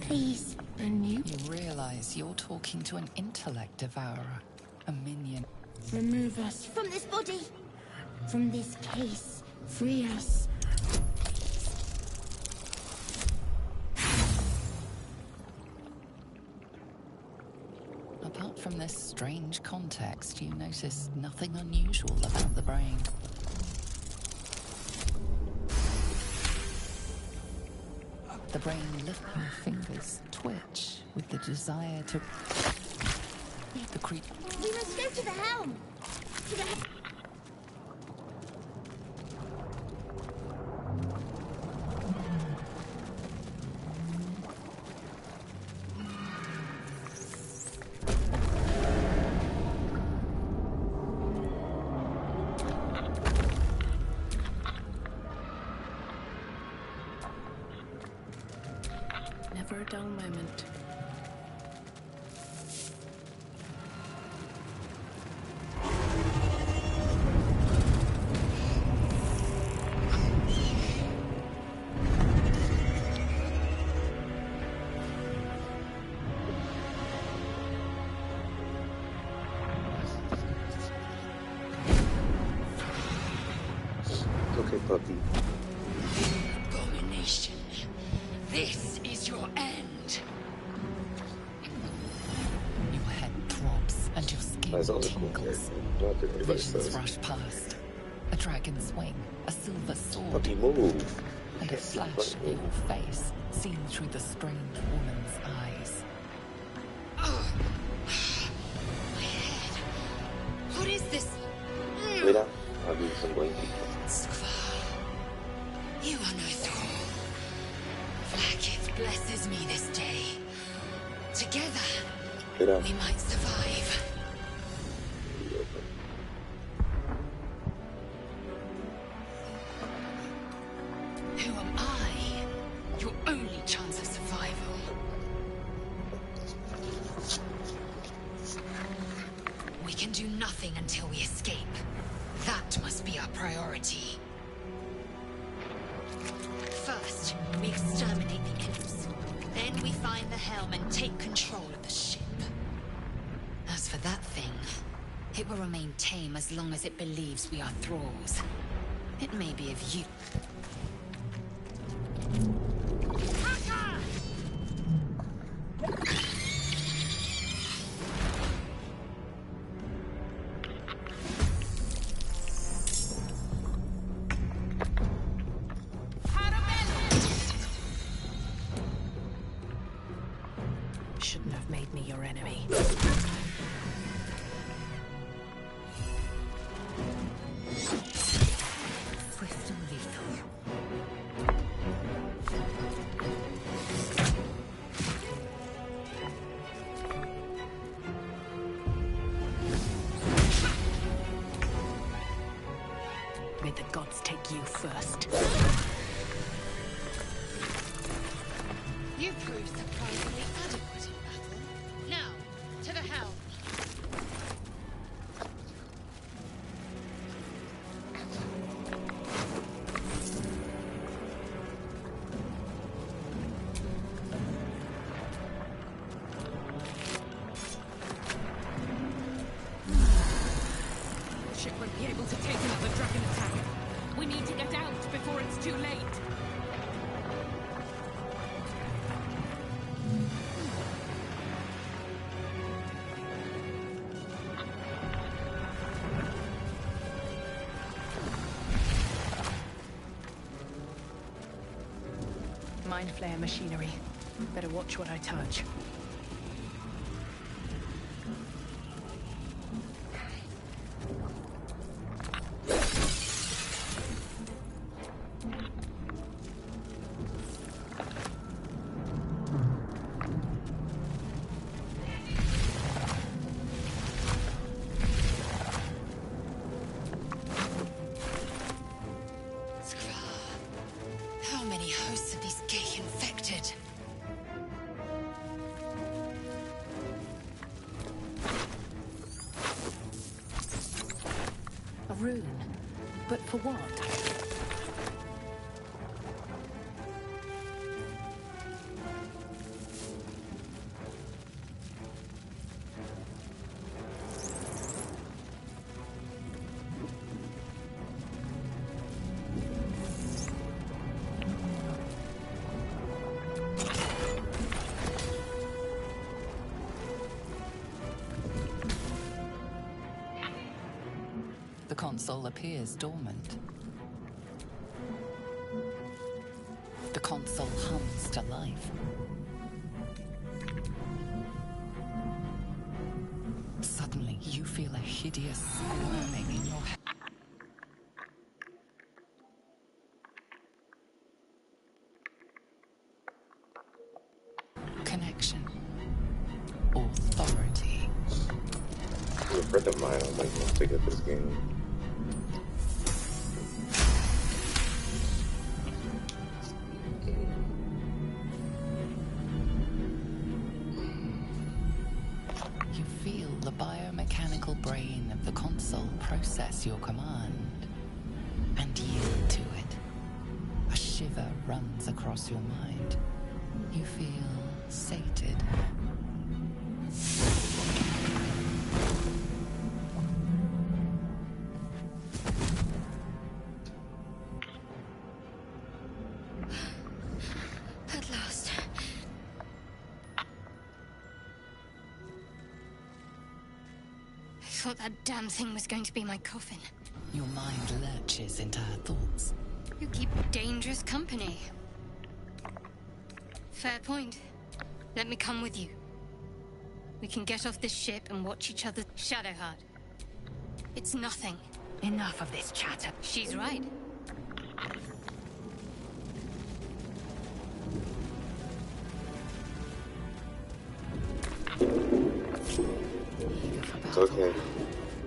Please. And you? You realize you're talking to an intellect devourer, a minion. Remove us from this body, from this case. Free us. Apart from this strange context, you notice nothing unusual about the brain. The brain lifting fingers twitch with the desire to... The creep... We must go to the helm! To the helm! Never a dull moment. Okay, puppy. Abomination. This is your end. Your head drops and your skin That's all the cool tingles. Not that anybody Visions says. rush past. A dragon's wing, a silver sword, Puppy, move. and a flash in your face, seen through the strange woman's eyes. My head. What is this? Wait up. I'll do some blinking. Skvar. You are no thrall. Vlaakith blesses me this day. Together, Wait up. we might survive. Who am I? Your only chance of survival. We can do nothing until we escape. That must be our priority. First, we exterminate the imps. Then we find the helm and take control of the ship. As for that thing, it will remain tame as long as it believes we are thralls. It may be of use. Shouldn't have made me your enemy. Swift and lethal. May the gods take you first. You proved surprisingly adequate in battle. Now, to the helm. Ship won't be able to take another dragon attack. We need to get out before it's too late. Mind flare machinery. Better watch what I touch. How many hosts of these gay infected? A rune. But for what? console appears dormant. The console hums to life. Suddenly, you feel a hideous squirming in your head. Connection. Authority. A friend of mine I might want to get this game. You feel the biomechanical brain of the console process your command and yield to it. A shiver runs across your mind. You feel sated. At last. I thought that damn thing was going to be my coffin. Your mind lurches into her thoughts. You keep dangerous company. Fair point. Let me come with you. We can get off this ship and watch each other. Shadowheart. It's nothing. Enough of this chatter. She's right. It's okay.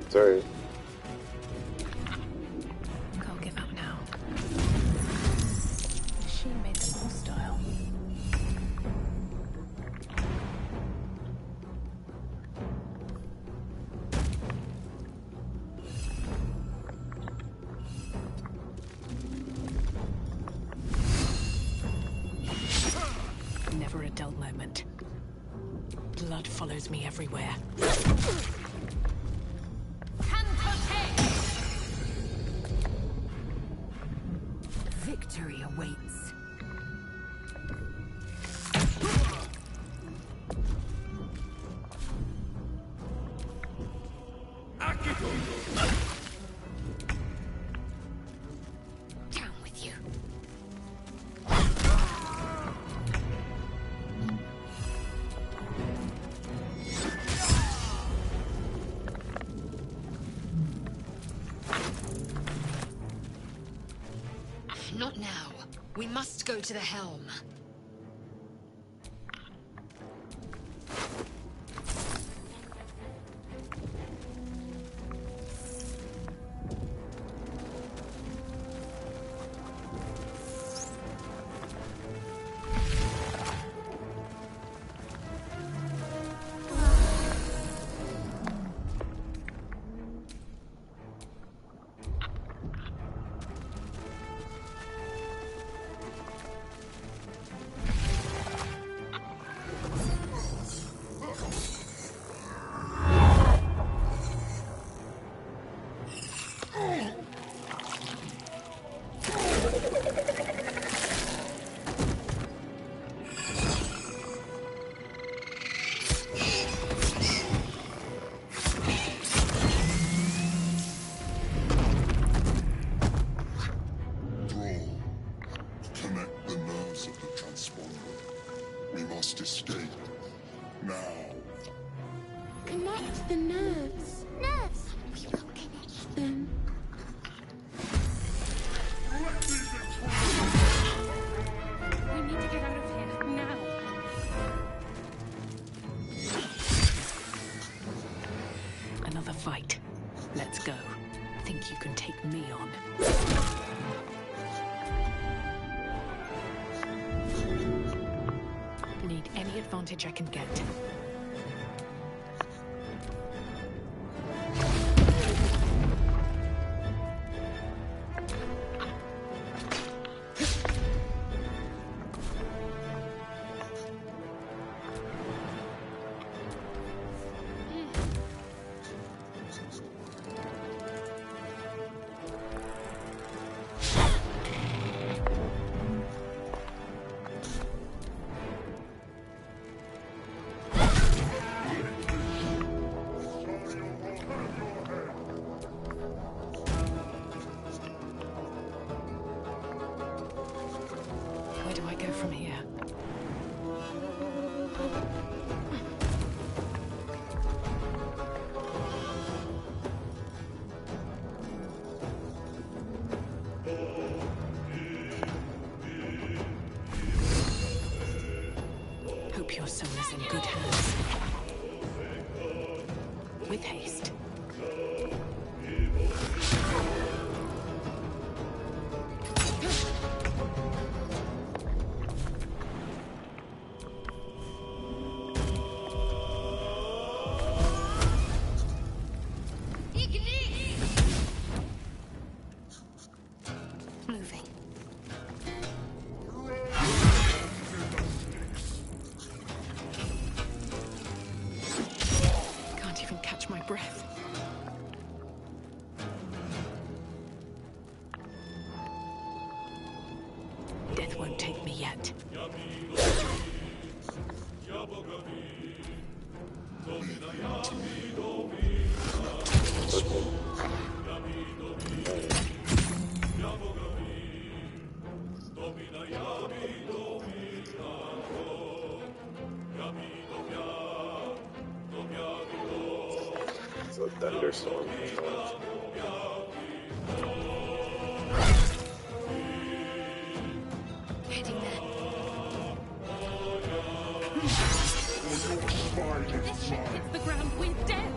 It's alright. Can't give up now. She made them hostile. Never a dull moment. Blood follows me everywhere. Victory awaits. Down with you. Not now. We must go to the helm. Connect the nerves of the transponder. We must escape. Now. Connect the nerves. Nerves! We will connect them. We need to get out of here now. Another fight. Let's go. Think you can take me on? Need any advantage I can get. Where do I go from here? Hope your soul is in good hands. With haste. Moving. Can't even catch my breath. Death won't take me yet. It's a thunderstorm. Heading there. This ship hits the ground, we're dead!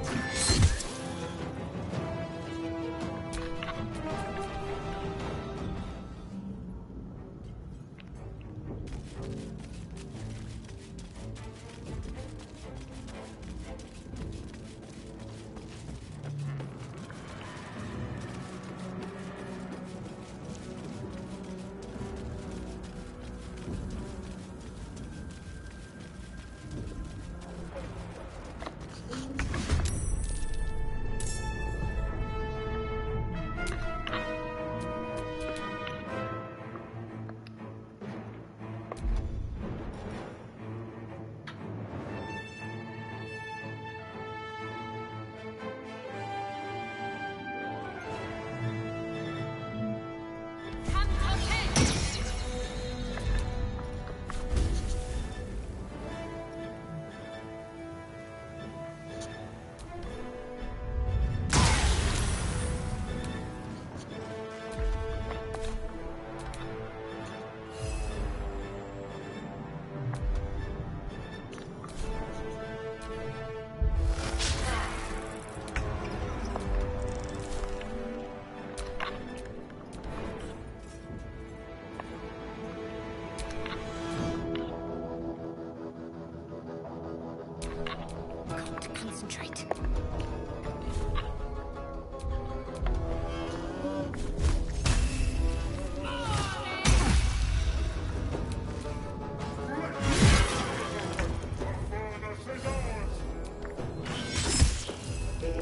Got to concentrate.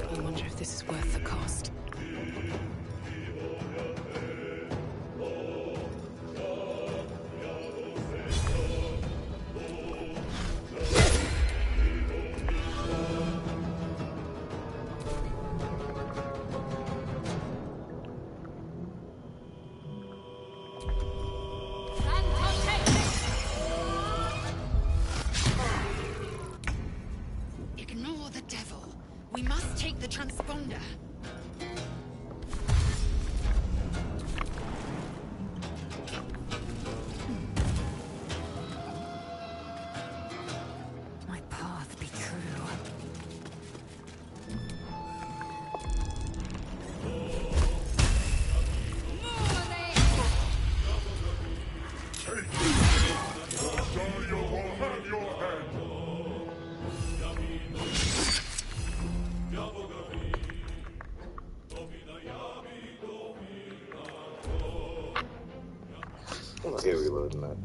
I wonder if this is worth the cost. Ignore the devil. We must take the transponder. My path be true. Okay, reloading that.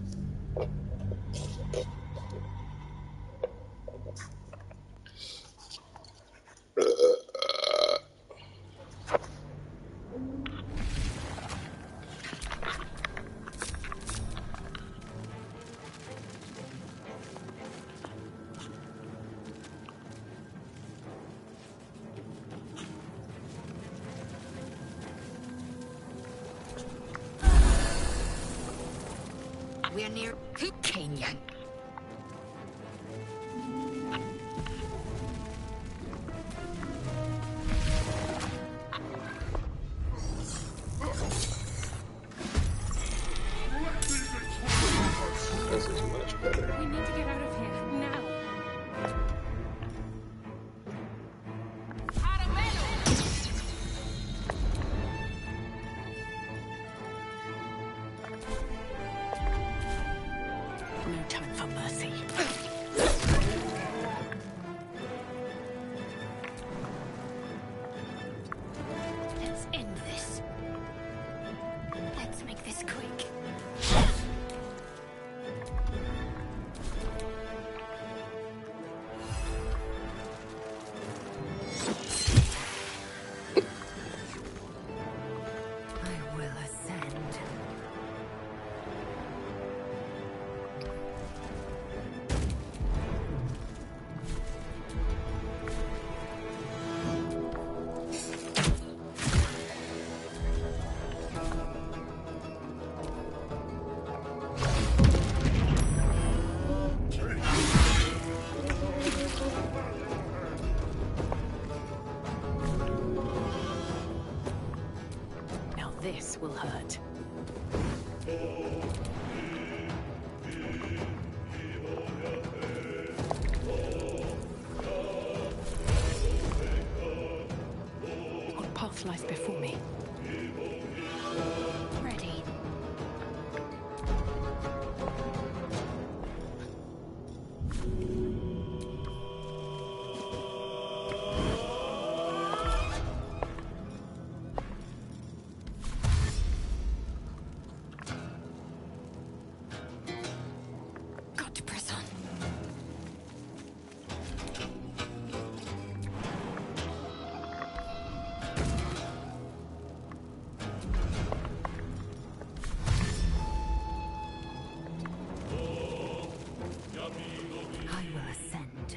We are near Kenya. This is much better. We need to get out of here now. No time for mercy. Let's end this. Let's make this quick. I will ascend. Now this will hurt. What path lies before me? Ready. Got to press on. I will ascend.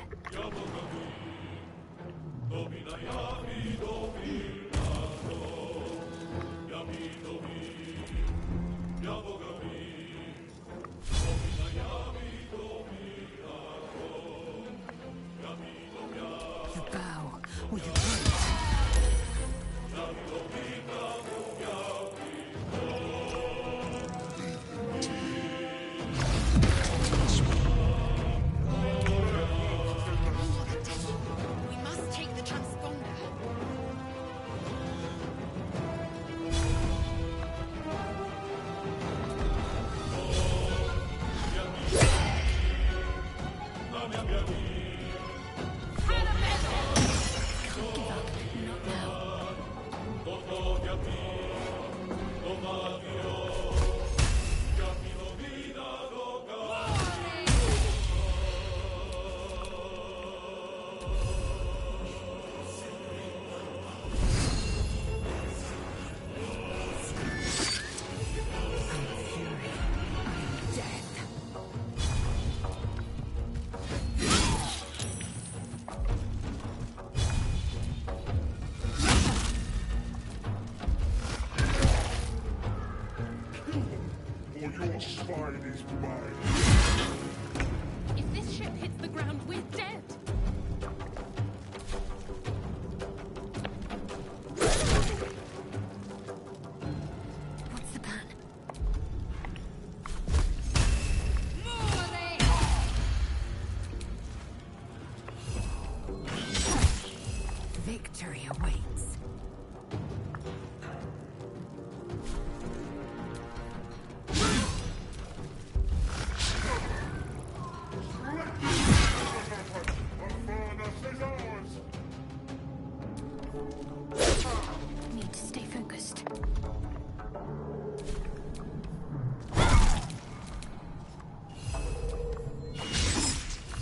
You bow, or you won't. We must take the transponder. Can't give up. Not now. Or your spine is mine. If this ship hits the ground, we're dead. What's the plan? Victory awaits. Need to stay focused.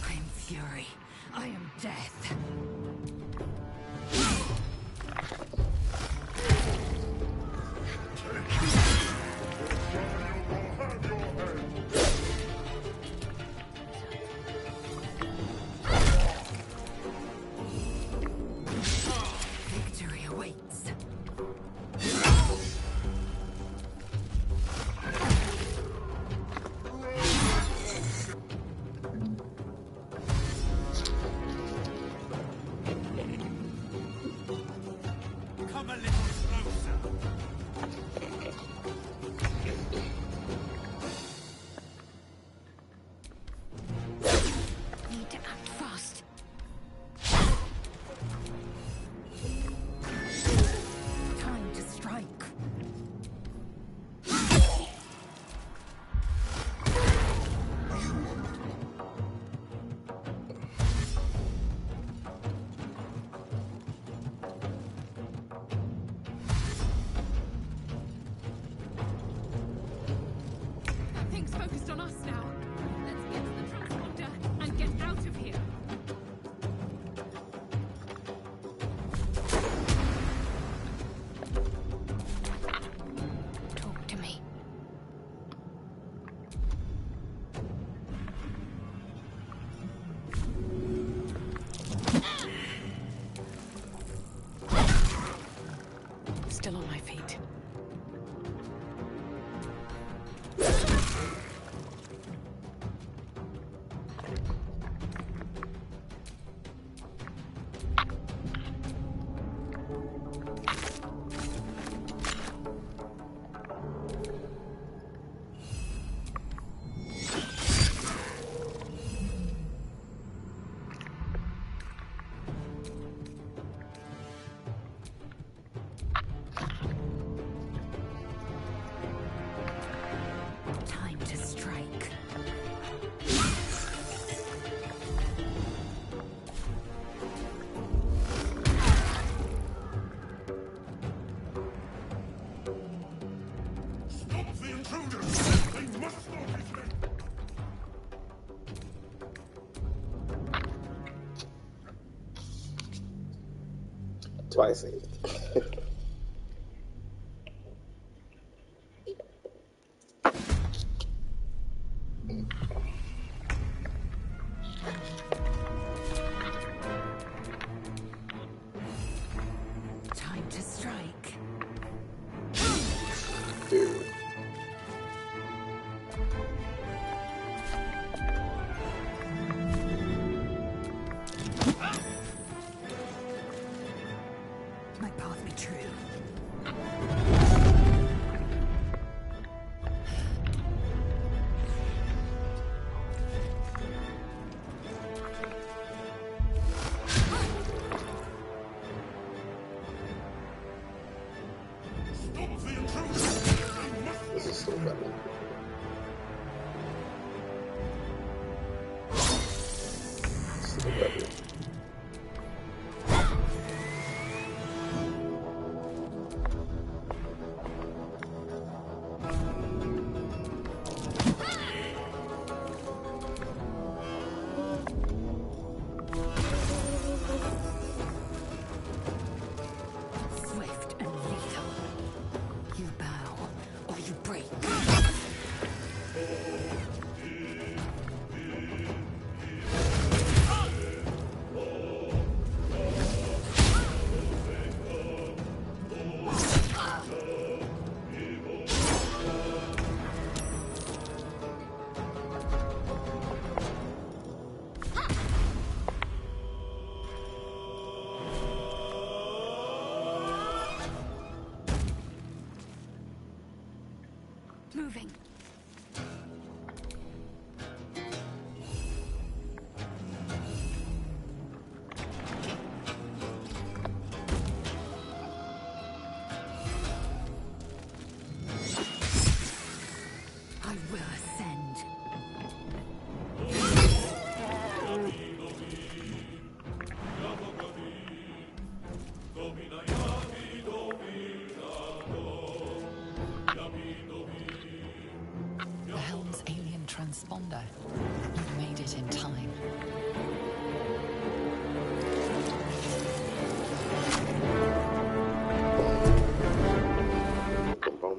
I am fury. I am death. Everything's focused on us now. Let's get to the transponder and get out of here. Talk to me. Still on my feet. Time to strike. Stop the intruders! They must not be met! Twice. Time to strike. Dude. My path be true. Stop the intruders! They must This is so funny. So funny. Swift and lethal. You bow, or you break. Moving. I will ascend. The helm's alien transponder. You've made it in time. Bum, bum.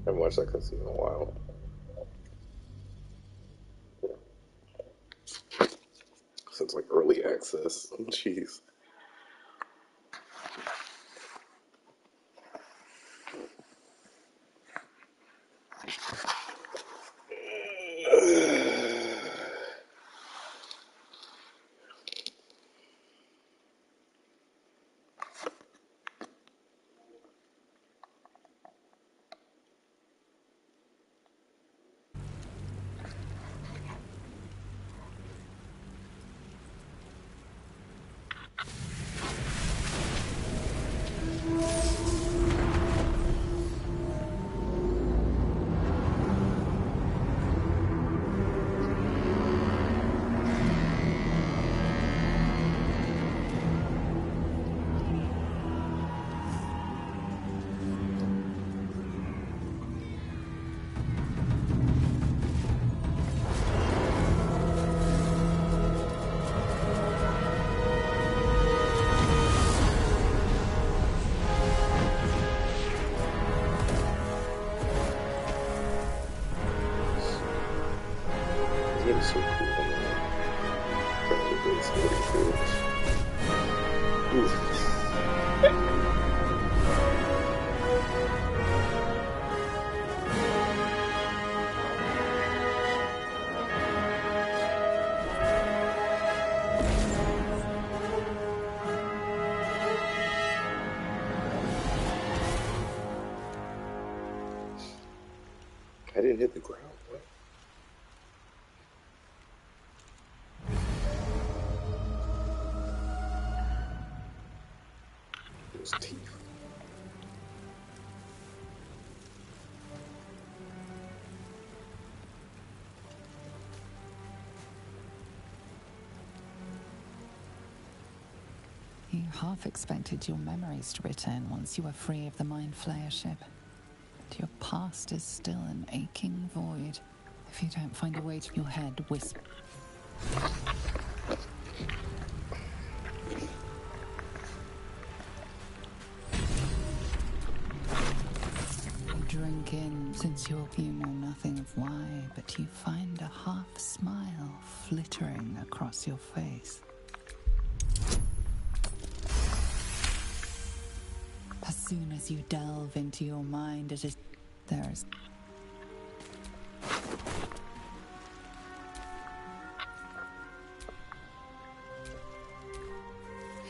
Haven't watched that cutscene in a while. Since like early access. Jeez. I didn't hit the ground. What? Those teeth. You half expected your memories to return once you were free of the Mind Flayer ship. But your past is still an aching void. If you don't find a way to your head, whisper. Drink in, since you know nothing of why, but you find a half smile flittering across your face. As soon as you delve into your mind, there's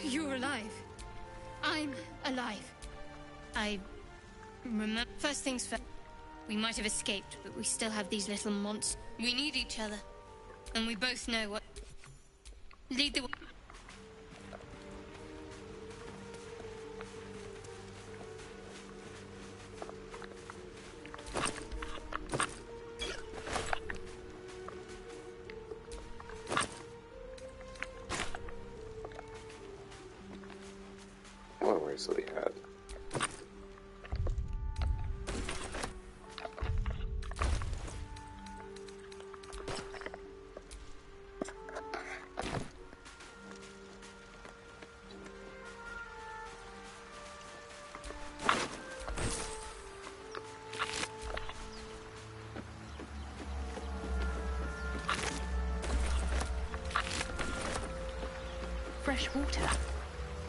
You're alive. I'm alive. I remember. First things first. We might have escaped, but we still have these little monsters. We need each other. And we both know what. Lead the way. So they had. Fresh water.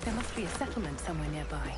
There must be a settlement somewhere nearby.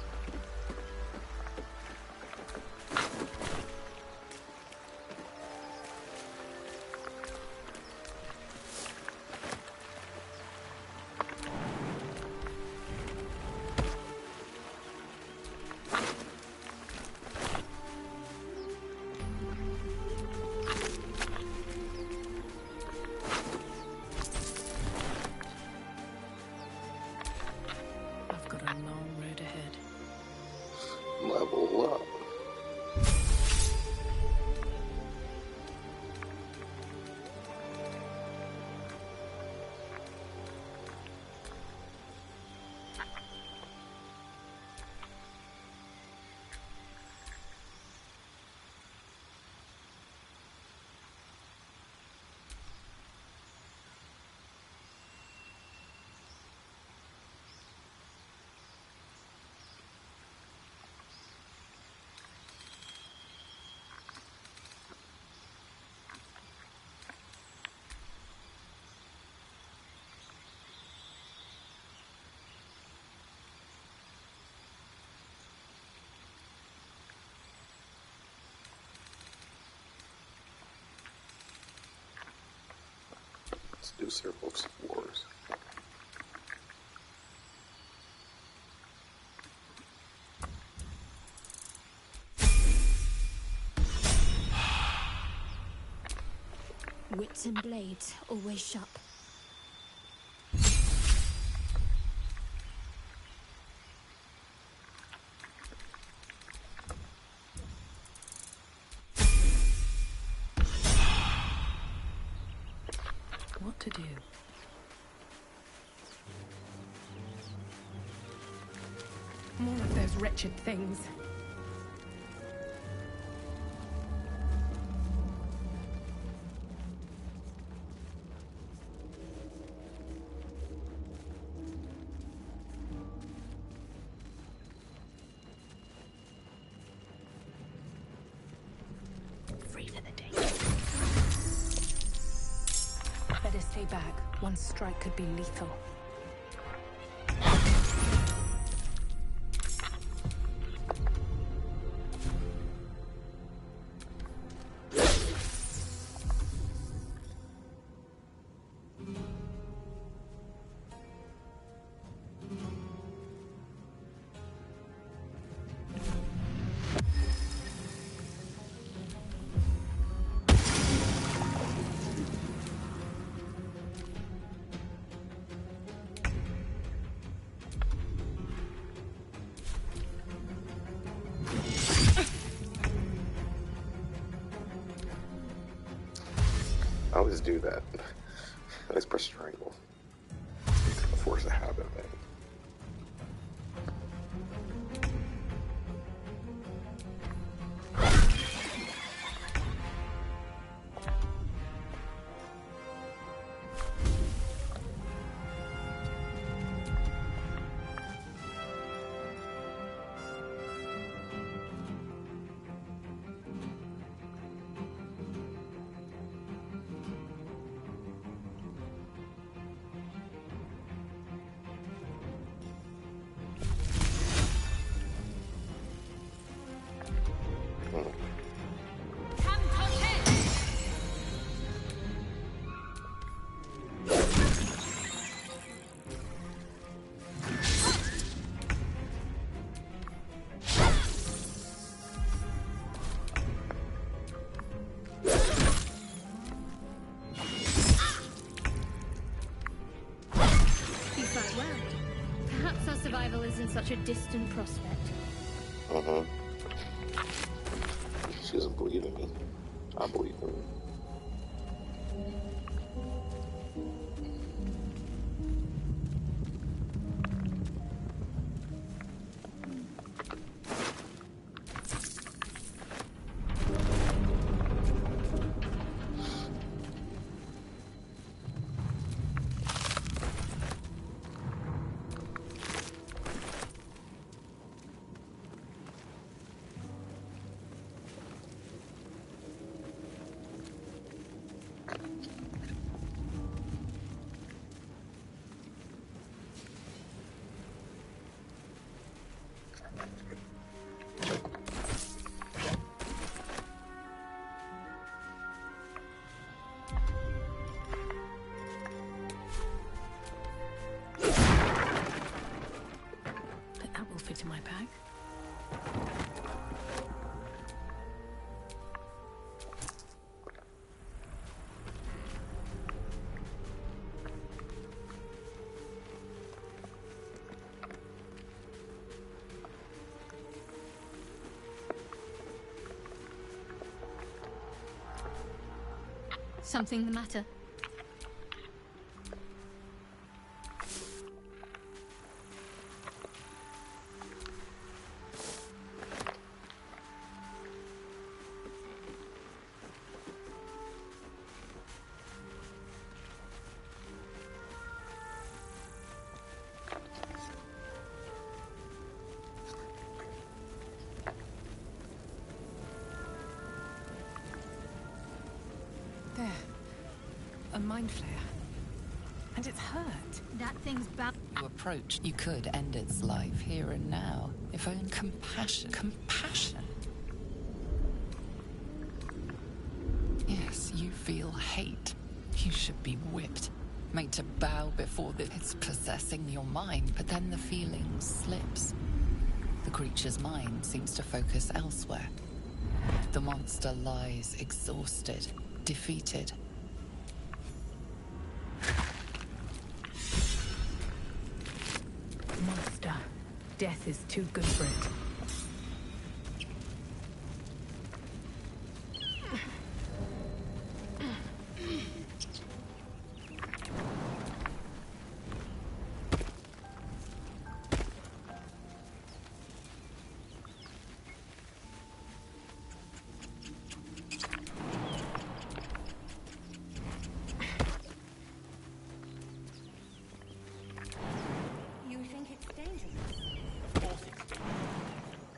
Level up. Let's do Circle Explorers. Wits and blades, always sharp. What to do? More of those wretched things. Free for the day. Better stay back. One strike could be lethal. do that. Let's press triangle. Force a habit, man. Perhaps our survival isn't such a distant prospect. She doesn't believe in me. I believe in me. That will fit in my bag. Something the matter? There. A mind flare. And it's hurt. That thing's bound. You approach, you could end its life here and now. If only compassion. Compassion. Yes, you feel hate. You should be whipped. Made to bow before this. It's possessing your mind, but then the feeling slips. The creature's mind seems to focus elsewhere. The monster lies exhausted, defeated. Monster. Death is too good for it. You think it's dangerous?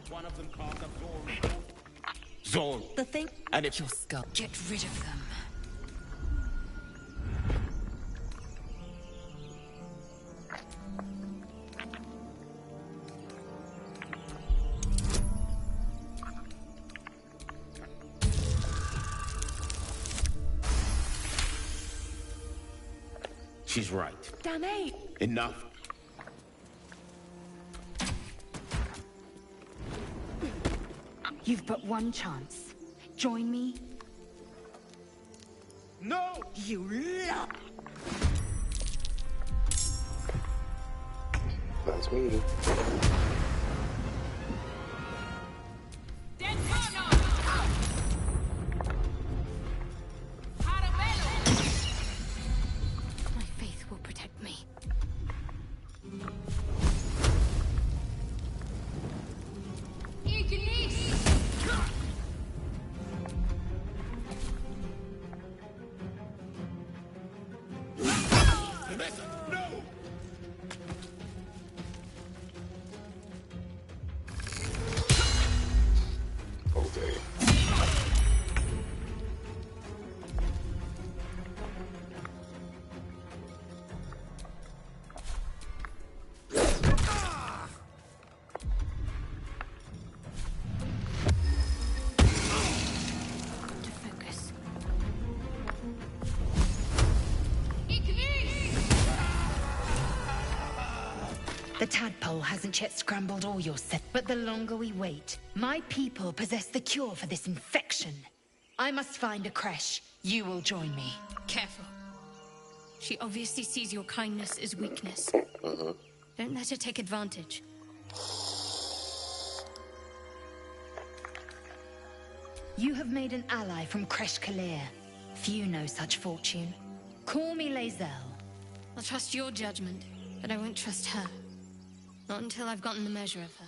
One of them cast a Zor. The thing. And if your skull. Get rid of them. She's right. Danae! Enough. You've but one chance. Join me. No! You love. That's me. Okay. To focus. The tadpole hasn't yet scrambled all your set, but the longer we wait, my people possess the cure for this infection. I must find a creche. You will join me. Careful. She obviously sees your kindness as weakness. Don't let her take advantage. You have made an ally from Creche Kalir. Few know such fortune. Call me Lae'zel. I'll trust your judgment, but I won't trust her. Not until I've gotten the measure of her.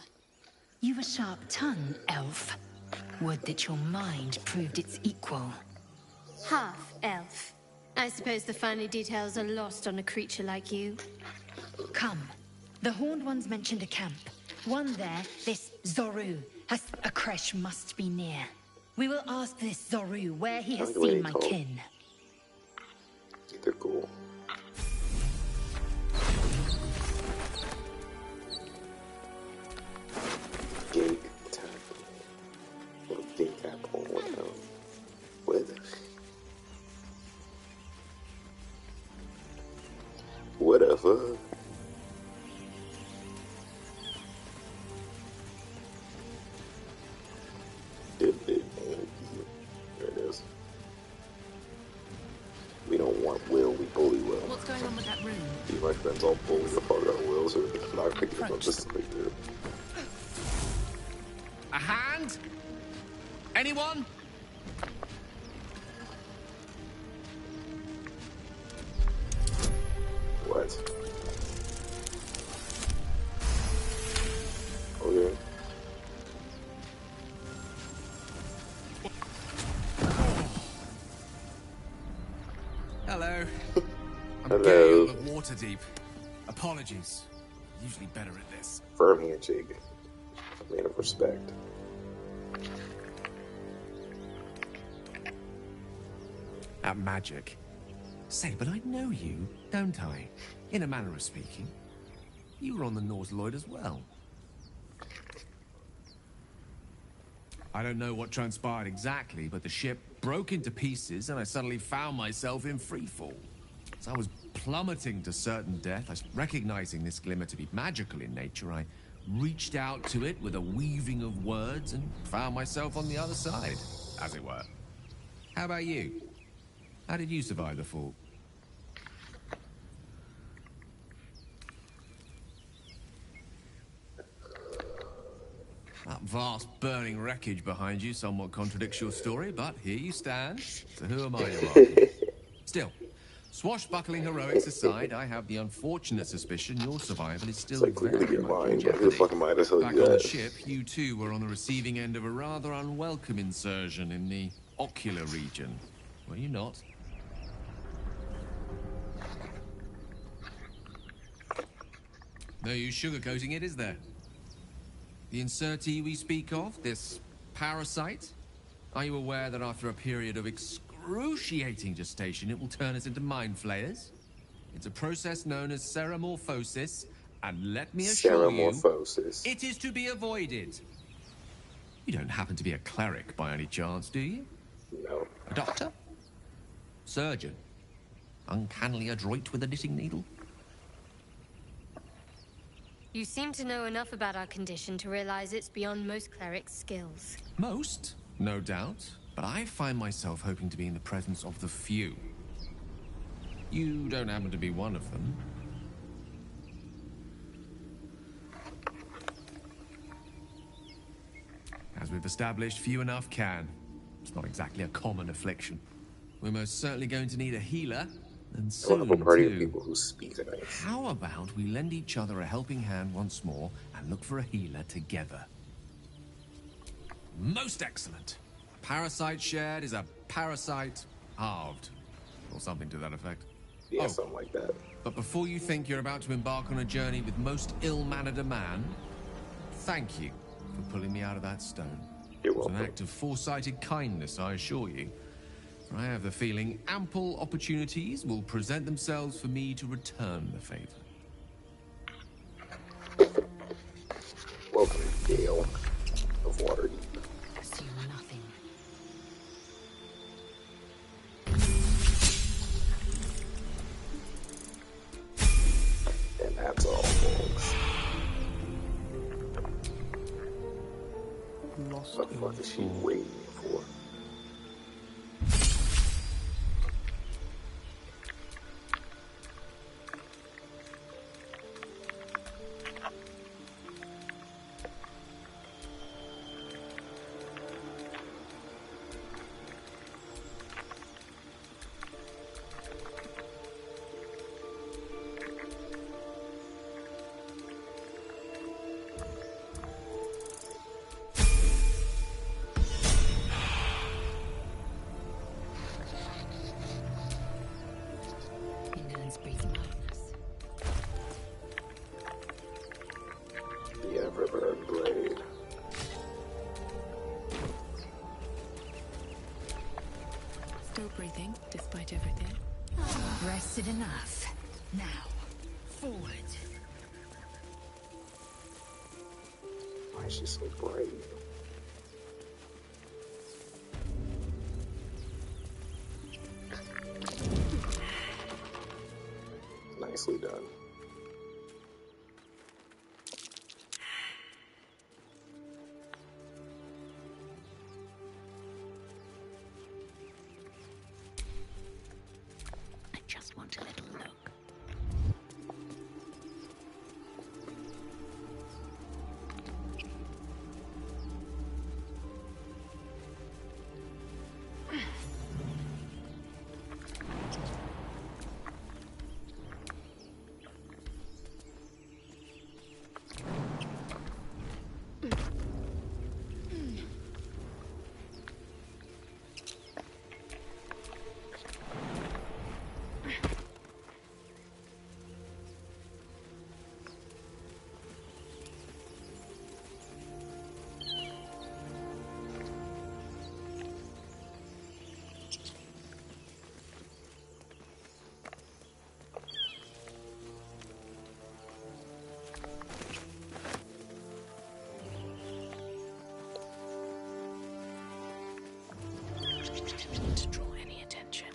You've a sharp tongue, elf. Would that your mind proved its equal. Half elf. I suppose the finer details are lost on a creature like you. Come. The Horned Ones mentioned a camp. One there, this Zoru, has a creche must be near. We will ask this Zoru where he has seen my kin. They're cool. Gate tap. Little gate tap on what? Whatever. There it is. We don't want Will, we bully Will. What's going on with that room? See, my friends all bully the fuck out of Will, so it's not picking up this like this. A hand? Anyone? What? Okay. Hello. I'm Hello. Gale of Waterdeep. Apologies. Usually better at this. Firm handshake. Man of respect. At magic. Say, but I know you, don't I? In a manner of speaking. You were on the Norse Lloyd as well. I don't know what transpired exactly, but the ship broke into pieces and I suddenly found myself in freefall. As I was plummeting to certain death, recognizing this glimmer to be magical in nature, I reached out to it with a weaving of words and found myself on the other side, as it were. How about you? How did you survive the fall? That vast burning wreckage behind you somewhat contradicts your story, but here you stand. So who am I to argue? Still, swashbuckling heroics aside, I have the unfortunate suspicion your survival is still It's like very your much in mind, but who the jeopardy. fuck am I to tell Back you on the that? ship, you too were on the receiving end of a rather unwelcome insertion in the ocular region. Were you not? No use sugarcoating it, is there? The insertee we speak of, this parasite, are you aware that after a period of excruciating gestation, it will turn us into mind flayers? It's a process known as ceramorphosis, and let me assure you, Ceramorphosis. it is to be avoided. You don't happen to be a cleric by any chance, do you? No. A doctor? Surgeon? Uncannily adroit with a knitting needle? You seem to know enough about our condition to realize it's beyond most clerics' skills. Most, no doubt, but I find myself hoping to be in the presence of the few. You don't happen to be one of them. As we've established, few enough can. It's not exactly a common affliction. We're most certainly going to need a healer, and I soon want to have a party of too. people who speak tonight. How about we lend each other a helping hand once more and look for a healer together? Most excellent. A parasite shared is a parasite halved, or something to that effect. Yeah, Oh. something like that. But before you think you're about to embark on a journey with most ill-mannered a man, thank you for pulling me out of that stone. You're It was an welcome. act of foresighted kindness, I assure you. For I have the feeling ample opportunities will present themselves for me to return the favor. Welcome, Gale of Waterdeep. Assume nothing. And that's all, folks. What the fuck is she waiting for? Indolence breeds madness. The Everburn Blade. Still breathing, despite everything. Rested enough. Now, forward. Why is she so brave? Nicely done. I just want a little look. Didn't want to draw any attention.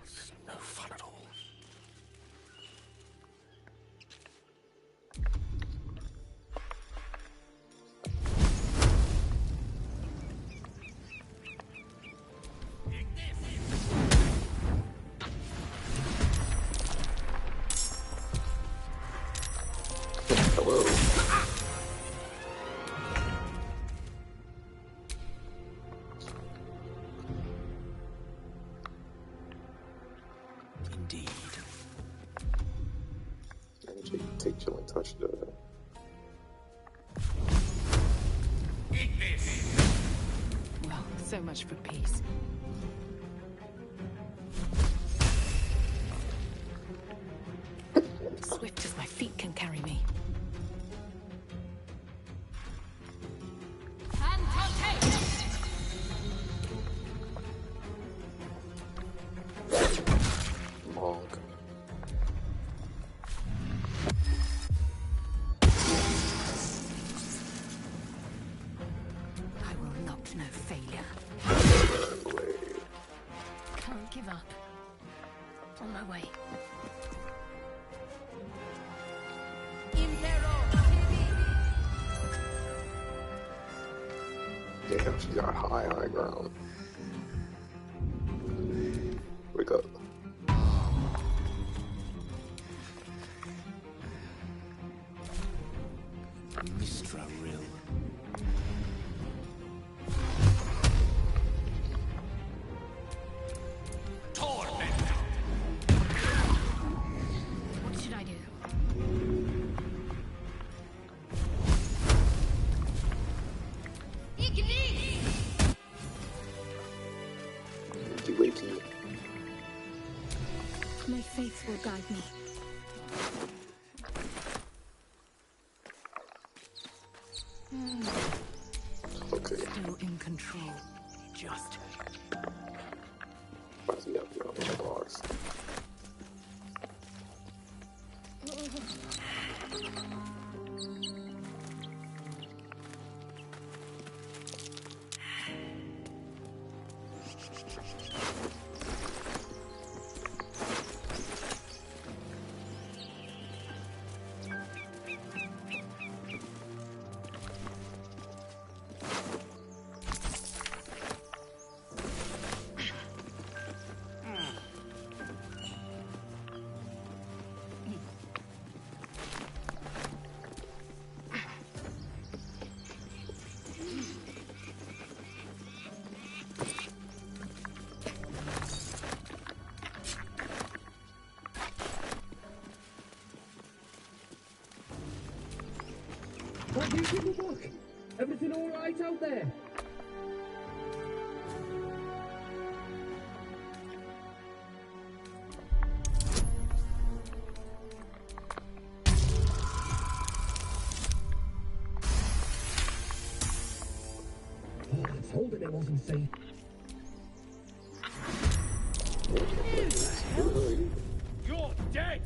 This is no fun at all. Hello. Indeed. And take chilling touch to it. Well, so much for peace. Swift as my feet can carry me. Monk. I will not know failure. Everburn Blade. Can't give up. On my way. Damn, she got high ground. Wake up. Mistra Rill. What should I do? Wakey wakey. My faith will guide me. Okay. Still in control. Just. Yep, box. What do you people look? Everything all right out there? Oh, I told him it wasn't safe. You're dead!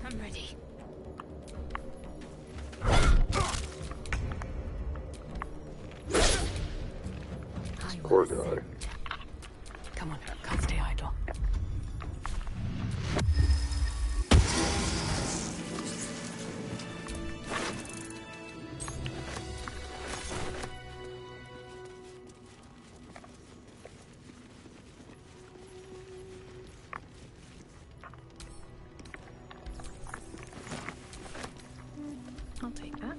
I'm ready. Poor guy. Come on, can't stay idle. I'll take that.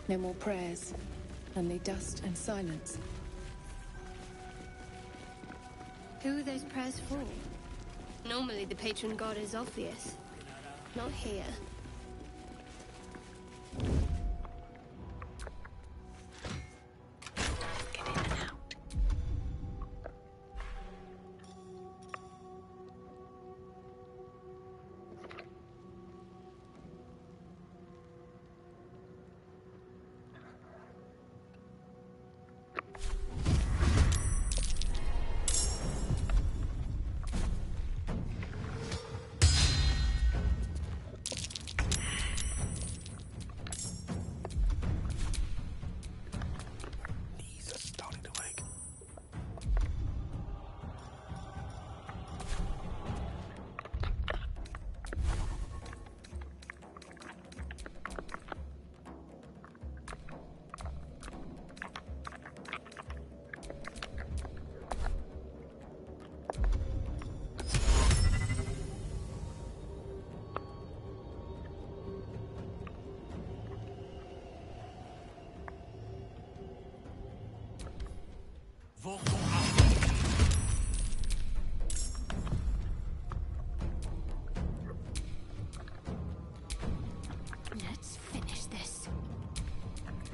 No more prayers. Only dust and silence. Who are those prayers for? Normally the patron god is obvious. Not here. Get in and out. Knees are starting to ache. Let's finish this.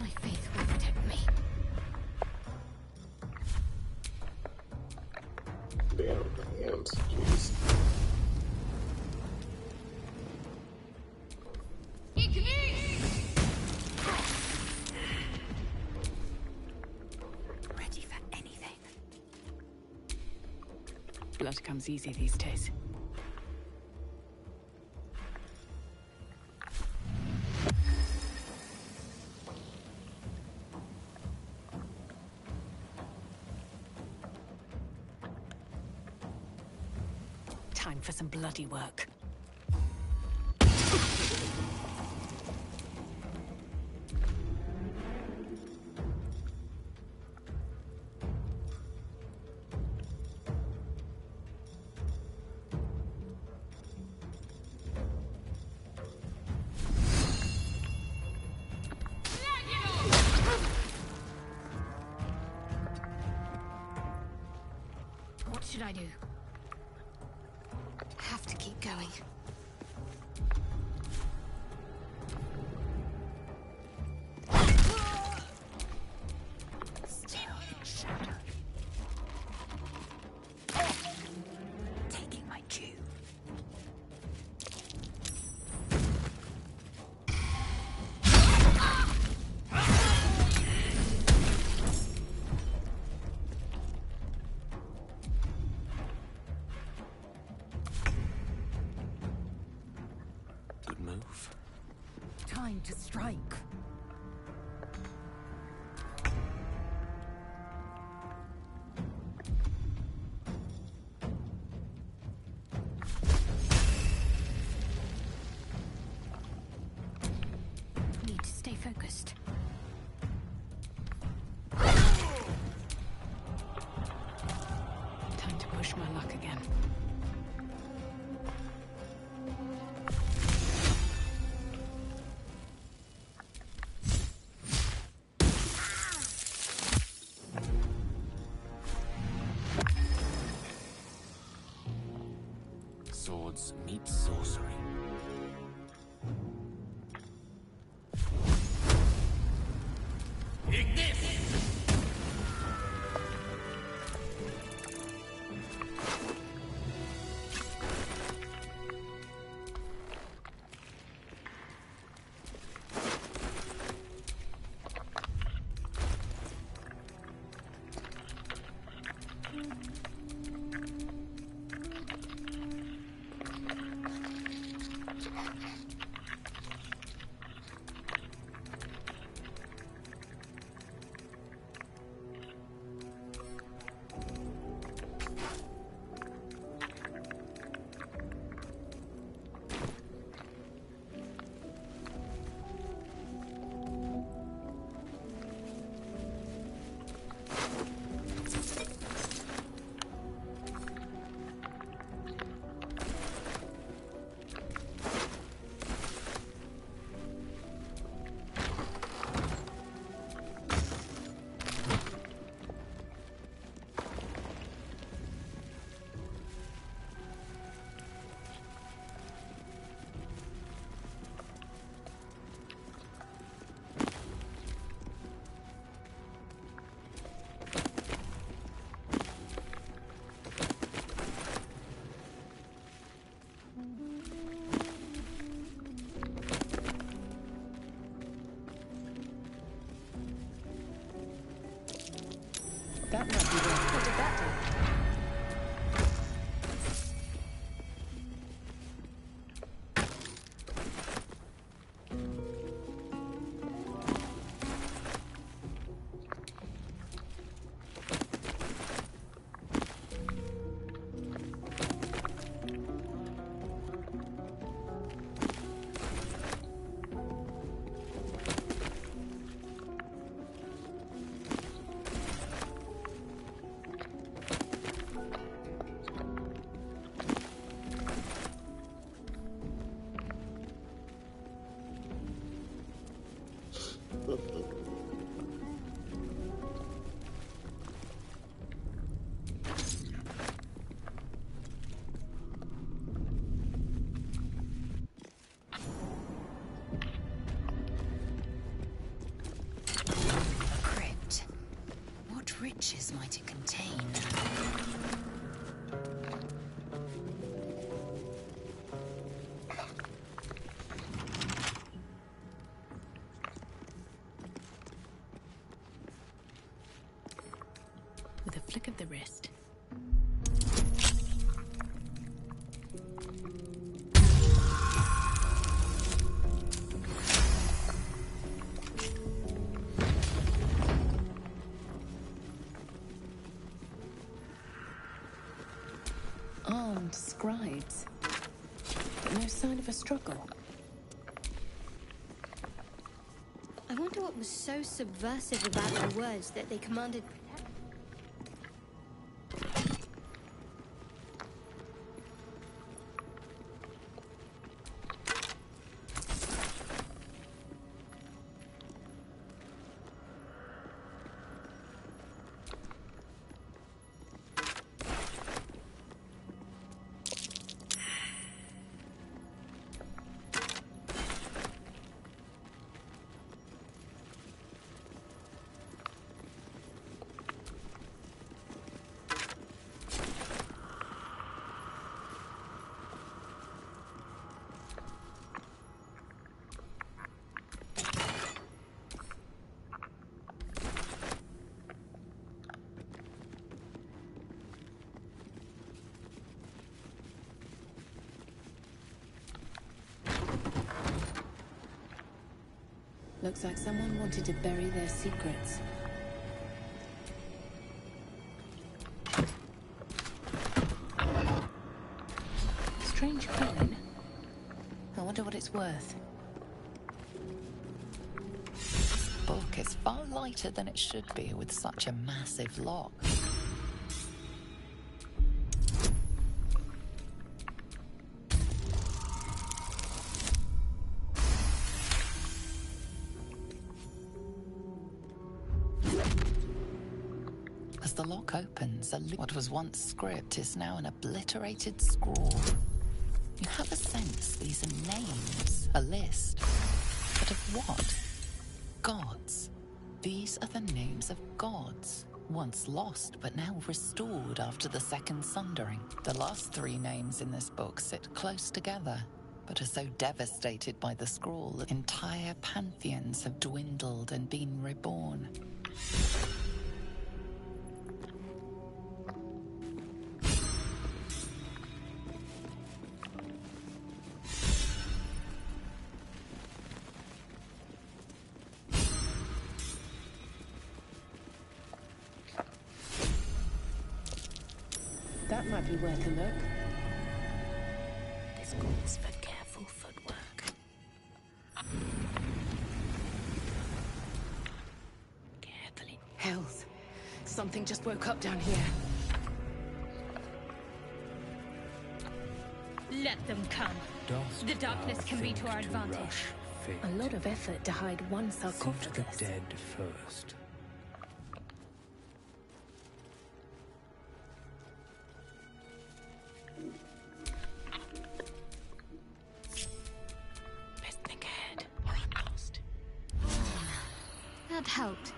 My faith will protect me. Damn hands. Jeez. Blood comes easy these days. Time for some bloody work. What should I do? I have to keep going. Still in shadow. Taking my cue. Good move. Time to strike. Need to stay focused. Time to push my luck again. Swords meet sorcery. That might be worth. What did that do? A crypt. What riches might it contain? With a flick of the wrist. scribes. But no sign of a struggle. I wonder what was so subversive about their words that they commanded. Looks like someone wanted to bury their secrets. Strange coin. I wonder what it's worth. This book is far lighter than it should be with such a massive lock. As the lock opens, what was once script is now an obliterated scrawl. You have a sense these are names, a list. But of what? Gods. These are the names of gods, once lost but now restored after the Second Sundering. The last three names in this book sit close together, but are so devastated by the scroll that entire pantheons have dwindled and been reborn. That might be worth a look. This calls for careful footwork. Carefully. Hells. Something just woke up down here. Let them come. The darkness can be to our advantage. A lot of effort to hide one Think the sarcophagus. dead first. Best think ahead, or I'm lost. That helped.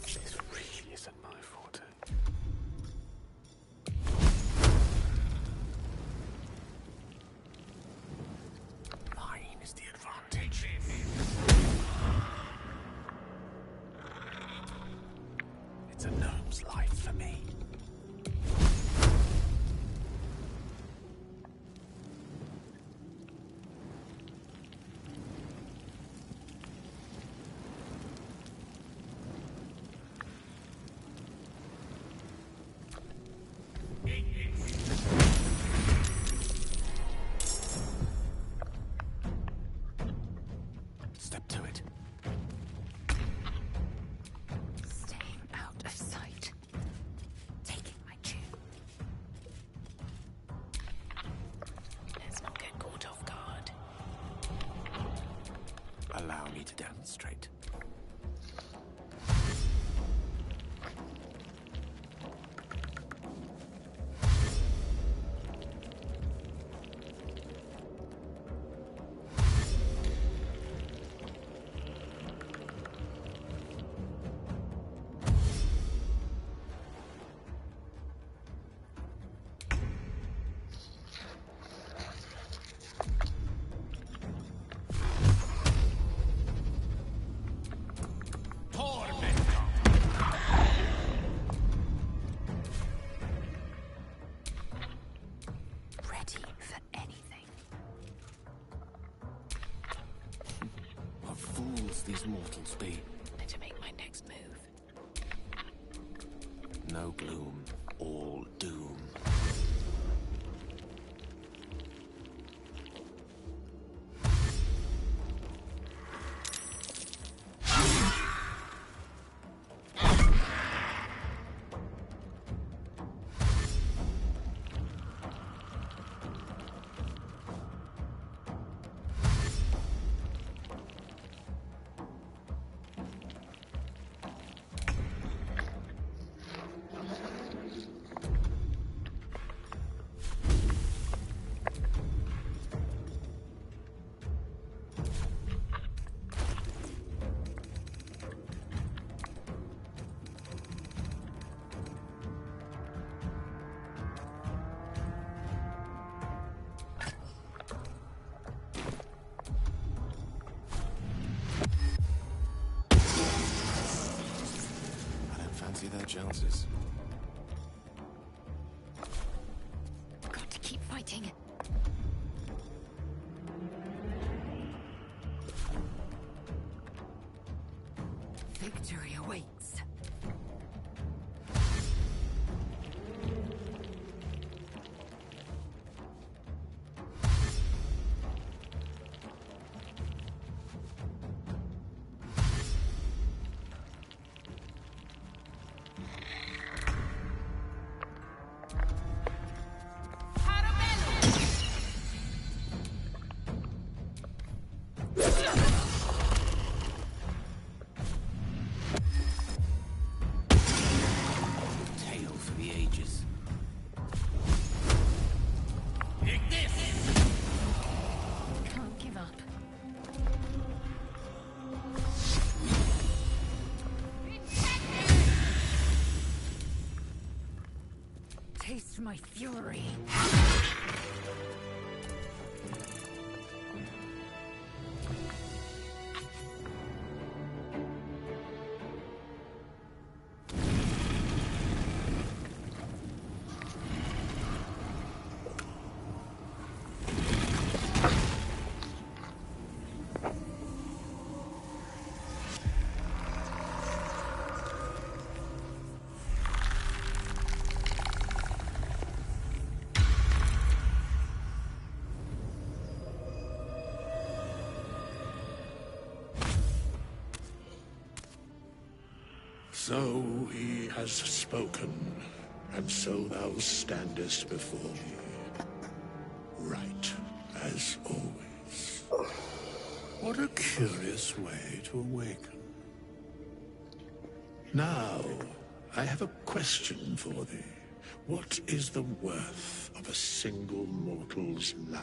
This really isn't my forte. Mine is the advantage. It's a gnome's life for me. Step to it. Staying out of sight. Taking my cue. Let's not get caught off guard. Allow me to demonstrate. no gloom, all doom. Fancy their chances. Got to keep fighting. Victory awaits. Taste my fury. So he has spoken, and so thou standest before me. Right, as always. What a curious way to awaken. Now, I have a question for thee. What is the worth of a single mortal's life?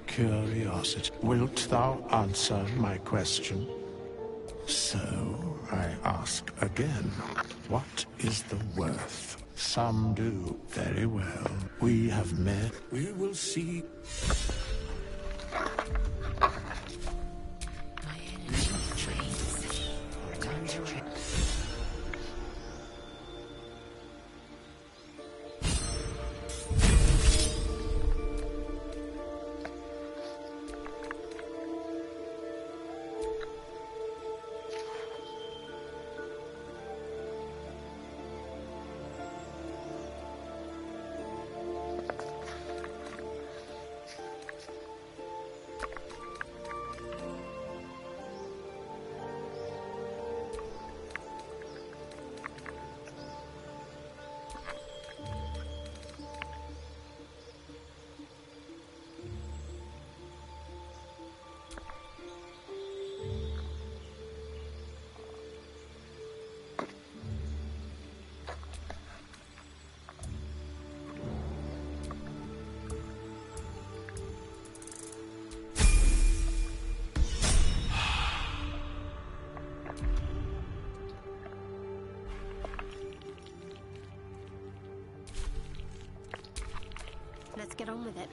Curiosity. Wilt thou answer my question? So, I ask again, what is the worth? Some do. Very well. We have met. We will see. My energy drains. Time to rest. Let's get on with it.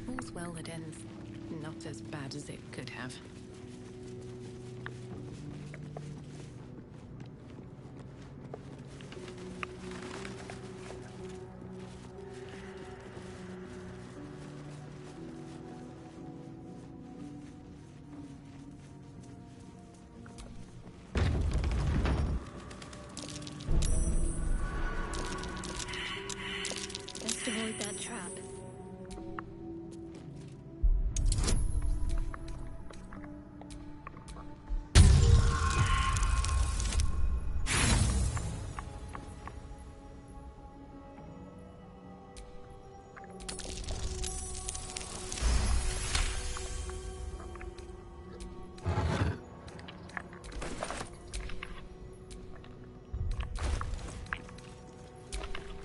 All's well that ends not as bad as it could have. Best avoid that trap.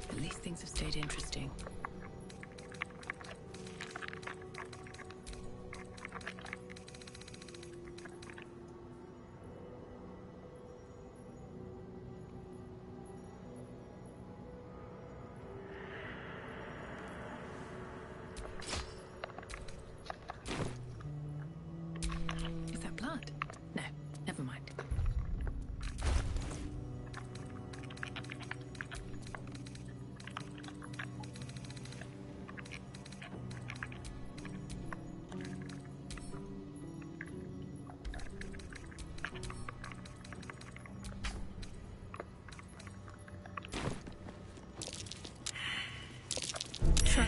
At least things have stayed interesting. Is that blood? No, never mind. Trap.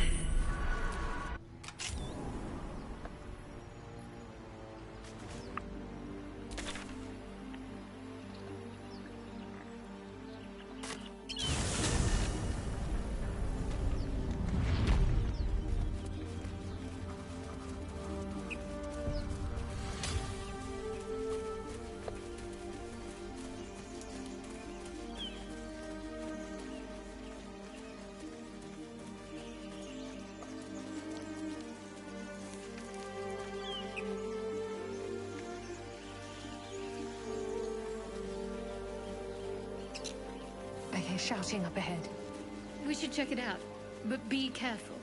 I hear shouting up ahead. We should check it out, but be careful.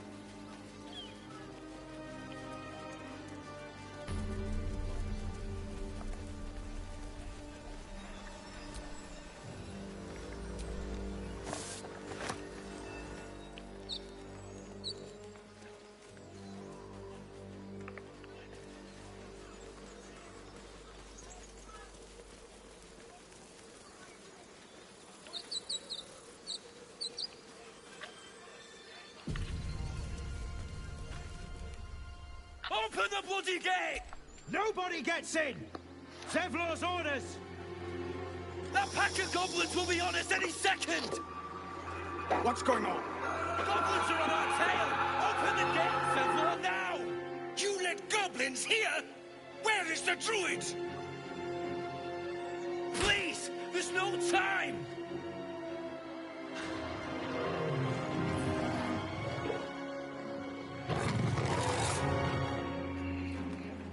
Open the bloody gate! Nobody gets in! Zevlor's orders! That pack of goblins will be on us any second! What's going on? Goblins are on our tail! Open the gate, Zevlor, now! You let goblins here? Where is the druid? Please! There's no time!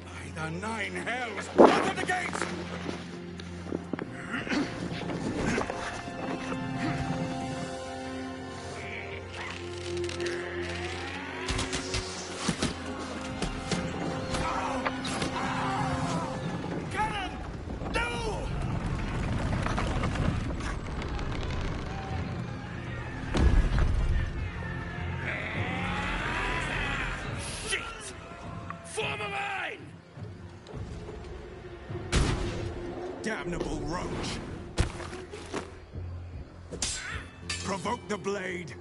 By the nine hells! Open the gates! Damnable roach! Provoke the blade!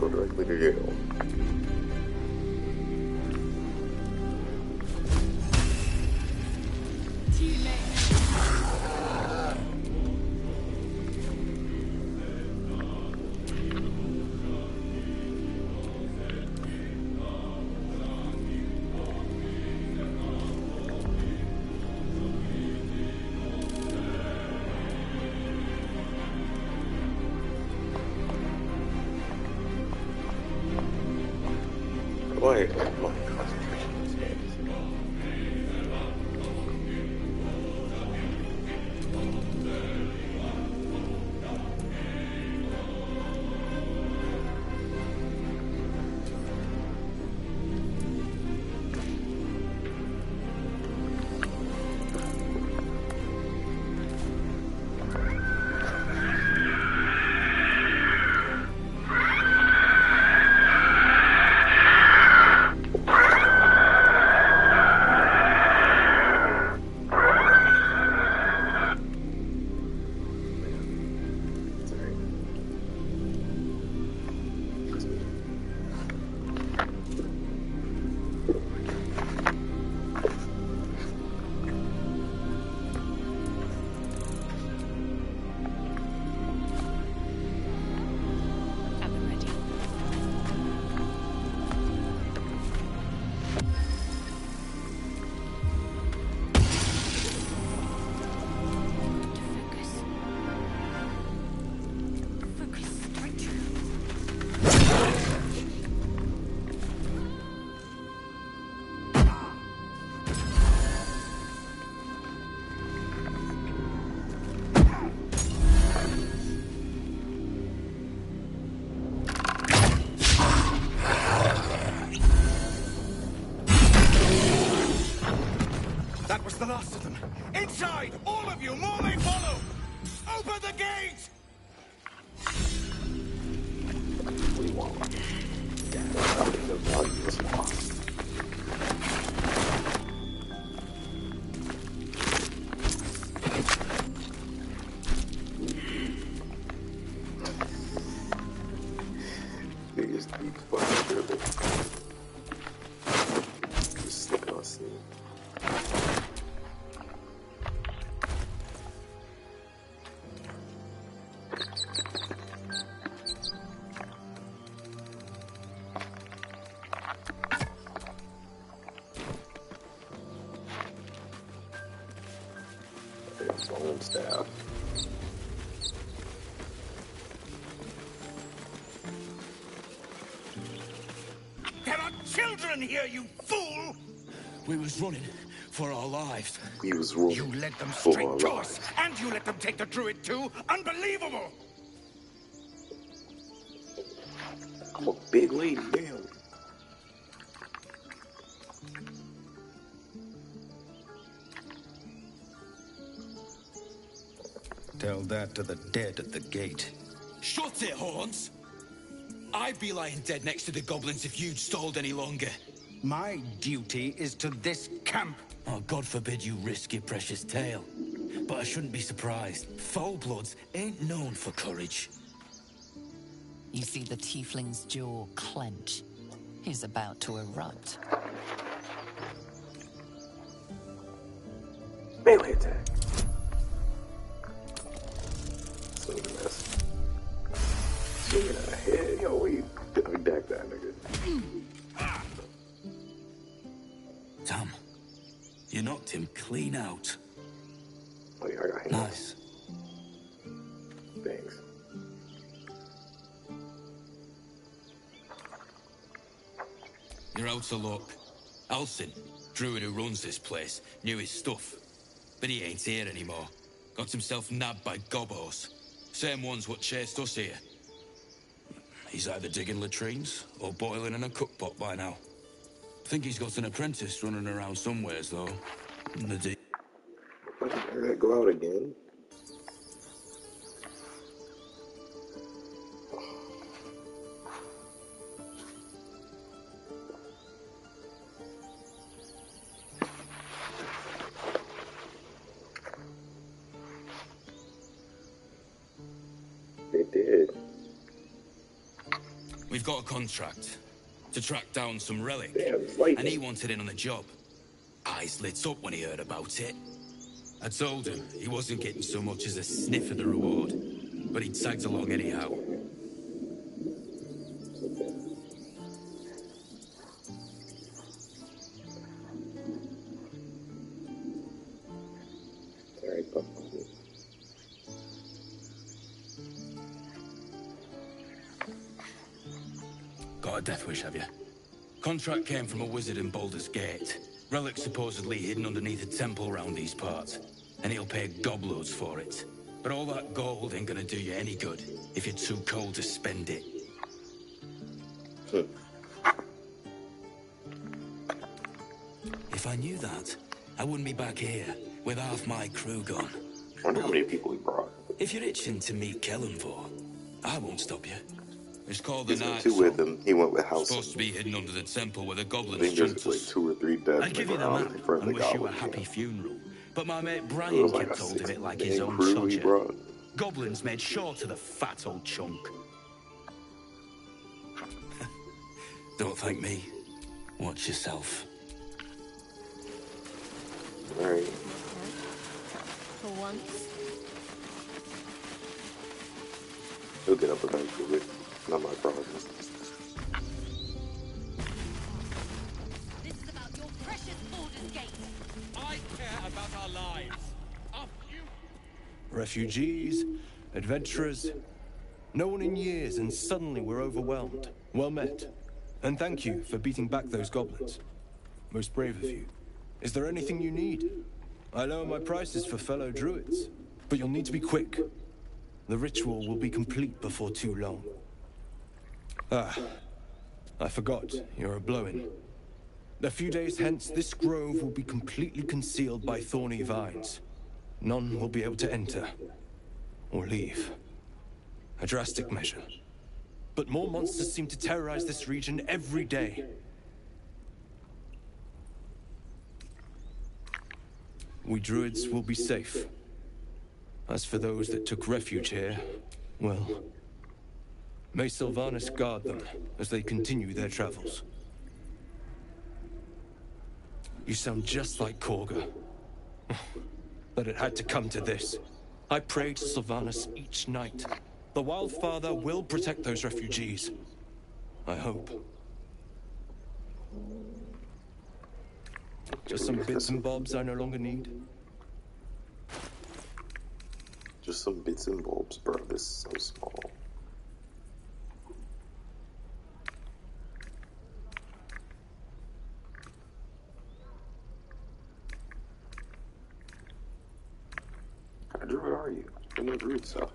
Go directly to Yale. Why? My concentration is That was the last of them. Inside! All of you! More may follow! Open the gate! biggest deep fucking dribble. Just slick on scene. Phone staff. There are children here, you fool! We was running for our lives. We was running. You led them for straight our to lives. us, and you let them take the druid too? Unbelievable! I'm a big lady, damn. Tell that to the dead at the gate. Shut it, Horns! I'd be lying dead next to the goblins if you'd stalled any longer. My duty is to this camp. Oh, God forbid you risk your precious tail. But I shouldn't be surprised. Foulbloods ain't known for courage. You see the tiefling's jaw clench. He's about to erupt. Melee attack. Swing and miss. Swinging at a head. Yo, we deck that nigga. Tom, you knocked him clean out. Oh yeah, I got hands. Nice. Thanks. You're out of luck. Alcin, druid who runs this place, knew his stuff. But he ain't here anymore. Got himself nabbed by gobos. Same ones what chased us here. He's either digging latrines or boiling in a cookpot by now. Think he's got an apprentice running around somewheres, though. Did that go out again? We've got a contract to track down some relic, and he wanted in on the job. Eyes lit up when he heard about it. I told him he wasn't getting so much as a sniff of the reward, but he tagged along anyhow. Got a death wish, have you? Contract came from a wizard in Baldur's Gate. Relic supposedly hidden underneath a temple around these parts, and he'll pay gobloads for it. But all that gold ain't gonna do you any good if you're too cold to spend it. If I knew that, I wouldn't be back here with half my crew gone. I wonder how many people he brought. If you're itching to meet Kellenvor, I won't stop you. It's called the Night. Two with him. He went with House. Supposed to be hidden under the temple where the I goblins think there's jumped like us. 2 or 3 dead I'd give you the map and wish you a happy funeral. But my mate Brian kept hold of it like his own soldier. Goblins made sure to the fat old chunk. Don't thank me. Watch yourself. Alright. For once. He'll get up eventually. Not my problem. This is about your precious Baldur's Gate. I care about our lives. Our future. Refugees, adventurers, no one in years, and suddenly we're overwhelmed. Well met. And thank you for beating back those goblins. Most brave of you. Is there anything you need? I lower my prices for fellow druids, but you'll need to be quick. The ritual will be complete before too long. Ah, I forgot, you're a blow-in. A few days hence, this grove will be completely concealed by thorny vines. None will be able to enter or leave. A drastic measure. But more monsters seem to terrorize this region every day. We druids will be safe. As for those that took refuge here, well, may Sylvanas guard them as they continue their travels. You sound just like Korga. But it had to come to this. I pray to Sylvanas each night. The Wildfather will protect those refugees. I hope. Just some bits and bobs I no longer need. Just some bits and bobs, bro. This is so small. What kind of druid are you? You're no druid stuff.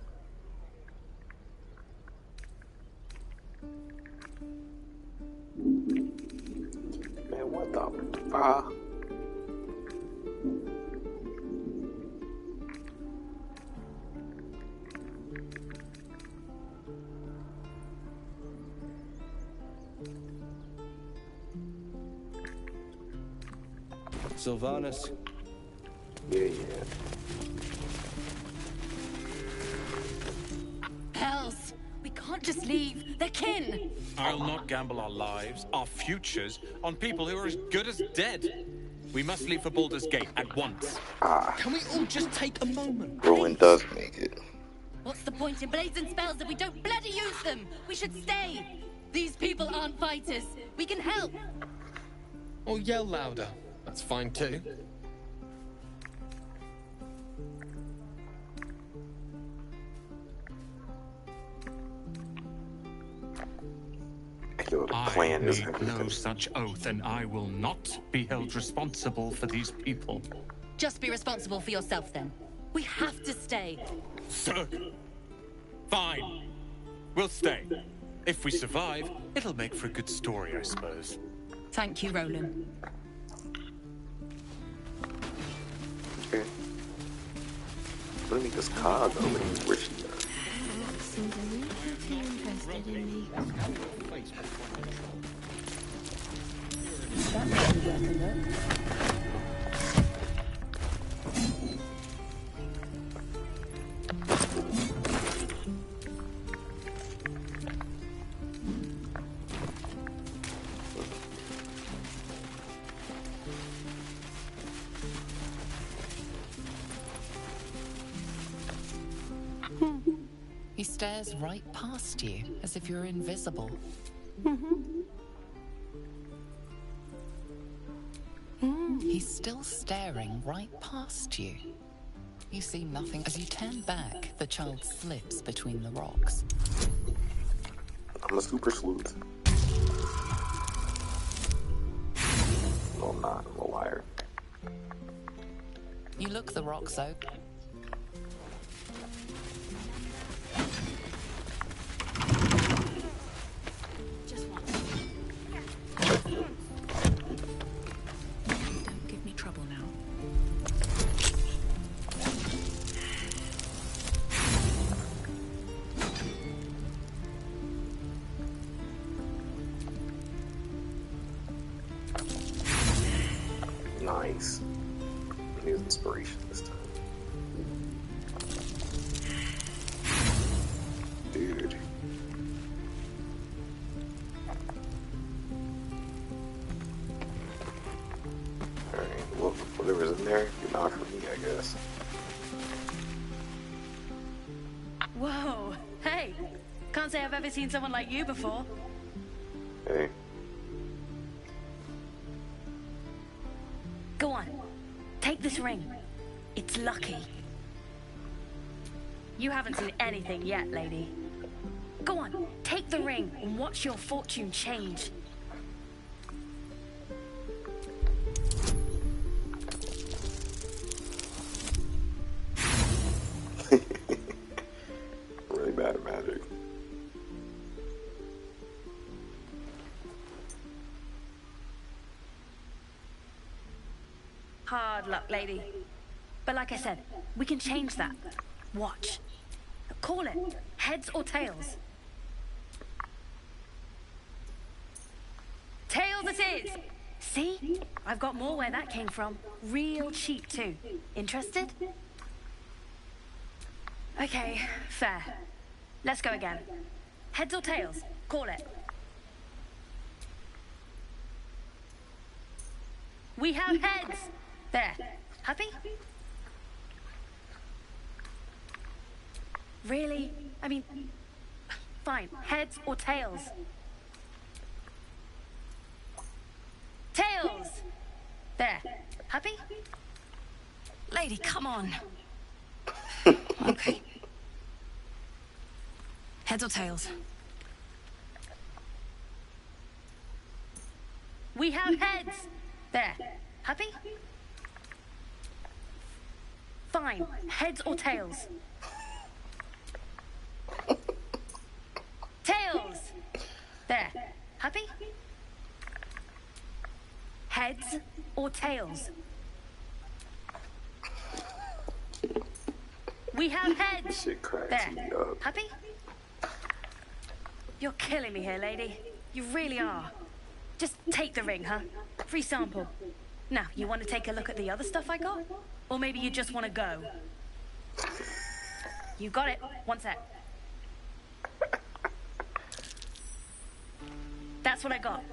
Man, what the fuck? Sylvanas. Yeah. Hells! We can't just leave. They're kin! I'll not gamble our lives, our futures, on people who are as good as dead. We must leave for Baldur's Gate at once. Can we all just take a moment? Rowan does make it. What's the point in blazing spells if we don't bloody use them? We should stay! These people aren't fighters. We can help! Or yell louder. That's fine too. I made no such oath, and I will not be held responsible for these people. Just be responsible for yourself, then. We have to stay. Sir. Fine. We'll stay. If we survive, it'll make for a good story, I suppose. Thank you, Roland. Okay. Let me make this card though, when he's rich. Seems a little too interested in me. He stares right past you, as if you're invisible. He's still staring right past you. You see nothing. As you turn back, the child slips between the rocks. I'm a super sleuth. No, I'm not. I'm a liar. You look the rocks open. Don't give me trouble now. Nice. Use inspiration this time. Dude. Alright, well, whatever's in there, you're not for me, I guess. Whoa! Hey! Can't say I've ever seen someone like you before. Hey. Go on. Take this ring. It's lucky. You haven't seen anything yet, lady. Go on, take the ring and watch your fortune change. Really bad at magic. Hard luck, lady. But like I said, we can change that. Watch. Call it. Heads or tails? Tails it is! See? I've got more where that came from. Real cheap, too. Interested? Okay, fair. Let's go again. Heads or tails? Call it. We have heads! There. Happy? Really? I mean, fine. Heads or tails? Tails! There. Happy? Lady, come on. Okay. Heads or tails? We have heads! There. Happy? Fine. Heads or tails? Tails! There. Happy? Heads or tails? We have heads! There. Happy? You're killing me here, lady. You really are. Just take the ring, huh? Free sample. Now, you want to take a look at the other stuff I got? Or maybe you just want to go? You got it. One sec. That's what I got.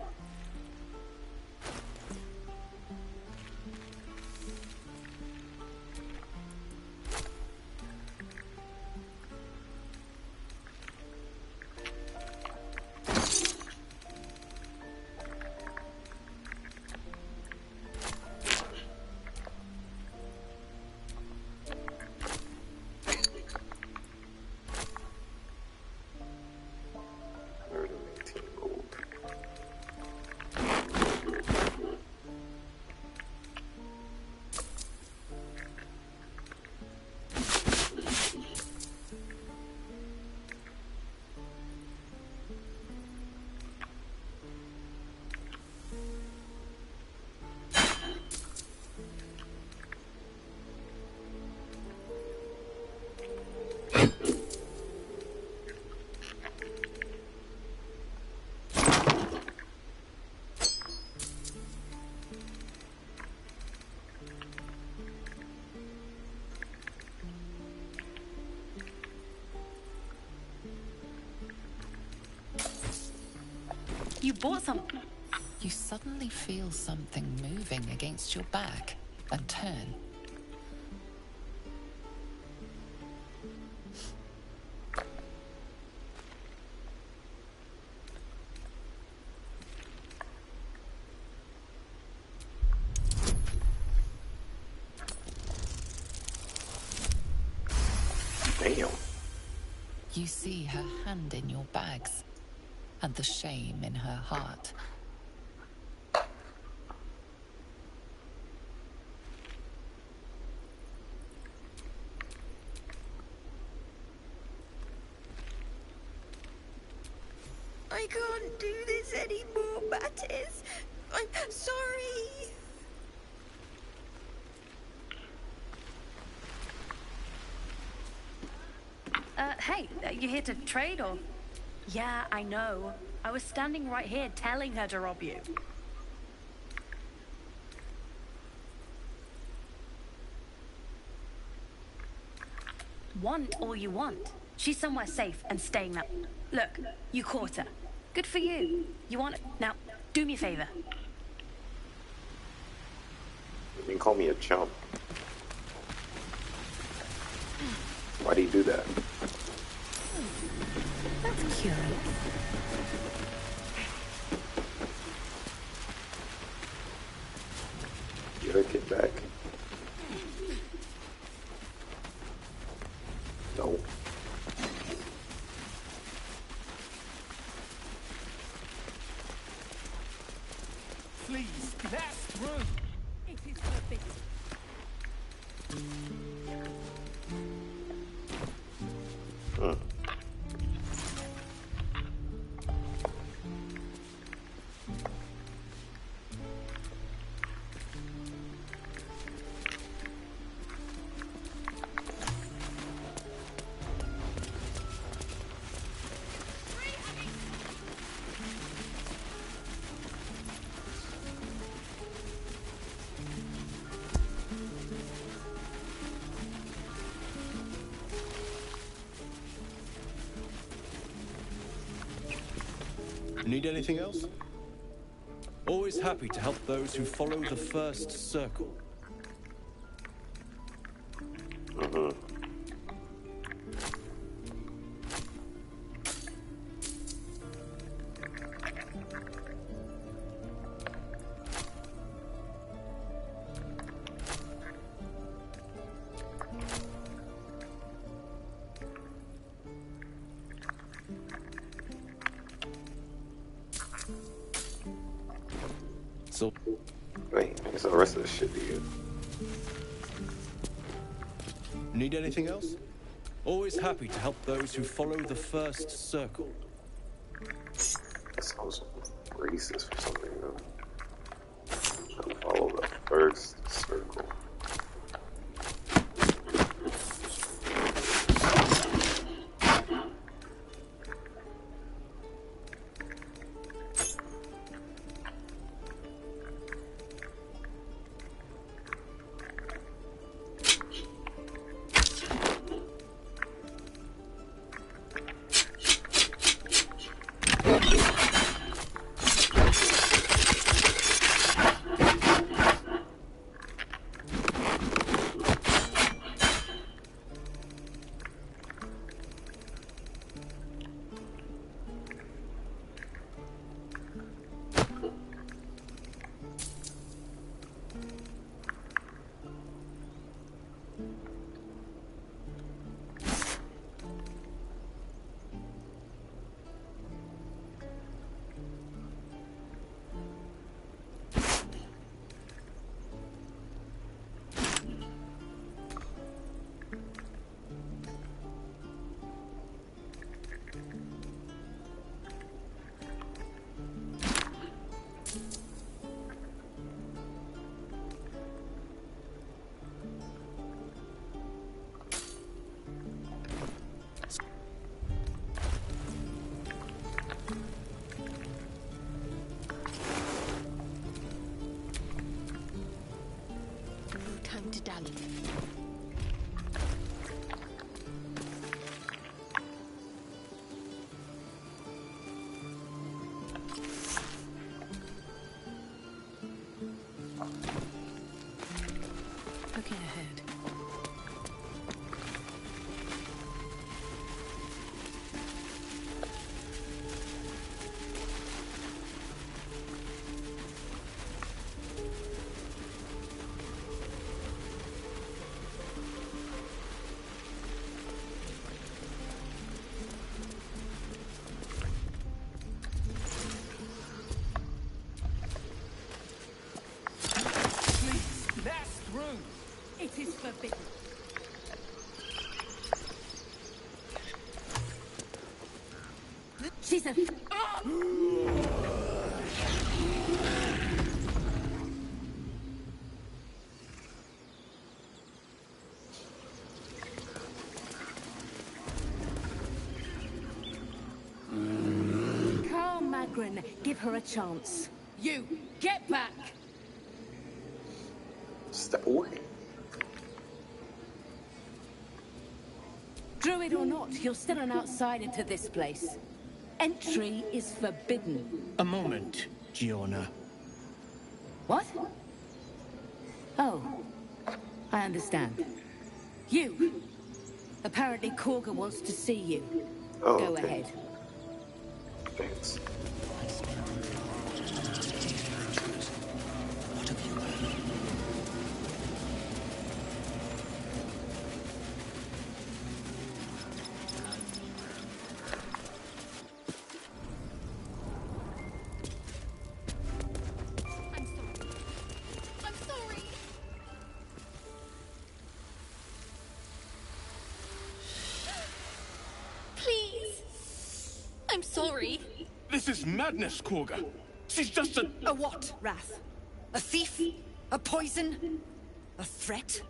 You bought something. You suddenly feel something moving against your back and turn. Damn. You see her hand in your bags, and the shame in her heart. I can't do this anymore, Mattis. I'm sorry. Hey, you here to trade or? Yeah, I know. I was standing right here telling her to rob you. Want all you want. She's somewhere safe and staying there. Look, you caught her. Good for you. You want it? Now, do me a favor. You can call me a chump. Why do you do that? That's curious. Get her kid back. No. Please, that's through. It is perfect. Need anything else? Always happy to help those who follow the first circle. So, wait, I guess the rest of this shit to you. Need anything else? Always happy to help those who follow the first circle. That sounds racist for something though. Trying to follow the first circle. Caesar! Carl Magrin, give her a chance. You, get back! Step away. Druid or not, you're still an outsider to this place. Entry is forbidden. A moment, Giona. What? Oh, I understand. You! Apparently Korga wants to see you. Oh, Go okay. ahead. Thanks. I'm sorry. Please. I'm sorry. This is madness, Korga. She's just a... A what, Wrath? A thief? A poison? A threat?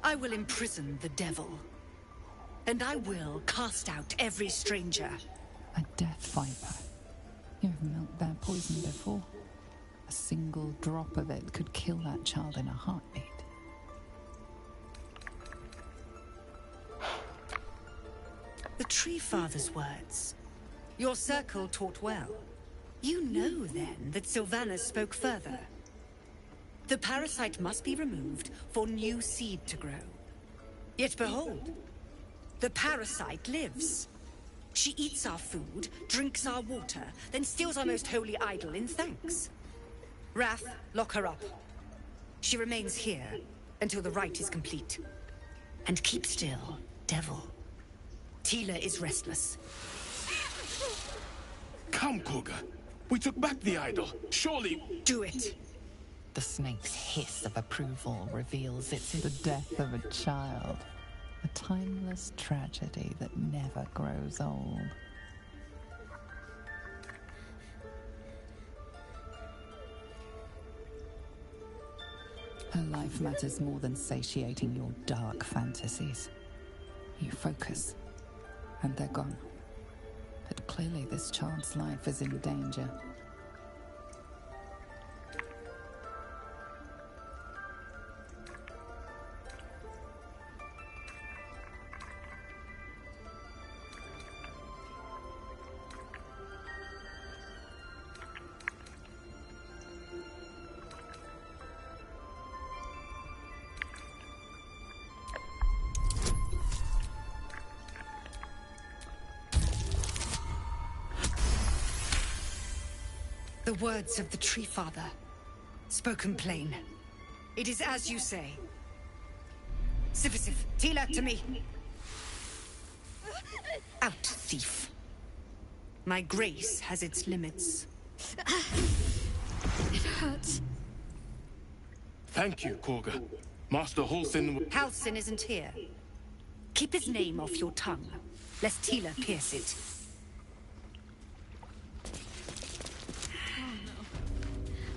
I will imprison the devil. And I will cast out every stranger. A death viper. You've milked their poison before. A single drop of it could kill that child in a heartbeat. The Tree Father's words. Your circle taught well. You know, then, that Sylvanas spoke further. The parasite must be removed for new seed to grow. Yet behold, the parasite lives. She eats our food, drinks our water, then steals our most holy idol in thanks. Wrath, lock her up. She remains here until the rite is complete. And keep still, devil. Tila is restless. Come, Korga. We took back the idol. Surely... Do it. The snake's hiss of approval reveals it's the death of a child. A timeless tragedy that never grows old. Her life matters more than satiating your dark fantasies. You focus, and they're gone. But clearly this child's life is in danger. The words of the Tree Father, spoken plain. It is as you say. Sifisif, Tila, to me. Out, thief. My grace has its limits. It hurts. Thank you, Korga. Master Halsin... Halsin isn't here. Keep his name off your tongue, lest Tila pierce it.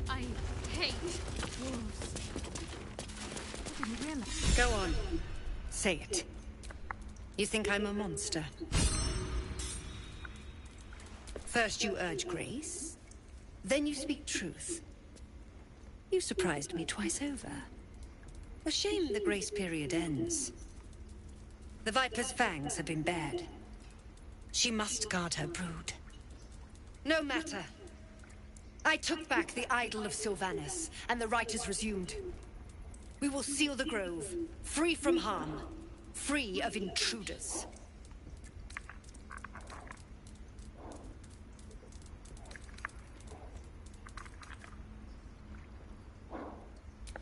I hate wolves. I didn't realize. Go on. Say it. You think I'm a monster? First you urge grace, then you speak truth. You surprised me twice over. A shame the grace period ends. The Viper's fangs have been bared. She must guard her brood. No matter. I took back the idol of Sylvanas, and the rite is resumed. We will seal the grove, free from harm, free of intruders.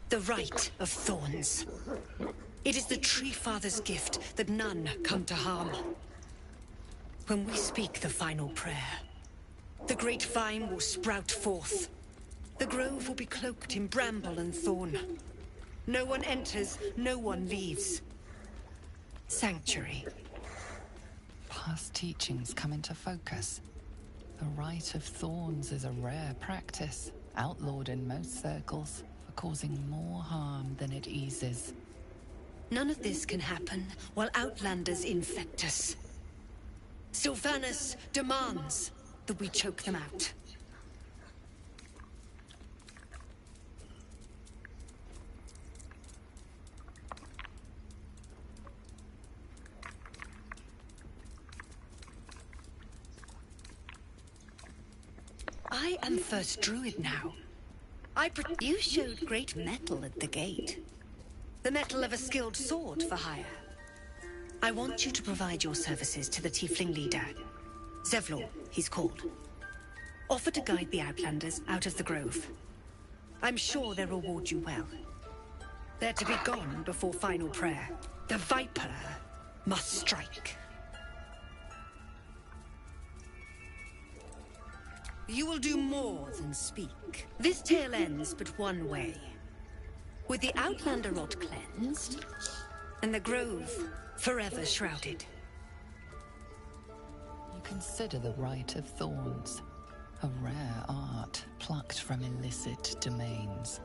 The rite of thorns. It is the Tree Father's gift that none come to harm. When we speak the final prayer, the great vine will sprout forth. The grove will be cloaked in bramble and thorn. No one enters, no one leaves. Sanctuary. past teachings come into focus. The Rite of Thorns is a rare practice, outlawed in most circles, for causing more harm than it eases. None of this can happen while Outlanders infect us. Sylvanas demands that we choke them out. I am First Druid now. You showed great mettle at the gate. The mettle of a skilled sword for hire. I want you to provide your services to the Tiefling leader. Zevlor, he's called. Offer to guide the Outlanders out of the grove. I'm sure they'll reward you well. They're to be gone before final prayer. The Viper must strike. You will do more than speak. This tale ends but one way. With the Outlander rot cleansed, and the grove forever shrouded. You consider the Rite of Thorns, a rare art plucked from illicit domains.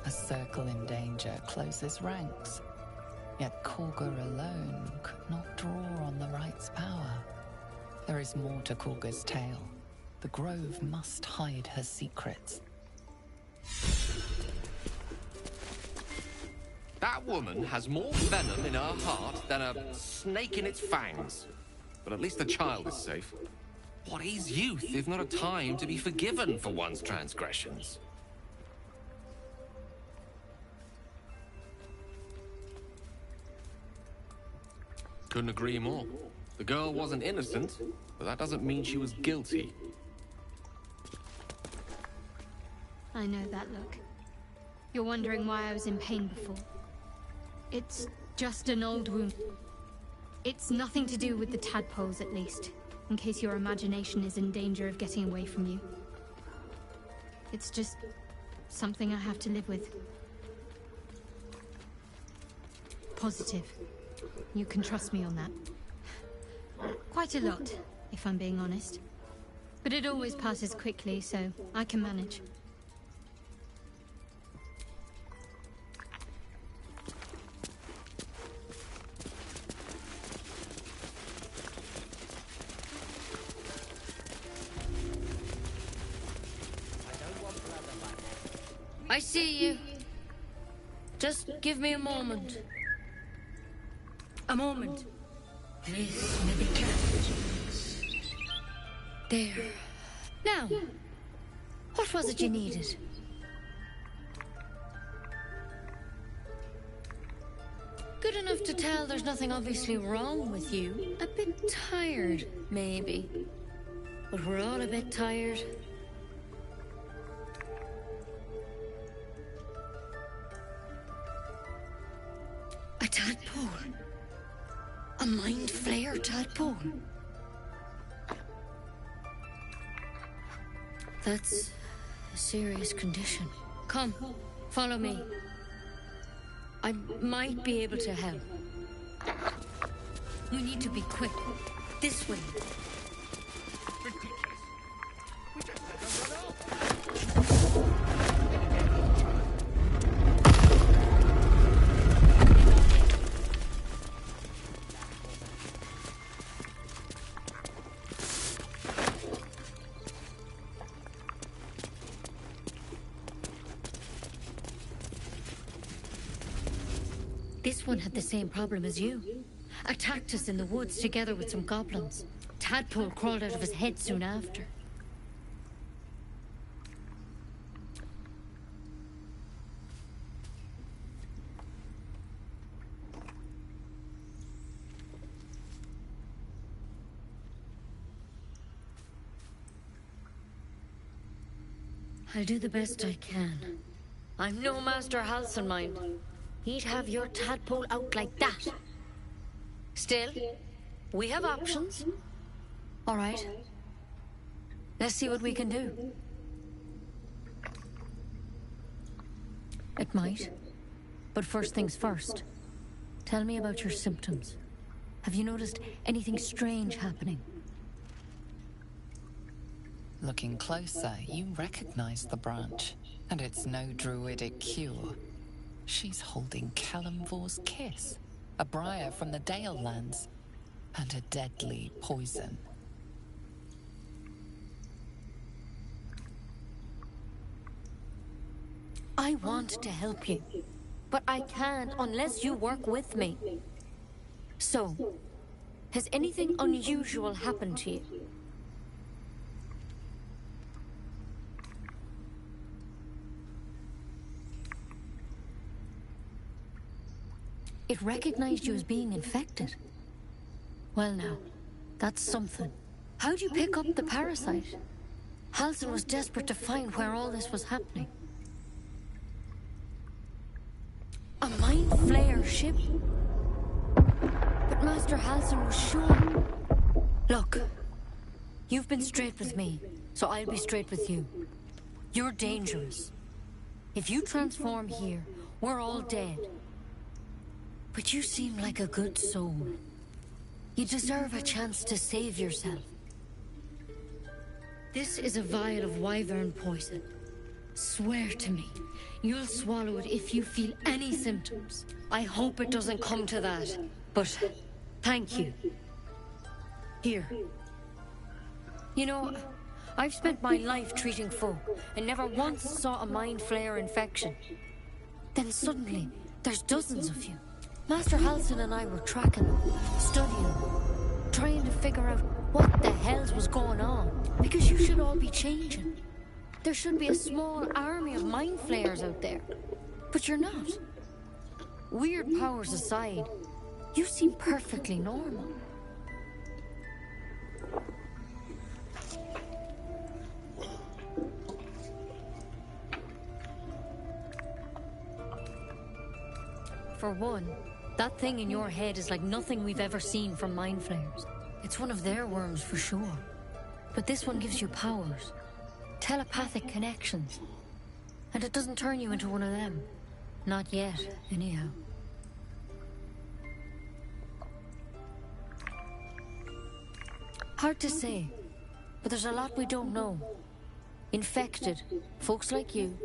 A circle in danger closes ranks, yet Korga alone could not draw on the Rite's power. There is more to Korga's tale. The Grove must hide her secrets. That woman has more venom in her heart than a snake in its fangs. But at least the child is safe. What is youth if not a time to be forgiven for one's transgressions? Couldn't agree more. The girl wasn't innocent, but that doesn't mean she was guilty. I know that look. You're wondering why I was in pain before. It's just an old wound. It's nothing to do with the tadpoles, at least, in case your imagination is in danger of getting away from you. It's just something I have to live with. Positive. You can trust me on that. Quite a lot, if I'm being honest. But it always passes quickly, so I can manage. I see you. Just give me a moment. A moment. This may be challenging. There. Now, what was it you needed? Good enough to tell there's nothing obviously wrong with you. A bit tired, maybe. But we're all a bit tired. A tadpole. A mind flayer tadpole. That's a serious condition. Come, follow me. I might be able to help. We need to be quick. This way. This one had the same problem as you. Attacked us in the woods together with some goblins. Tadpole crawled out of his head soon after. I'll do the best I can. I'm no Master Halcyon mind. He'd have your tadpole out like that. Still, we have options. All right. Let's see what we can do. It might. But first things first. Tell me about your symptoms. Have you noticed anything strange happening? Looking closer, you recognize the branch, and it's no druidic cure. She's holding Kalimvor's kiss, a briar from the Dale lands, and a deadly poison. I want to help you, but I can't unless you work with me. So, has anything unusual happened to you? It recognized you as being infected. Well now, that's something. How'd you pick up the parasite? Halsin was desperate to find where all this was happening. A mind flayer ship? But Master Halsin was sure. Look, you've been straight with me, so I'll be straight with you. You're dangerous. If you transform here, we're all dead. But you seem like a good soul. You deserve a chance to save yourself. This is a vial of wyvern poison. Swear to me, you'll swallow it if you feel any symptoms. I hope it doesn't come to that, but thank you. Here. You know, I've spent my life treating folk and never once saw a mind flayer infection. Then suddenly, there's dozens of you. Master Halsin and I were tracking them, studying them, trying to figure out what the hells was going on. Because you should all be changing. There should be a small army of mind flayers out there. But you're not. Weird powers aside, you seem perfectly normal. For one, that thing in your head is like nothing we've ever seen from mind flayers. It's one of their worms for sure. But this one gives you powers. Telepathic connections. And it doesn't turn you into one of them. Not yet, anyhow. Hard to say, but there's a lot we don't know. Infected, folks like you,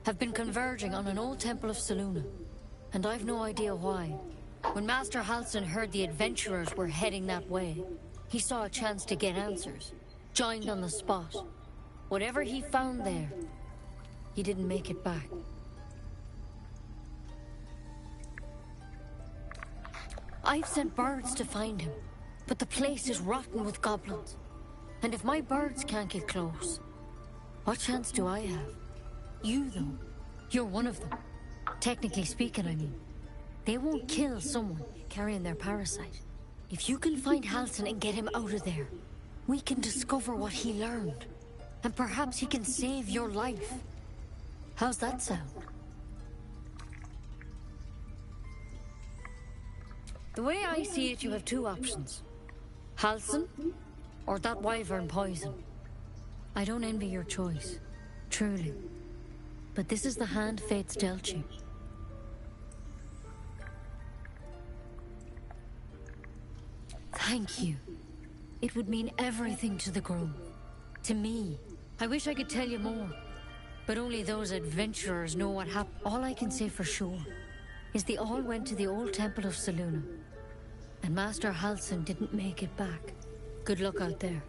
have been converging on an old temple of Selûne. And I've no idea why. When Master Halsin heard the adventurers were heading that way, he saw a chance to get answers. Joined on the spot. Whatever he found there, he didn't make it back. I've sent birds to find him, but the place is rotten with goblins. And if my birds can't get close, what chance do I have? You, though, you're one of them. Technically speaking, I mean. They won't kill someone carrying their parasite. If you can find Halsin and get him out of there, we can discover what he learned. And perhaps he can save your life. How's that sound? The way I see it, you have two options. Halsin, or that wyvern poison. I don't envy your choice, truly. But this is the hand fate's dealt you. Thank you. It would mean everything to the Grove. To me. I wish I could tell you more. But only those adventurers know what happened. All I can say for sure is they all went to the old temple of Selûne. And Master Halsin didn't make it back. Good luck out there.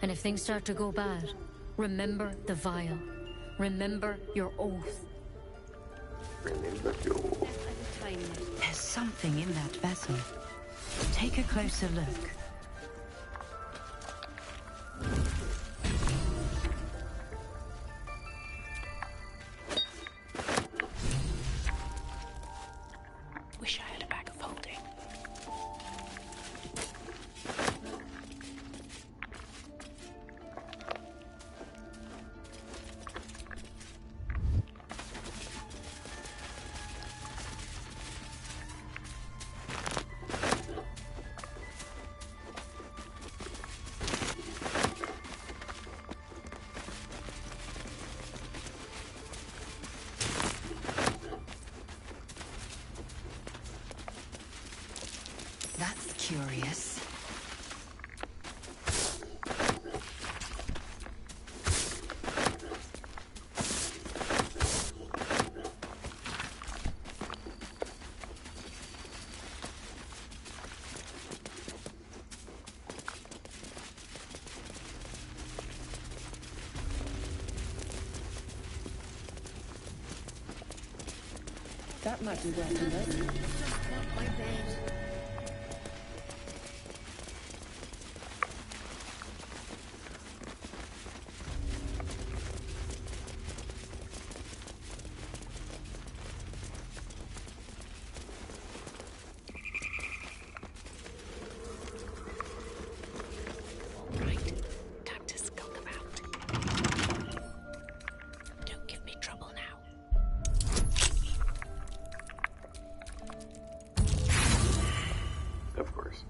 And if things start to go bad, remember the vial. Remember your oath. There's something in that vessel. Take a closer look. Wish I had a bag of holding. That might be worth a look. My bed. Right. Time to skulk about. Don't give me trouble now. Of course.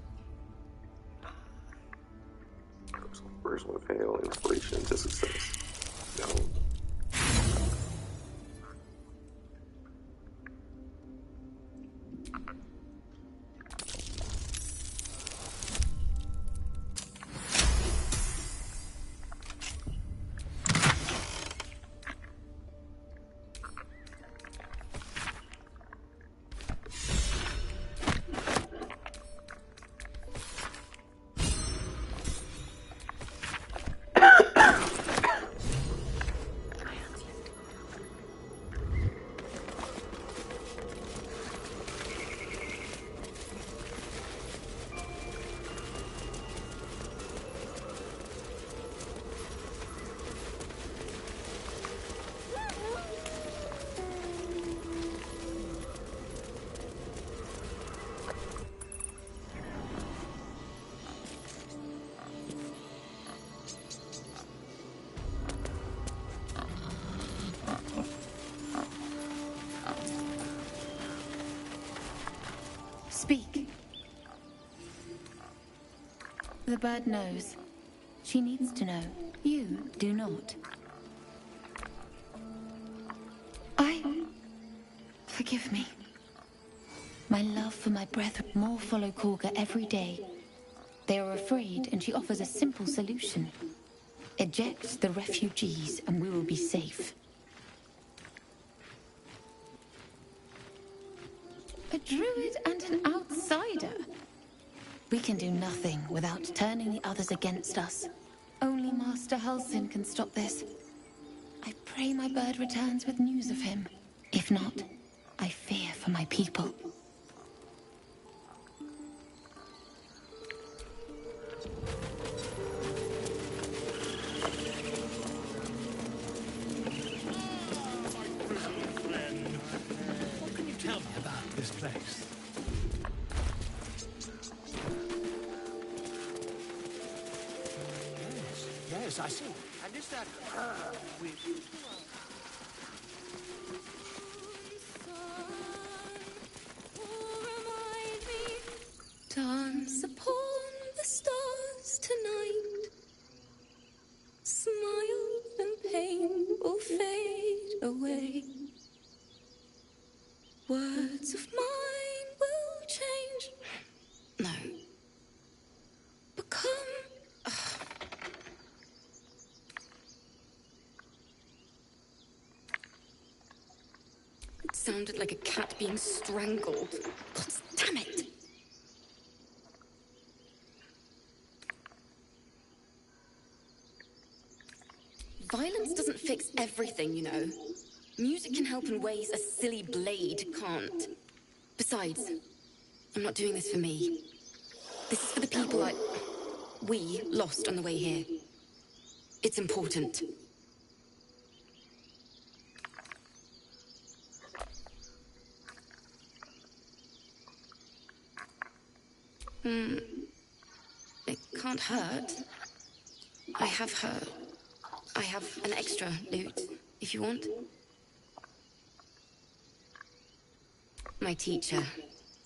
Personal fail, inspiration to success. No. Speak. The bird knows. She needs to know. You do not. Forgive me. My love for my brethren more follow Korga every day. They are afraid, and she offers a simple solution. Eject the refugees, and we will be safe. A druid and an outsider? We can do nothing without turning the others against us. Only Master Halsin can stop this. I pray my bird returns with news of him. If not, I fear for my people. What can you tell me about this place? Yes, I see. And is that with... Dance upon the stars tonight. Smile and pain will fade away. Words of mine will change. No. Become... It sounded like a cat being strangled. God damn it! Violence doesn't fix everything, you know. Music can help in ways a silly blade can't. Besides, I'm not doing this for me. This is for the people we lost on the way here. It's important. It can't hurt. I have an extra loot, if you want. My teacher,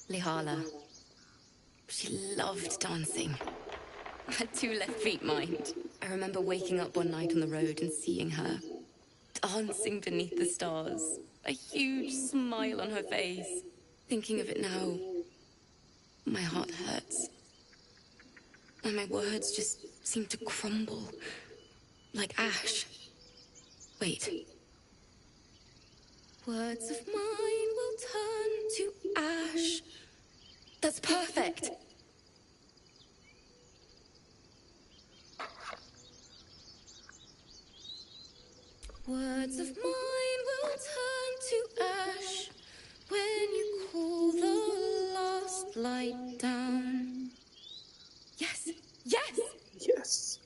Lihala. She loved dancing. Had 2 left feet, mind. I remember waking up one night on the road and seeing her. Dancing beneath the stars. A huge smile on her face. Thinking of it now, my heart hurts. And my words just seem to crumble. Like ash. Wait. Words of mine will turn to ash. That's perfect. Words of mine will turn to ash when light down. Yes! Yes! Yes.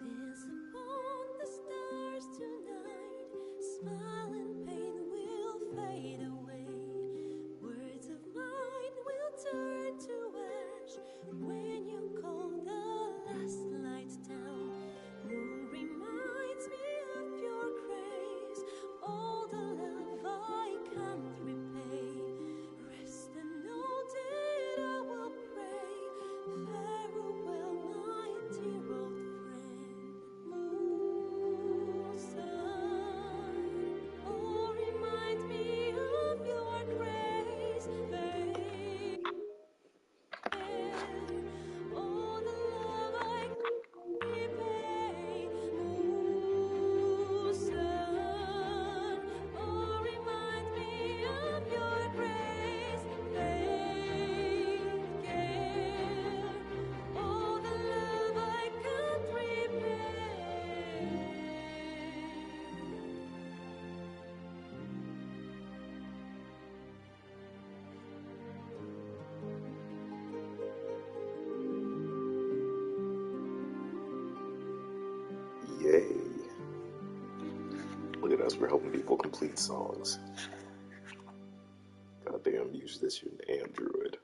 Dance upon the stars tonight. Smile and pain will fade away. Words of mine will turn to ash when you call the last light down. Moon reminds me of your grace. All the love I can't repay. Rest and know that I will pray. Farewell, my dear old friend. Moon, sun, oh, remind me of your grace. All the love I repay. Moon, sun, oh, remind me of your grace. Faith, care, all the love I can't repay. Yay. Look at us, we're helping people complete songs. Goddamn musician and druid.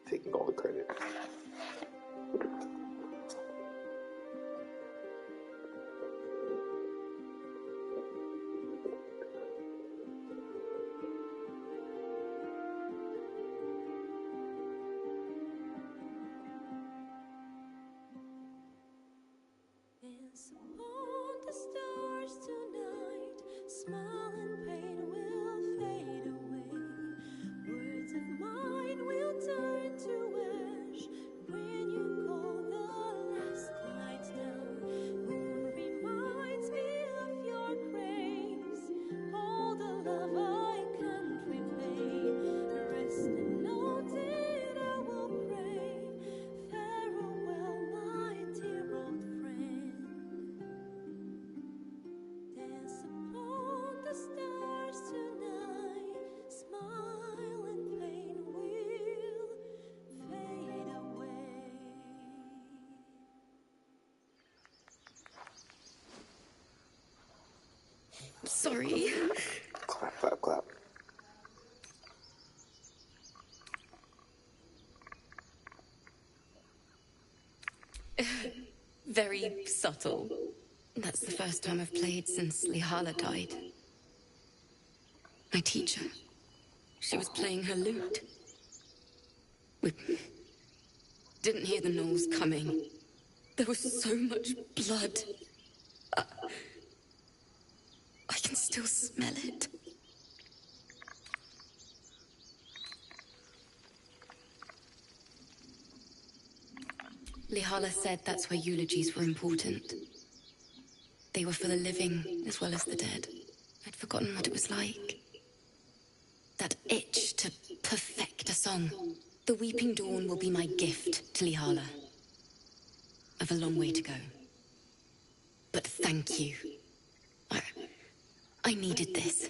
Taking all the credit. Dance upon the stars tonight. Smile and pain will fade away. Words of mine will turn to ash when you call the last light down. Moon reminds me of your grace. All the love I can't repay. Rest and know that I will pray. Farewell, my dear old friend. Dance upon the stars tonight. Smile and pain will fade away. Sorry. Clap, clap, clap. Very subtle. That's the first time I've played since Lihala died. My teacher. She was playing her lute. We didn't hear the gnolls coming. There was so much blood. I can still smell it. Lihala said that's where eulogies were important. They were for the living as well as the dead. I'd forgotten what it was like. That itch to perfect a song. The Weeping Dawn will be my gift to Lihala. I've a long way to go. But thank you. I needed this.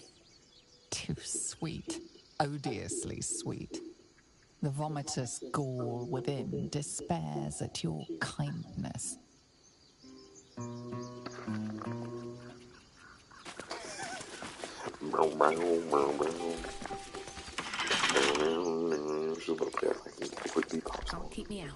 Too sweet. Odiously sweet. The vomitous gall within despairs at your kindness. Can't keep me out.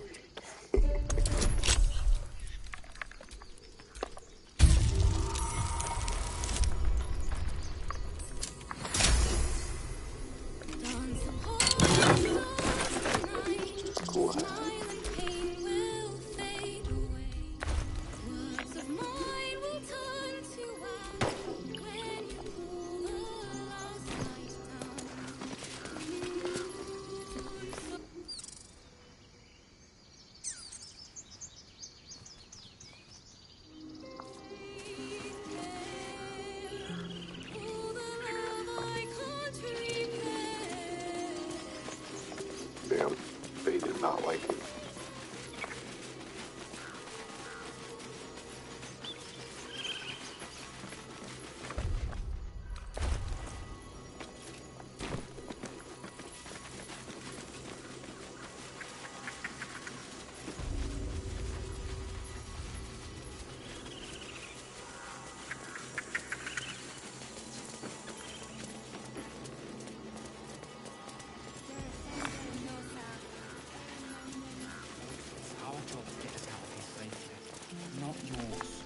not yours.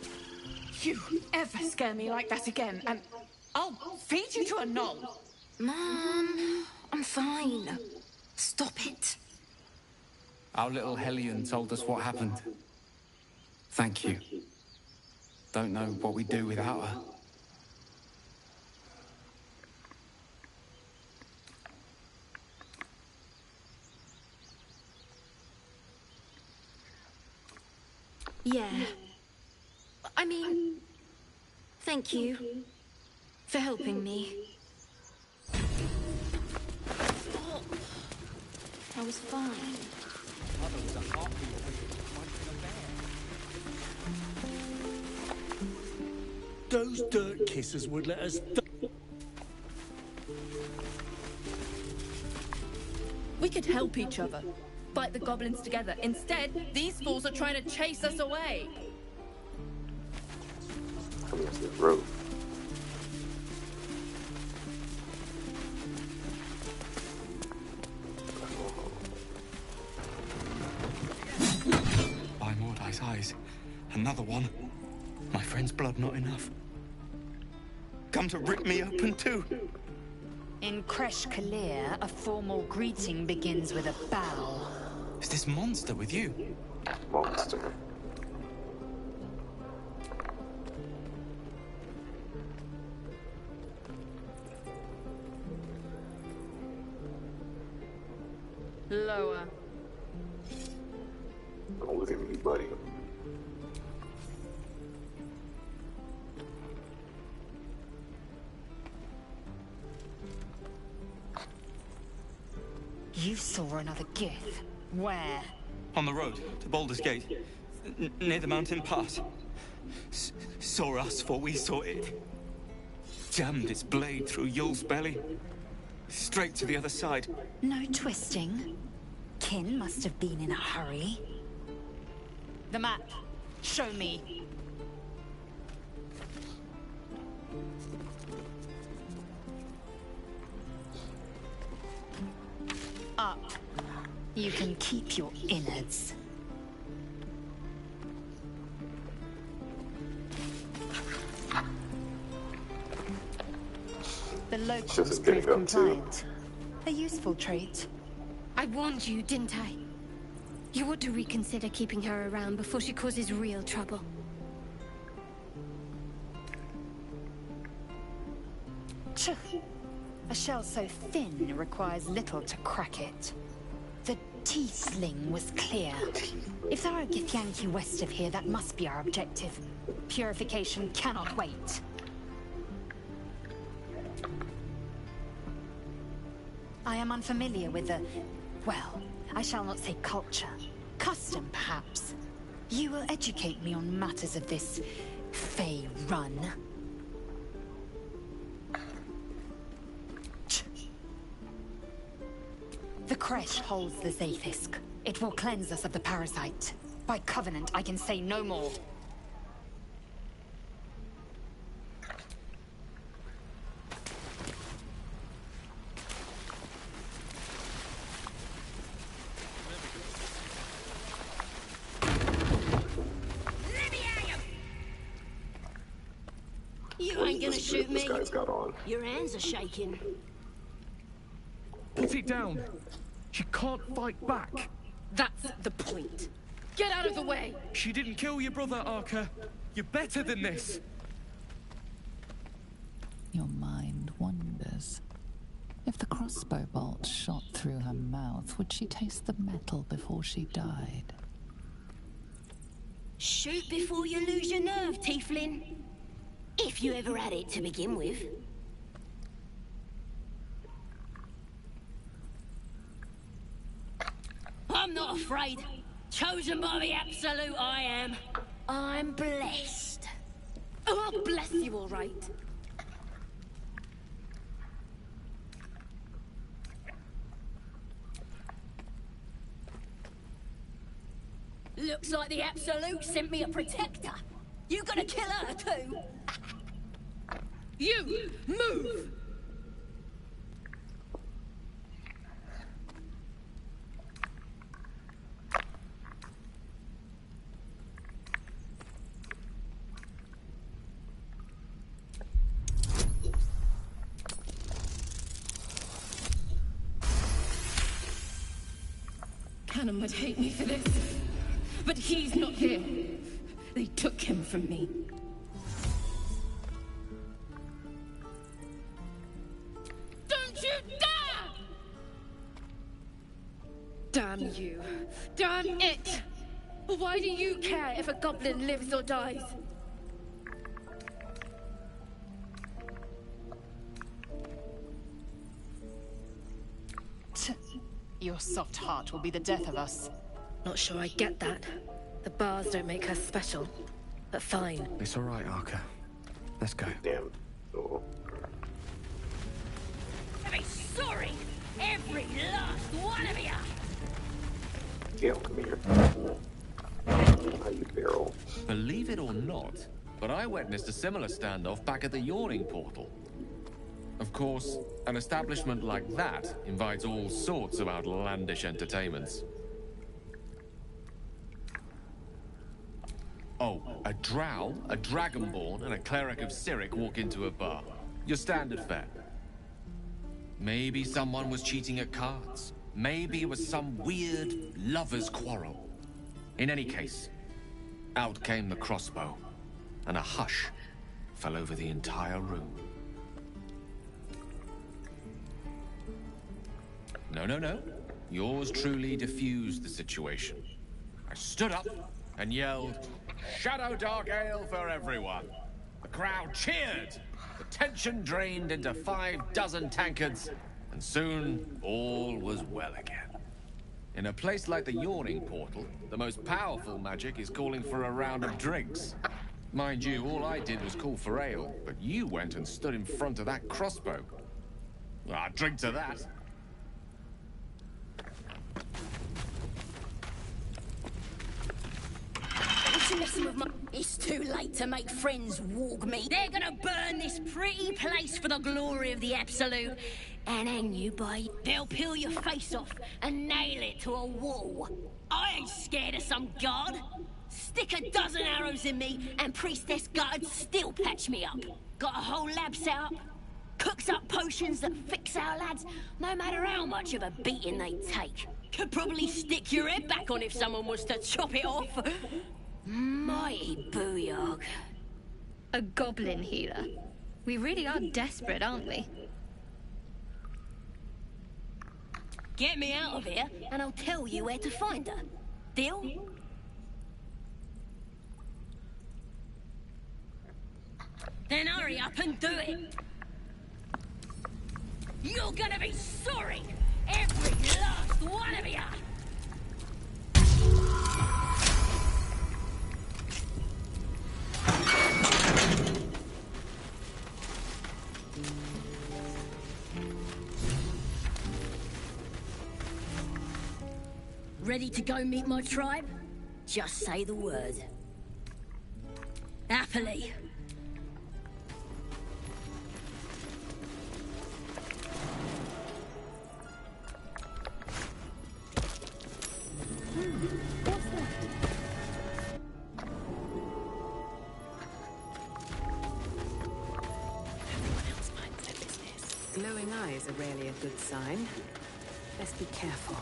You ever scare me like that again, and I'll feed you to a knoll. Mom, I'm fine. Stop it. Our little Hellion told us what happened. Thank you. Don't know what we'd do without her. Yeah. I mean, thank you for helping me. Oh, I was fine. Mother was a heartbeat away from finding a bear. Those dirt kissers would let us. We could help each other. Fight the goblins together. Instead, these fools are trying to chase us away. Coming to the road. By Mordai's eyes. Another one. My friend's blood not enough. Come to rip me open too. In Kresh Kalir, a formal greeting begins with a bow. Is this monster with you? Monster. Lower. Don't look at me, buddy. You saw another gith. Where? On the road to Baldur's Gate, near the mountain pass. Saw us, for we saw it. Jammed its blade through Yul's belly, straight to the other side. No twisting. Kin must have been in a hurry. The map. Show me. Up. You can keep your innards. The locals prove compliant. A useful trait. I warned you, didn't I? You ought to reconsider keeping her around before she causes real trouble. Tch. A shell so thin requires little to crack it. The T-sling was clear. If there are Githyanki west of here, that must be our objective. Purification cannot wait. I am unfamiliar with the... well, I shall not say culture. Custom, perhaps. You will educate me on matters of this... Fey run. The Kresh holds the Zaithisk. It will cleanse us of the parasite. By covenant, I can say no more. You ain't gonna shoot me. This guy's got on. Your hands are shaking. Put it down. She can't fight back. That's the point. Get out of the way! She didn't kill your brother, Arca. You're better than this. Your mind wanders. If the crossbow bolt shot through her mouth, would she taste the metal before she died? Shoot before you lose your nerve, Tiefling. If you ever had it to begin with. I'm not afraid. Chosen by the Absolute, I am. I'm blessed. Oh, I'll bless you, all right. Looks like the Absolute sent me a protector. You gonna kill her too? You move! Hannah would hate me for this. But he's not here. They took him from me. Don't you dare! Damn you. Damn it! Why do you care if a goblin lives or dies? Your soft heart will be the death of us. Not sure I get that. The bars don't make her special. But fine. It's all right, Arca. Let's go. Damn. Oh. Be sorry, every last one of you. Gail, come here. How you barrel? Believe it or not, but I witnessed a similar standoff back at the Yawning Portal. Of course, an establishment like that invites all sorts of outlandish entertainments. Oh, a drow, a dragonborn, and a cleric of Cyric walk into a bar. Your standard fare. Maybe someone was cheating at cards. Maybe it was some weird lover's quarrel. In any case, out came the crossbow, and a hush fell over the entire room. No. Yours truly diffused the situation. I stood up and yelled, "Shadow Dark Ale for everyone!" The crowd cheered. The tension drained into 6 tankards, and soon all was well again. In a place like the Yawning Portal, the most powerful magic is calling for a round of drinks. Mind you, all I did was call for ale, but you went and stood in front of that crossbow. I'll drink to that. It's too late to make friends, warg me. They're gonna burn this pretty place for the glory of the Absolute and hang you by. They'll peel your face off and nail it to a wall. I ain't scared of some guard. Stick a dozen arrows in me and Priestess Gut'd still patch me up. Got a whole lab set up. Cooks up potions that fix our lads, no matter how much of a beating they take. Could probably stick your head back on if someone was to chop it off. Mighty booyog. A goblin healer. We really are desperate, aren't we? Get me out of here, and I'll tell you where to find her. Deal? Then hurry up and do it. You're gonna be sorry, every last one of you. Ready to go meet my tribe? Just say the word. Happily. Glowing eyes are rarely a good sign. Best be careful.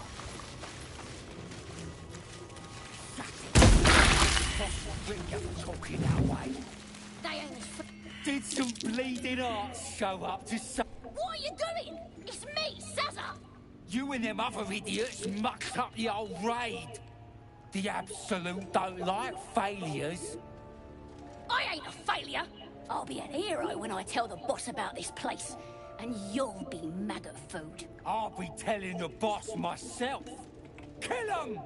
Talking that way. Did some bleeding arts show up to What are you doing? It's me, Sazza! You and them other idiots mucked up the old raid. The Absolute don't like failures. I ain't a failure. I'll be an hero when I tell the boss about this place. And you'll be maggot food. I'll be telling the boss myself. Kill him!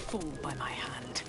Fall by my hand.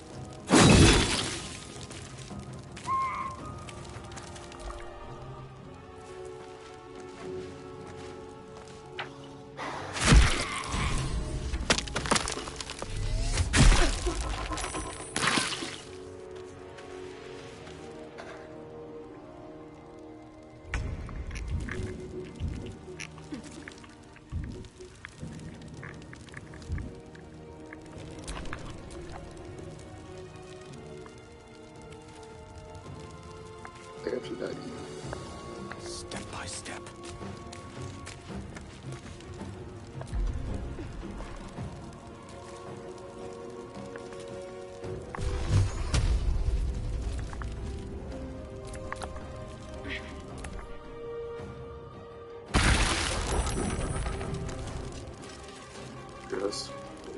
Just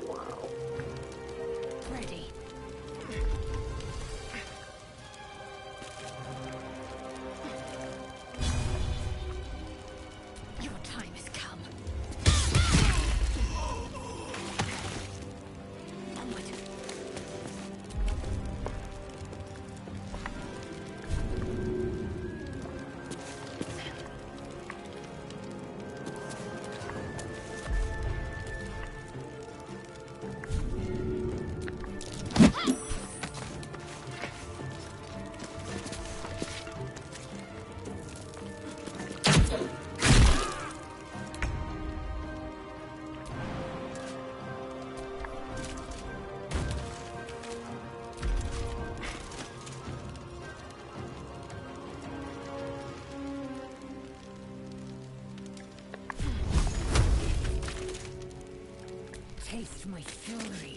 wow. Ready. Your time has come. Onward. Taste my fury.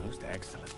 Most excellent.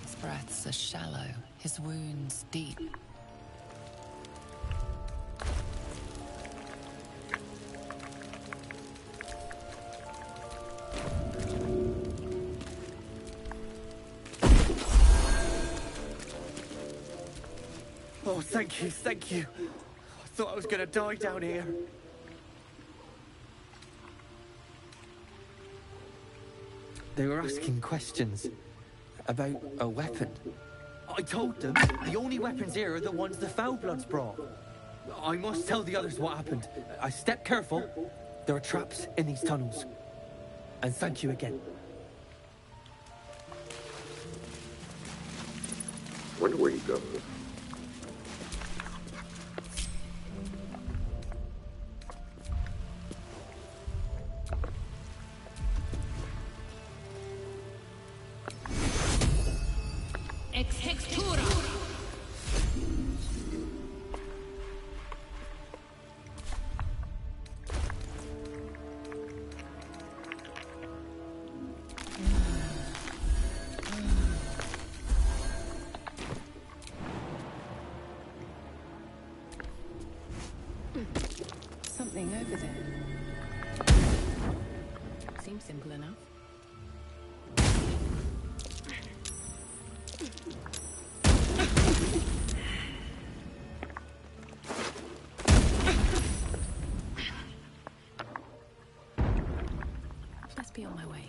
His breaths are shallow, his wounds deep. Oh, thank you, thank you. I thought I was gonna die down here. They were asking questions about a weapon. I told them the only weapons here are the ones the Foulbloods brought. I must tell the others what happened. I stepped careful. There are traps in these tunnels. And thank you again. Wonder where you go. Something over there. Seems simple enough. Let's be on my way.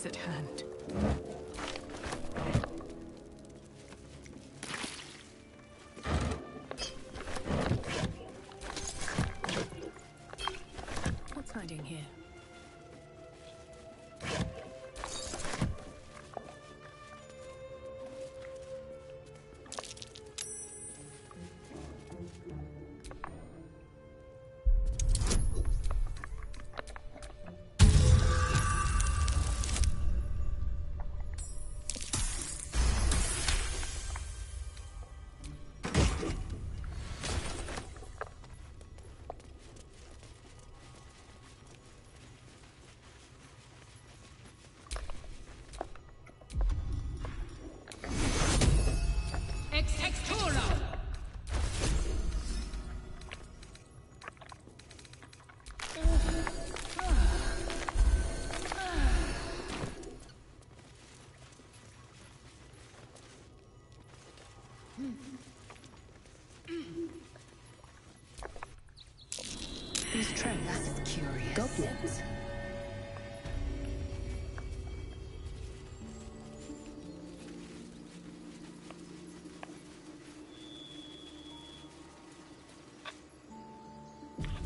close at hand. What's hiding here? These trays. That's curious. Goblins.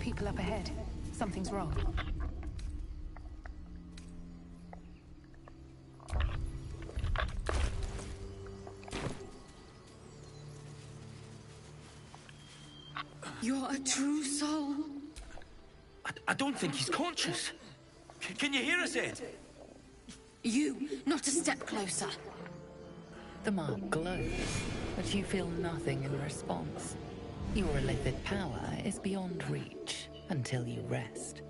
People up ahead. Something's wrong. You're a true soul. I don't think he's conscious. Can you hear us, Ed? You, not a step closer. The mark glows, but you feel nothing in response. Your illithid power is beyond reach until you rest.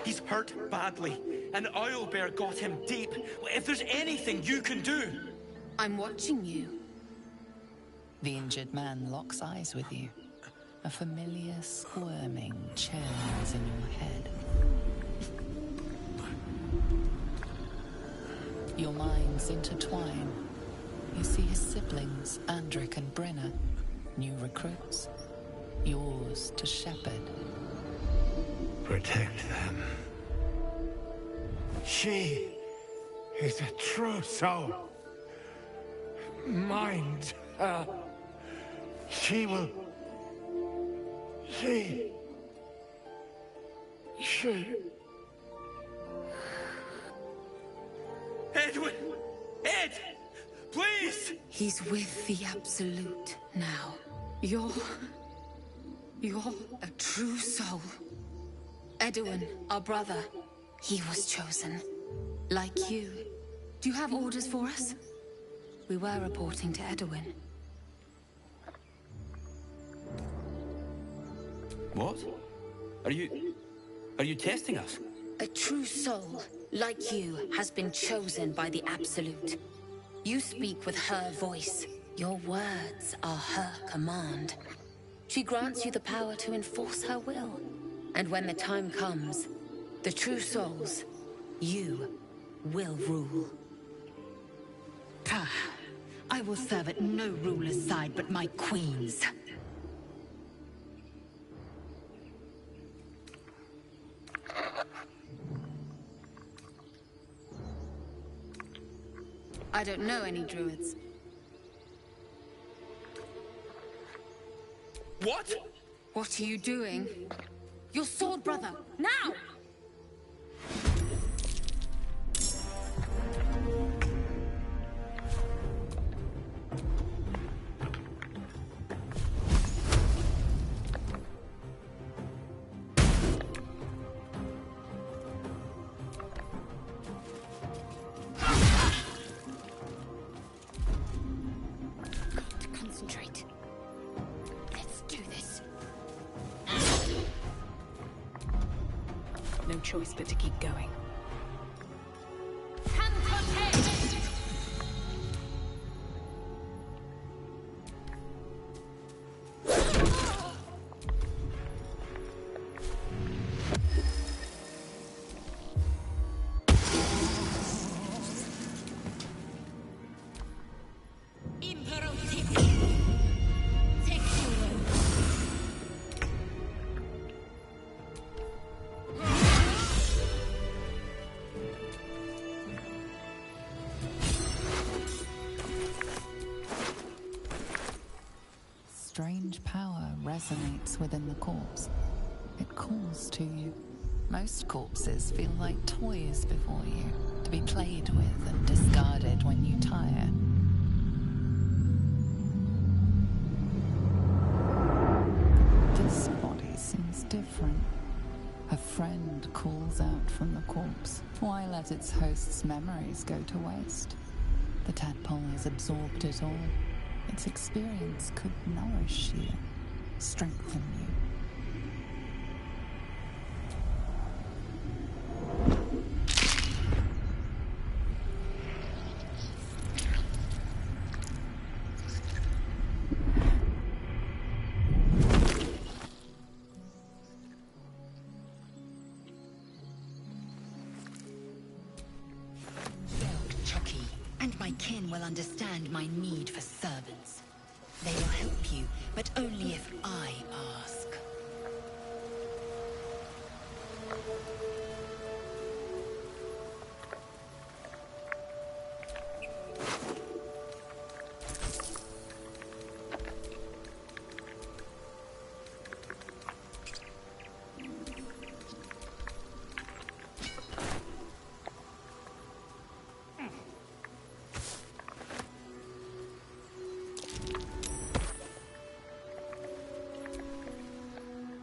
He's hurt badly, and Owlbear got him deep. If there's anything you can do... I'm watching you. The injured man locks eyes with you. A familiar squirming churns in your head. Your minds intertwine. You see his siblings, Andric and Brenna, new recruits, yours to shepherd. Protect them. She is a true soul. Mind her. She will... She... Edwin! Ed! Please! He's with the Absolute now. You're a true soul. Edwin, our brother, he was chosen. Like you. Do you have orders for us? We were reporting to Edwin. What? Are you testing us? A true soul, like you, has been chosen by the Absolute. You speak with her voice. Your words are her command. She grants you the power to enforce her will. And when the time comes, the true souls, you, will rule. I will serve at no ruler's side but my queen's. I don't know any druids. What? What are you doing? Your sword, brother! Now! Concentrate. Let's do this. No choice but to keep going. strange power resonates within the corpse. It calls to you. Most corpses feel like toys before you, to be played with and discarded when you tire. This body seems different. A friend calls out from the corpse. Why let its host's memories go to waste? The tadpole has absorbed it all. Its experience could nourish you, strengthen you. My kin will understand my need for servants. They will help you, but only if I ask.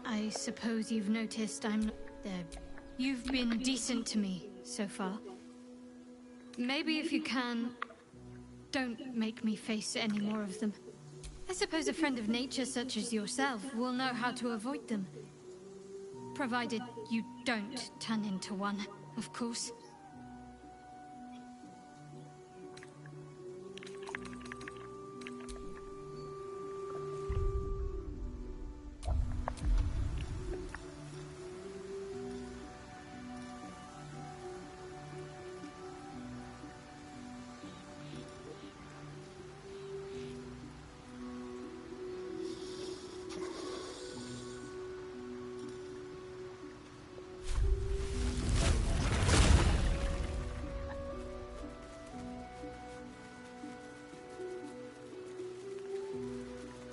I suppose you've noticed I'm not there. You've been decent to me so far. Maybe if you can, don't make me face any more of them. I suppose a friend of nature such as yourself will know how to avoid them. Provided you don't turn into one, of course.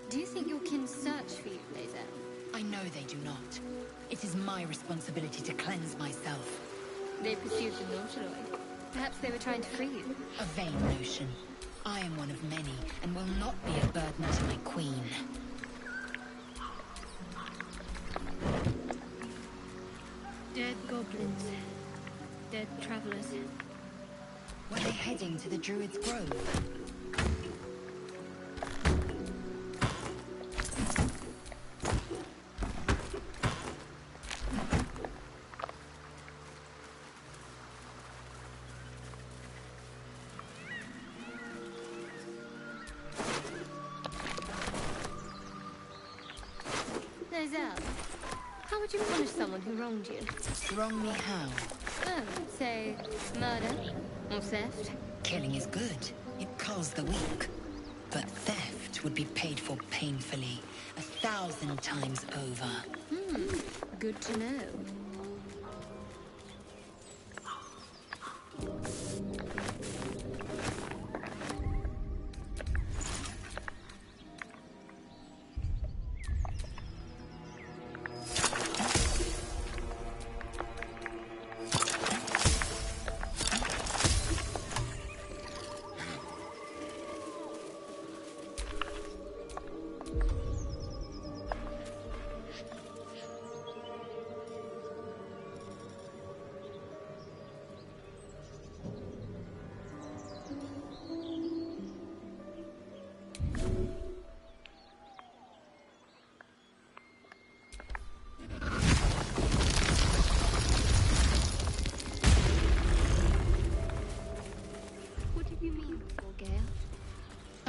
Do you think your kin search for you, Lae'zel? I know they do not. It is my responsibility to cleanse myself. They pursued the Nautiloid. Perhaps they were trying to free you. A vain notion. I am one of many, and will not be a burden to my queen. Dead goblins. Dead travelers. Were they heading to the Druid's Grove? Lae'zel, how would you punish someone who wronged you? Wrong me how? Oh, say, murder or theft? Killing is good. It culls the weak. But theft would be paid for painfully, 1,000 times over. Good to know.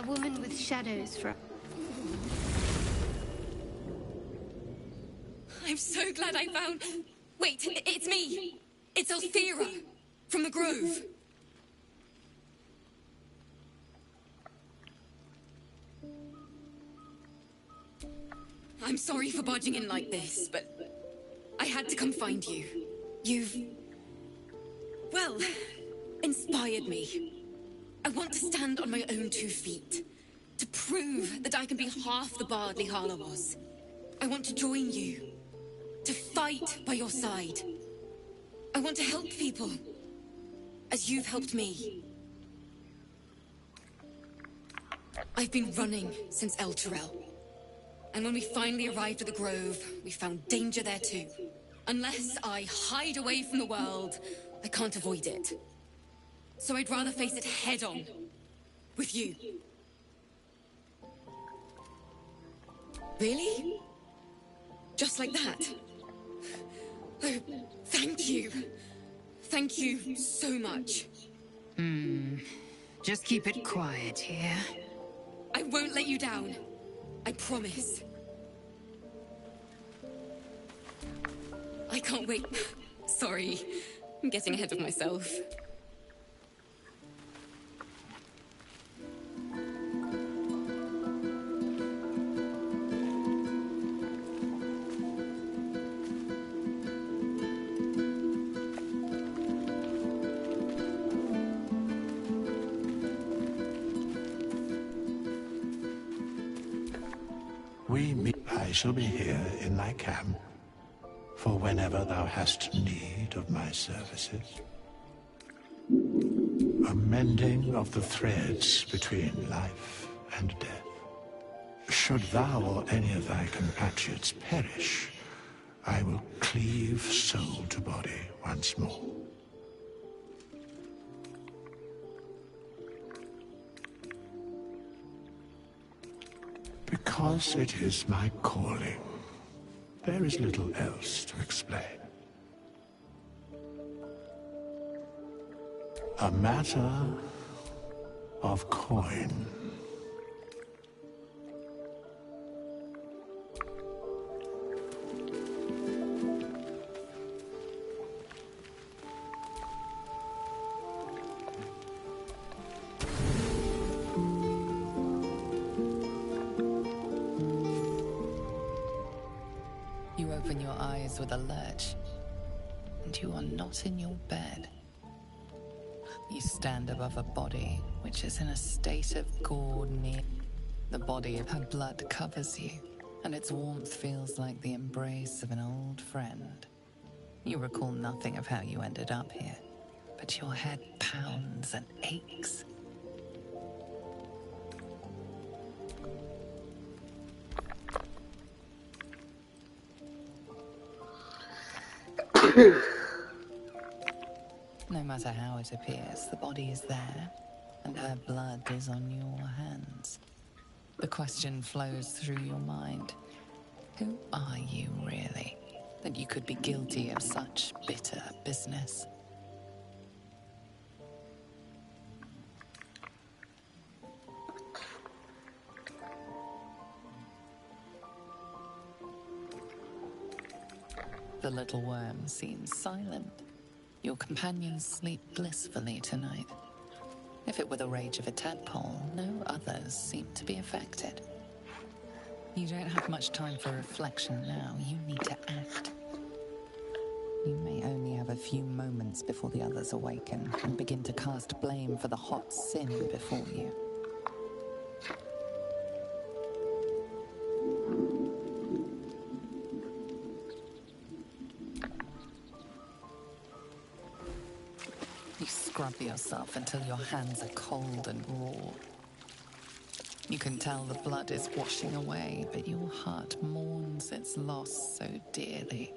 Woman with shadows from... I'm so glad I found... Wait, it's me! It's Althera! From the Grove! I'm sorry for barging in like this, but... I had to come find you. You've... well, inspired me. I want to stand on my own 2 feet. To prove that I can be half the bard Lihala was. I want to join you. To fight by your side. I want to help people. As you've helped me. I've been running since El Turel. And when we finally arrived at the Grove, we found danger there too. Unless I hide away from the world, I can't avoid it. So I'd rather face it head on. With you. Really? Just like that? Oh, thank you. Thank you so much. Just keep it quiet here. I won't let you down. I promise. I can't wait. Sorry, I'm getting ahead of myself. I shall be here in thy camp, for whenever thou hast need of my services. A mending of the threads between life and death. Should thou or any of thy compatriots perish, I will cleave soul to body once more. Because it is my calling. There is little else to explain. A matter of coin. You open your eyes with a lurch, and you are not in your bed. You stand above a body which is in a state of gore near. The body of her blood covers you, and its warmth feels like the embrace of an old friend. You recall nothing of how you ended up here, but your head pounds and aches. No matter how it appears, the body is there, and her blood is on your hands. The question flows through your mind. Who are you, really, that you could be guilty of such bitter business? The little worm seems silent. Your companions sleep blissfully tonight. If it were the rage of a tadpole, no others seem to be affected. You don't have much time for reflection now. You need to act. You may only have a few moments before the others awaken and begin to cast blame for the hot sin before you. You scrub yourself until your hands are cold and raw. You can tell the blood is washing away, but your heart mourns its loss so dearly.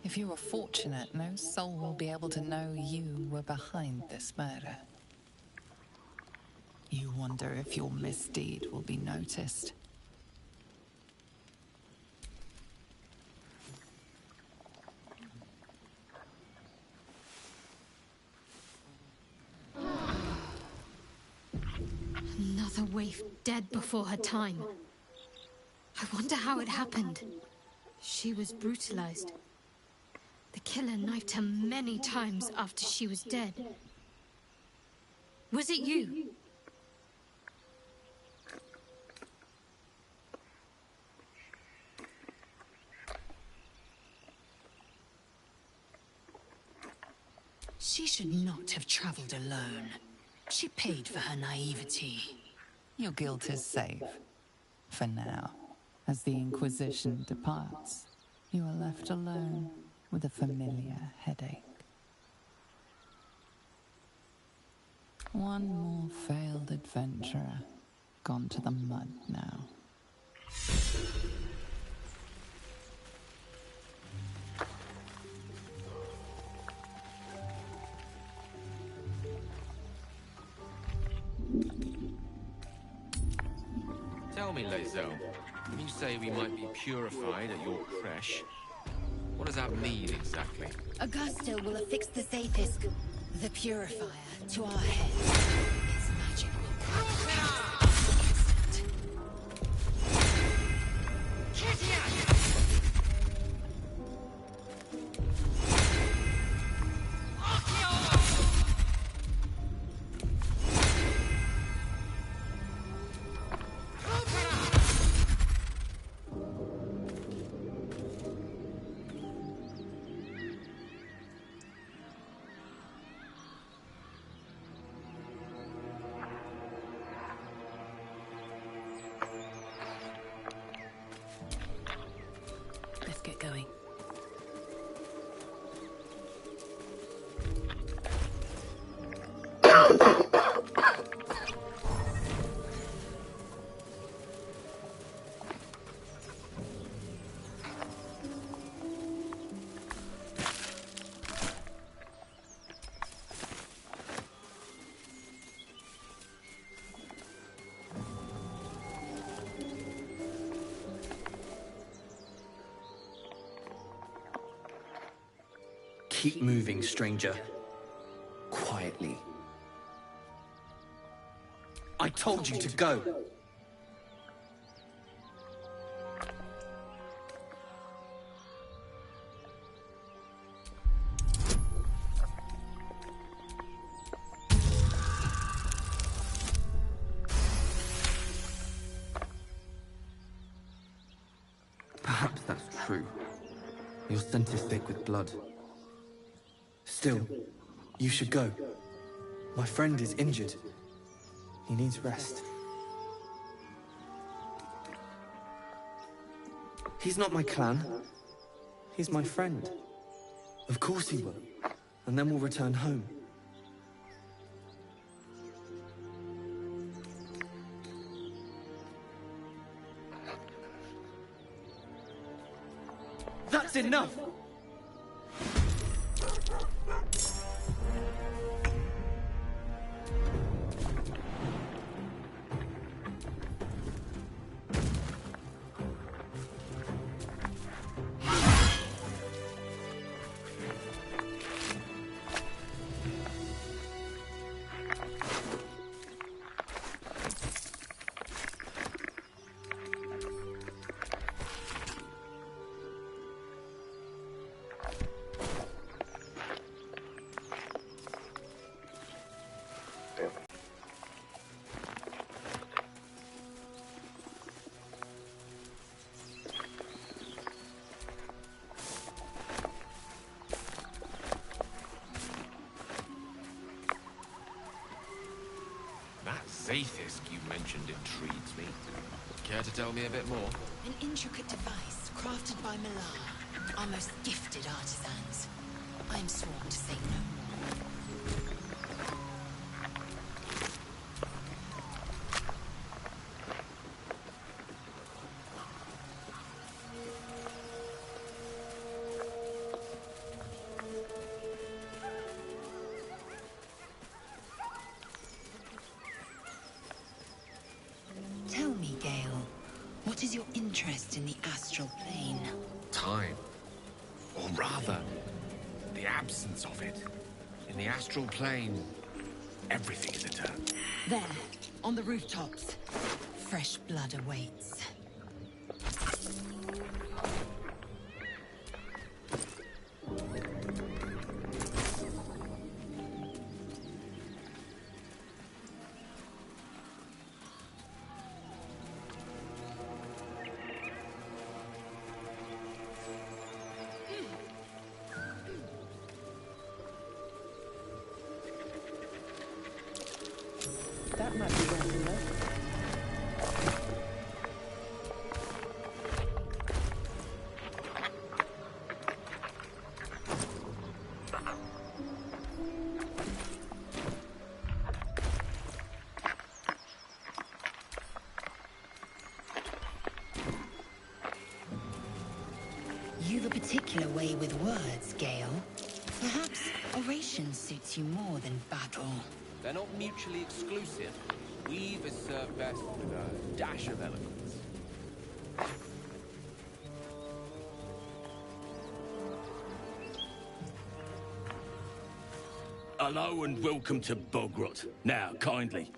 If you are fortunate, no soul will be able to know you were behind this murder. You wonder if your misdeed will be noticed. Another waif dead before her time. I wonder how it happened. She was brutalized. The killer knifed her many times after she was dead. Was it you? She should not have traveled alone. She paid for her naivety. Your guilt is safe. For now. As the Inquisition departs, you are left alone with a familiar headache. One more failed adventurer, gone to the mud now. Tell me, Lae'zel, when you say we might be purified at your creche, what does that mean exactly? Augusto will affix the Zaithis, the purifier, to our heads. Its magic will Let's get going. Keep moving, stranger. Quietly. I told you to go! Perhaps that's true. Your scent is thick with blood. Still, you should go. My friend is injured. He needs rest. He's not my clan. He's my friend. Of course he will. And then we'll return home. That's enough! That Zaithis you mentioned intrigues me. Care to tell me a bit more? An intricate device crafted by Millar, our most gifted artisans. I am sworn to say no more. Tell me, Gale, what is your interest in the astral plane? Time. Or rather, the absence of it. In the astral plane, everything is eternal. There, on the rooftops. Fresh blood awaits. That might be where to look. You've a particular way with words, Gale. Perhaps oration suits you more than battle. They're not mutually exclusive. Weave is served best with a dash of eloquence. Hello and welcome to Bogrot. Now, kindly,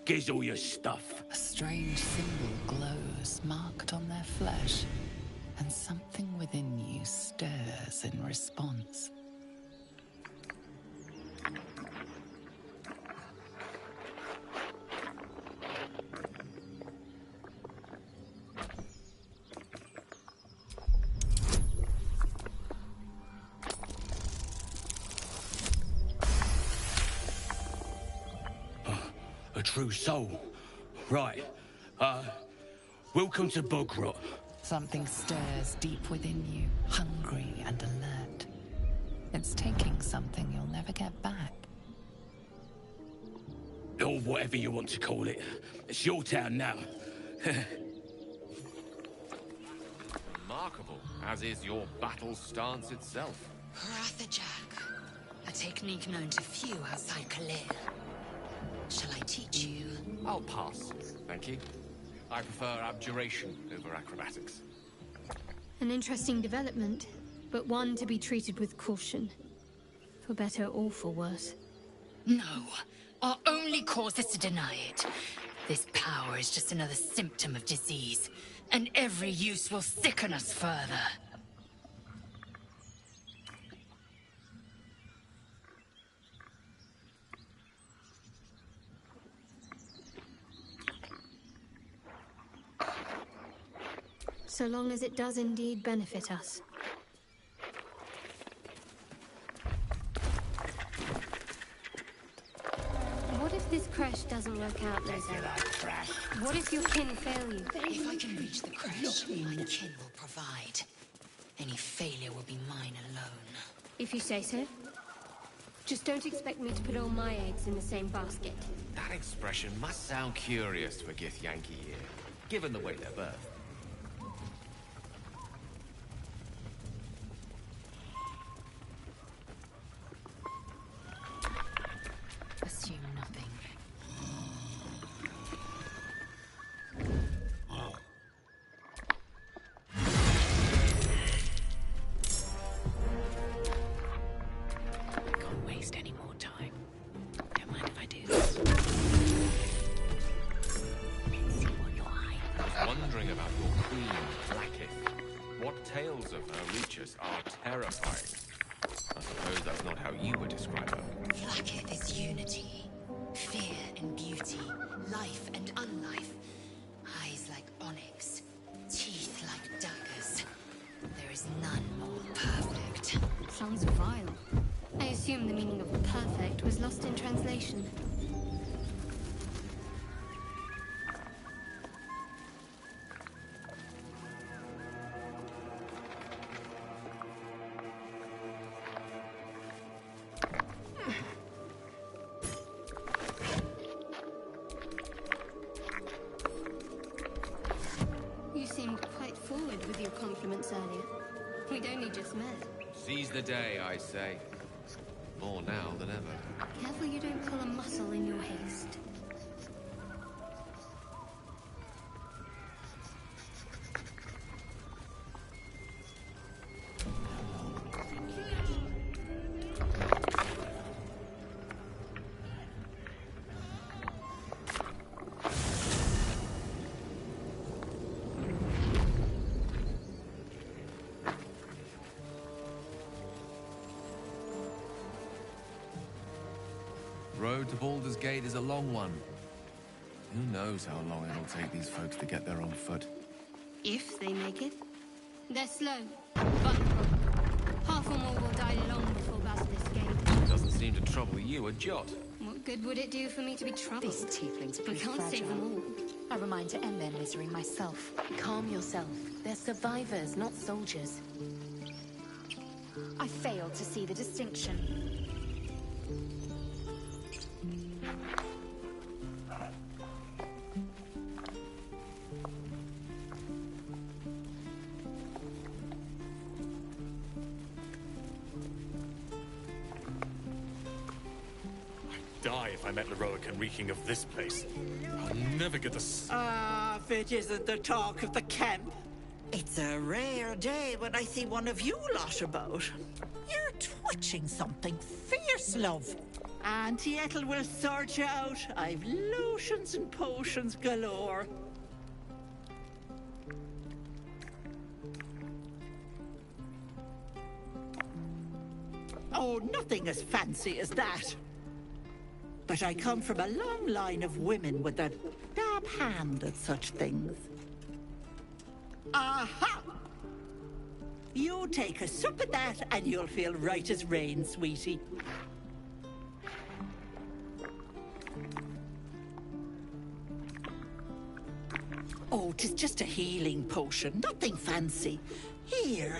gives all your stuff. A strange symbol glows, marked on their flesh, and something within you stirs in response. A true soul. Right. Welcome to Bogrot. Something stirs deep within you, hungry and alert. It's taking something you'll never get back. Or whatever you want to call it. It's your town now. Remarkable, as is your battle stance itself. Rathajak, a technique known to few outside Khalil. Shall I teach you? I'll pass, thank you. I prefer abjuration over acrobatics. An interesting development, but one to be treated with caution. For better or for worse. No. Our only cause is to deny it. This power is just another symptom of disease, and every use will sicken us further. So long as it does indeed benefit us. What if this crash doesn't work out, Lizzo? What if your kin fail you? If I can reach the crash, my kin will provide. Any failure will be mine alone. If you say so. Just don't expect me to put all my eggs in the same basket. That expression must sound curious to a Githyanki ear, given the way they're birthed. Assume nothing. Can't waste any more time. Don't mind if I do this. Let's see what you're hiding. I was wondering about your queen, Blackith. What tales of her reach us are terrifying. I suppose that's not how you would describe her. Blackith is unity. Fear and beauty. Life and unlife. Eyes like onyx. Teeth like daggers. There is none more perfect. Sounds vile. I assume the meaning of perfect was lost in translation. You seemed quite forward with your compliments earlier. We'd only just met. Seize the day, I say. More now than ever. Careful you don't pull a muscle in your haste. Road to Baldur's Gate is a long one. Who knows how long it'll take these folks to get there on foot. If they make it. They're slow, vulnerable. Half or more will die long before Basilisk Gate. Doesn't seem to trouble you a jot. What good would it do for me to be troubled? These tieflings are We pretty can't save them all. I remind to end their misery myself. Calm yourself. They're survivors, not soldiers. I fail to see the distinction. Die if I met Leroic and reeking of this place. I'll never get the If it isn't the talk of the camp. It's a rare day when I see one of you lot about. You're twitching something fierce, love. Auntie Ethel will sort you out. I've lotions and potions galore. Oh, nothing as fancy as that. But I come from a long line of women with a dab hand at such things. Aha! You take a sup at that and you'll feel right as rain, sweetie. Oh, 'tis just a healing potion, nothing fancy. Here.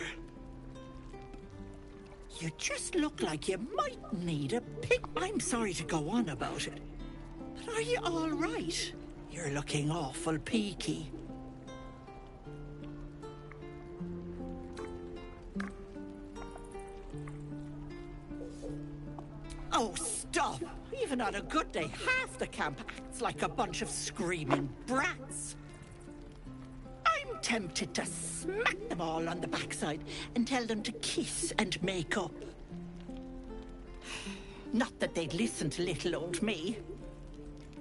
You just look like you might need a pick. I'm sorry to go on about it, but are you all right? You're looking awful peaky. Oh, stop! Even on a good day, half the camp acts like a bunch of screaming brats. I'm tempted to smack them all on the backside and tell them to kiss and make up. Not that they'd listen to little old me.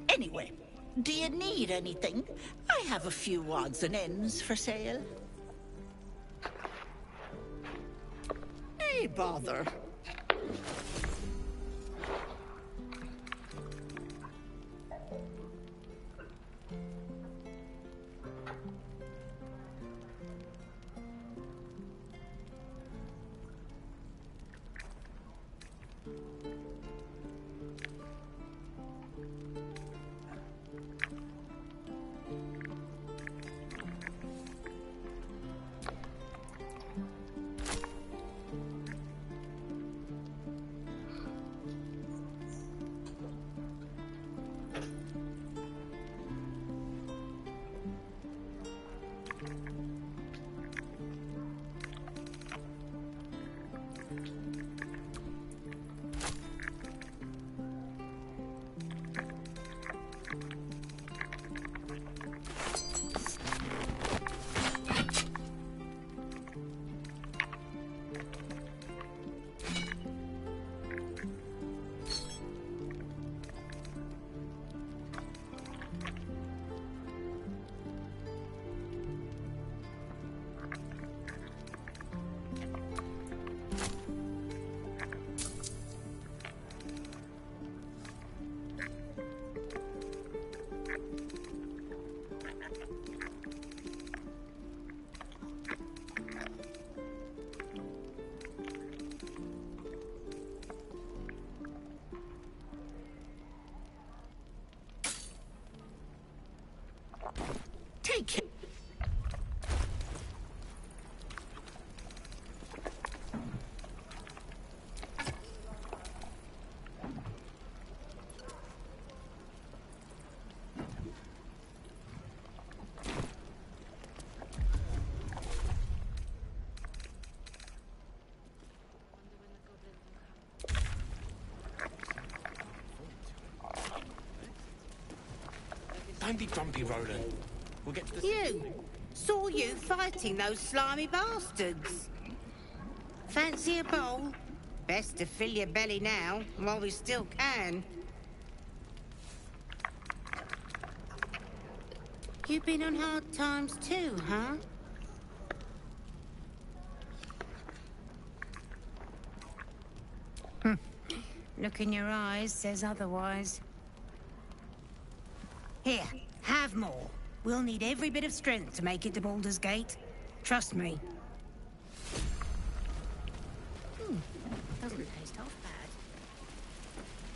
Anyway, do you need anything? I have a few odds and ends for sale. Hey, bother. Take it. Don't be grumpy, Roland. We'll get to the... You! Saw you fighting those slimy bastards. Fancy a bowl? Best to fill your belly now, while we still can. You been on hard times too, huh? Look in your eyes says otherwise. Here, have more. We'll need every bit of strength to make it to Baldur's Gate. Trust me. Doesn't taste half bad.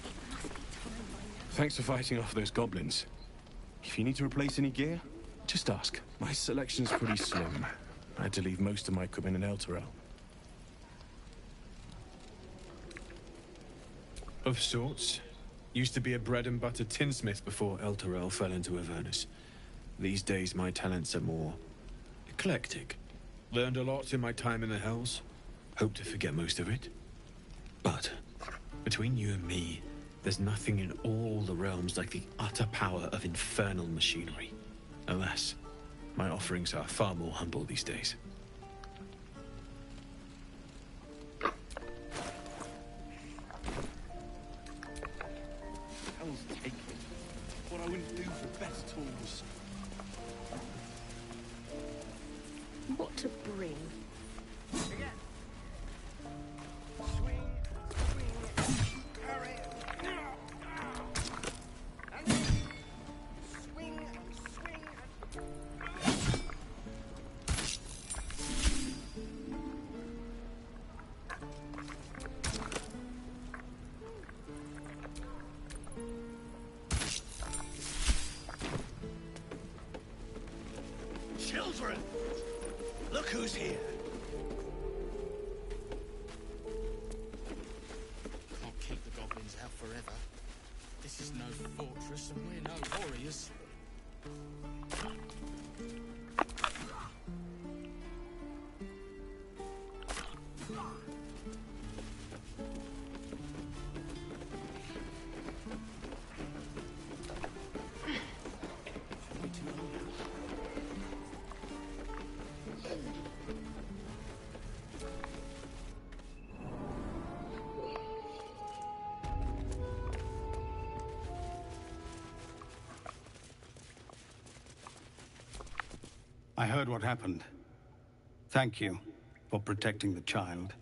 It must be time Thanks for fighting off those goblins. If you need to replace any gear, just ask. My selection's pretty slim. I had to leave most of my equipment in Elturel. Of sorts. Used to be a bread and butter tinsmith before Elturel fell into Avernus. These days my talents are more eclectic. Learned a lot in my time in the Hells. Hope to forget most of it. But between you and me, there's nothing in all the realms like the utter power of infernal machinery. Alas, my offerings are far more humble these days. Hell's taken. What I wouldn't do for better tools. What to bring? Again. Swing, swing, parry. And then swing, swing. Children, look who's here. Can't keep the goblins out forever. This is no fortress and we're no warriors. I heard what happened. Thank you for protecting the child.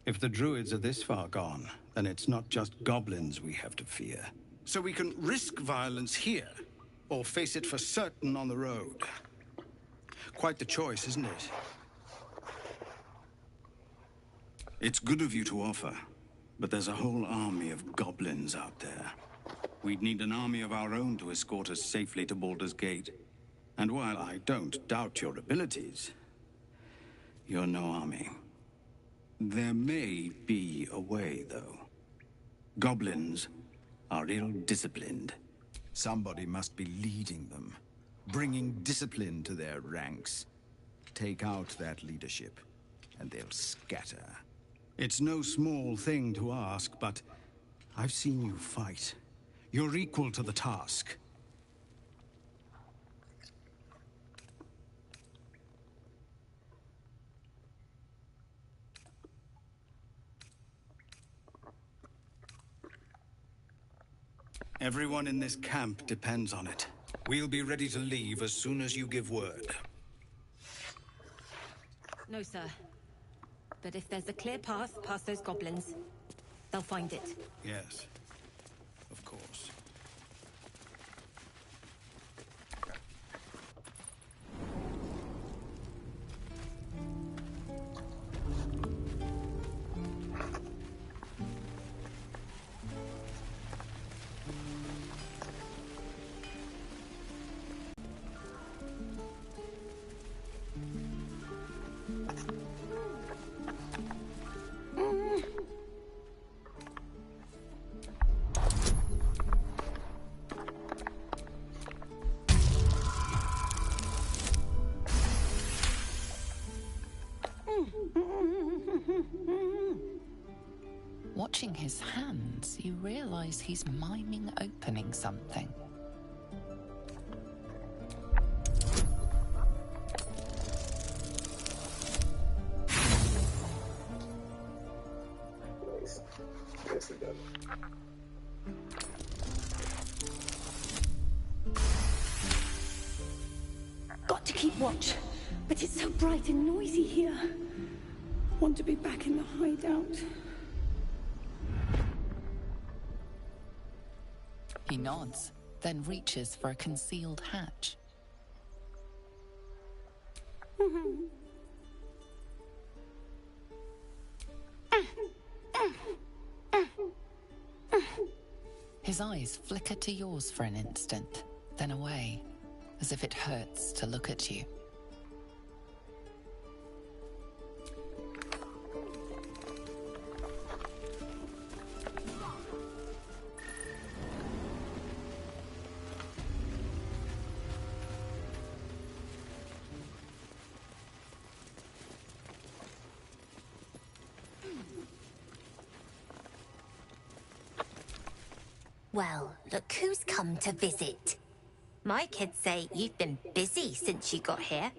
If the druids are this far gone, then it's not just goblins we have to fear. So we can risk violence here, or face it for certain on the road. Quite the choice, isn't it? It's good of you to offer, but there's a whole army of goblins out there. We'd need an army of our own to escort us safely to Baldur's Gate. And while I don't doubt your abilities, you're no army. There may be a way, though. Goblins are ill-disciplined. Somebody must be leading them, bringing discipline to their ranks. Take out that leadership, and they'll scatter. It's no small thing to ask, but I've seen you fight. You're equal to the task. Everyone in this camp depends on it. We'll be ready to leave as soon as you give word. No, sir. But if there's a clear path past those goblins, they'll find it. Yes, of course. Watching his hands, you realize he's miming opening something. Nice. Nicely done. Got to keep watch, but it's so bright and noisy here. Want to be back in the hideout. He nods, then reaches for a concealed hatch. His eyes flicker to yours for an instant, then away, as if it hurts to look at you. Well, look who's come to visit. My kids say you've been busy since you got here.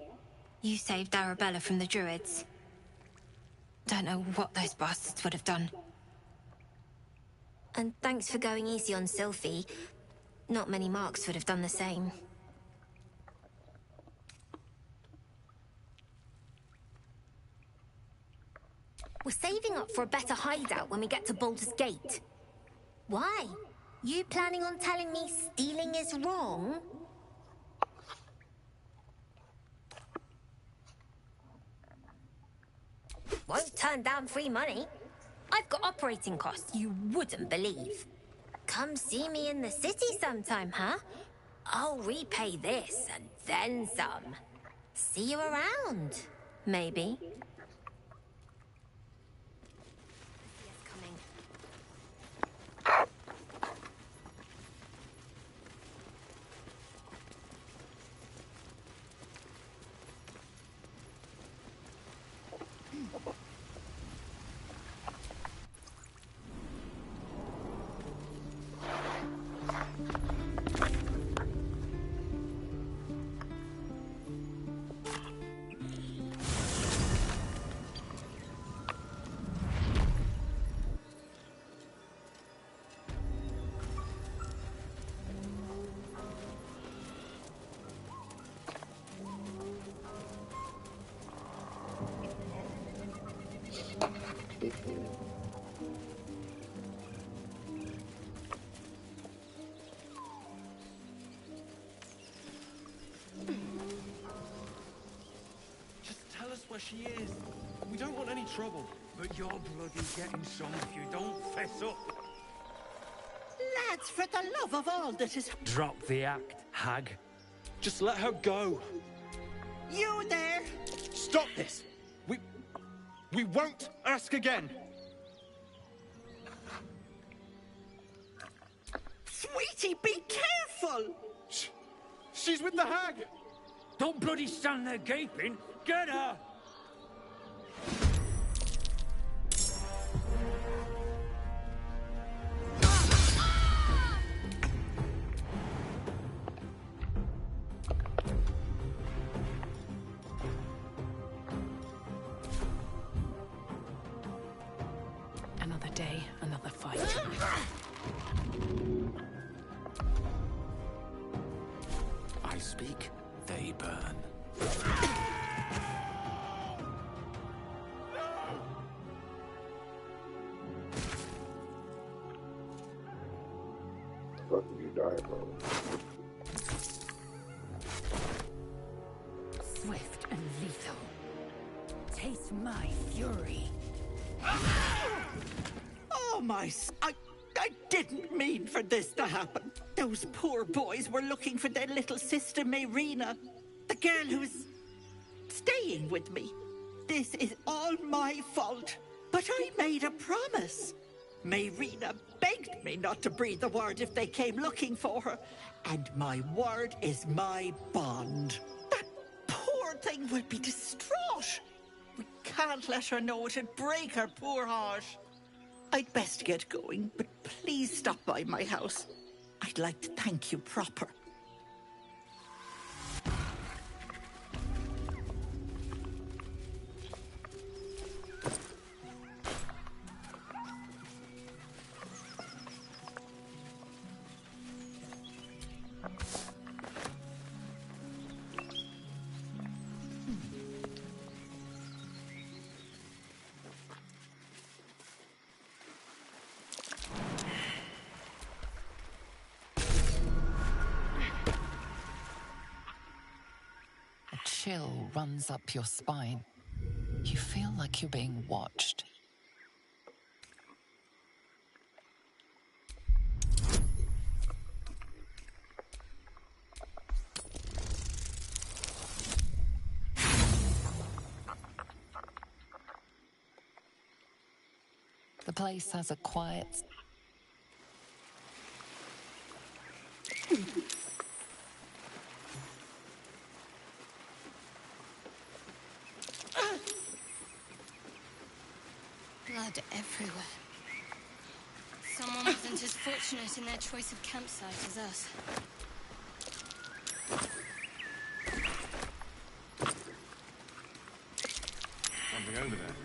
You saved Arabella from the Druids. Don't know what those bastards would have done. And thanks for going easy on Sylphie. Not many marks would have done the same. We're saving up for a better hideout when we get to Baldur's Gate. Why? You planning on telling me stealing is wrong? Won't turn down free money. I've got operating costs you wouldn't believe. Come see me in the city sometime, huh? I'll repay this and then some. See you around, maybe. Where she is. We don't want any trouble. But you're bloody getting some if you don't fess up. Lads, for the love of all that is... Drop the act, hag. Just let her go. You there? Stop this! We won't ask again. Sweetie, be careful! She's with the hag! Don't bloody stand there gaping. Get her! Another day, another fight. I speak, they burn. Fuck did you die, bro? Swift and lethal. Taste my fury. Oh, I didn't mean for this to happen. Those poor boys were looking for their little sister, Mayrina. The girl who's staying with me. This is all my fault. But I made a promise. Mayrina begged me not to breathe a word if they came looking for her. And my word is my bond. That poor thing will be distraught. We can't let her know it'd break her poor heart. I'd best get going, but please stop by my house. I'd like to thank you proper. A chill runs up your spine. You feel like you're being watched. The place has a quiet... Blood everywhere. Someone wasn't as fortunate in their choice of campsite as us. Something over there.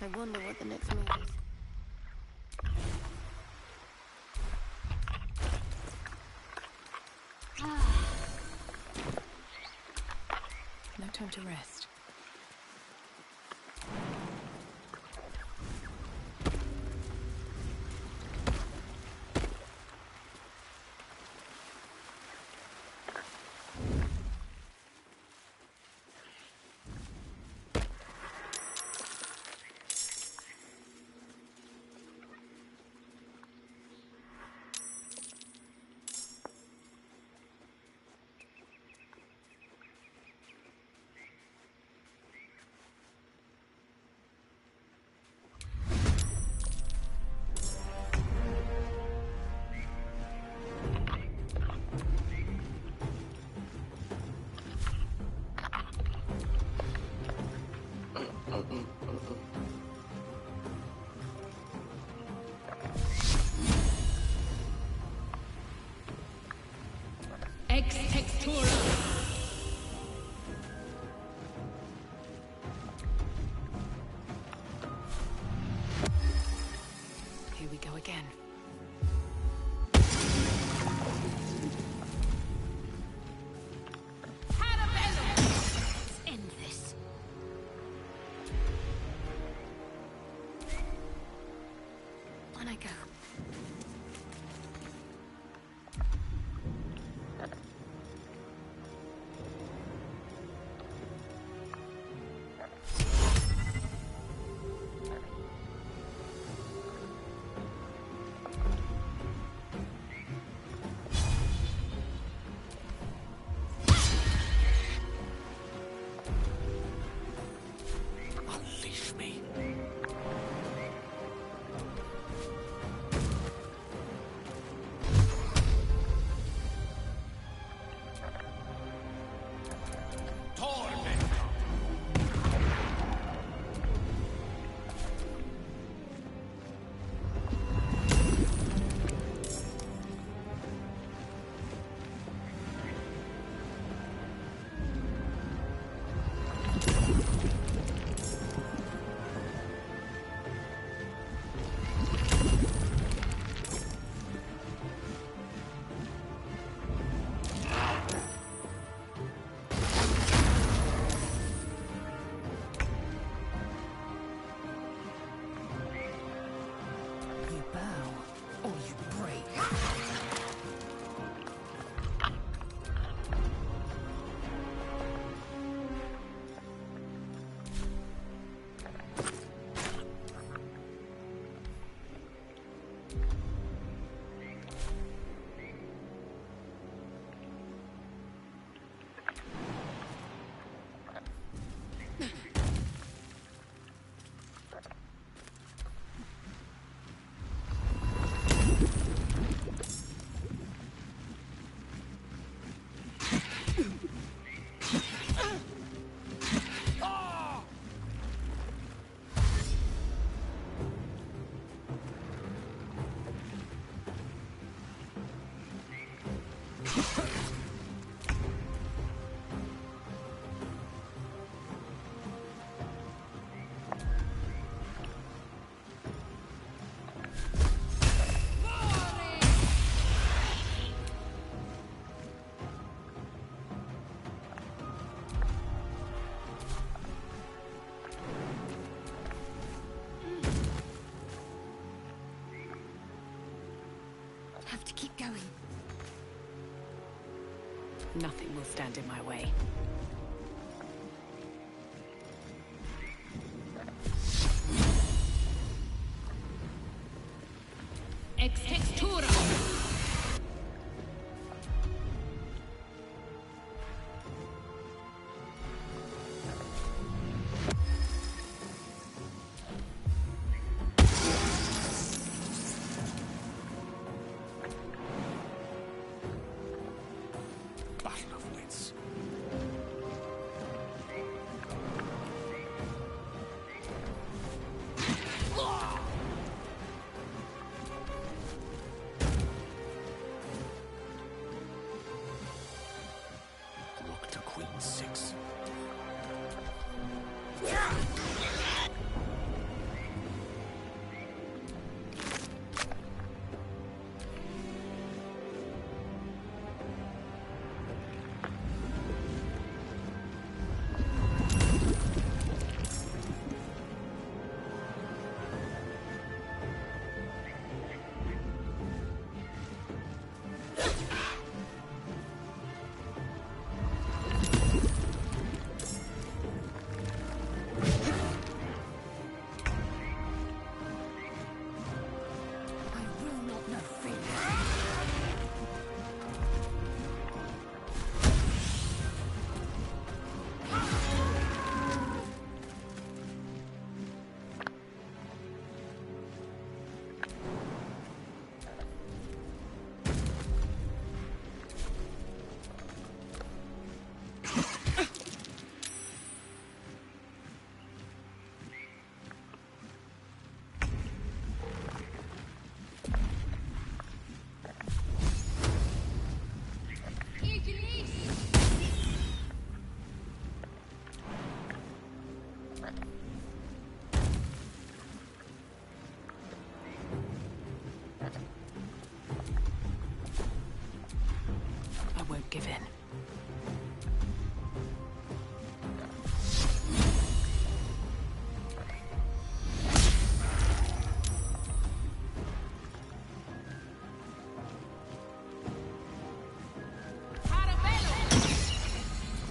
I wonder what the next move is. No time to rest. Ex Textura. Here we go again. Let's end this. On I go. Unleash me. going? Nothing will stand in my way. Ex textura! Battle of wits. Rook to queen 6. I won't give in.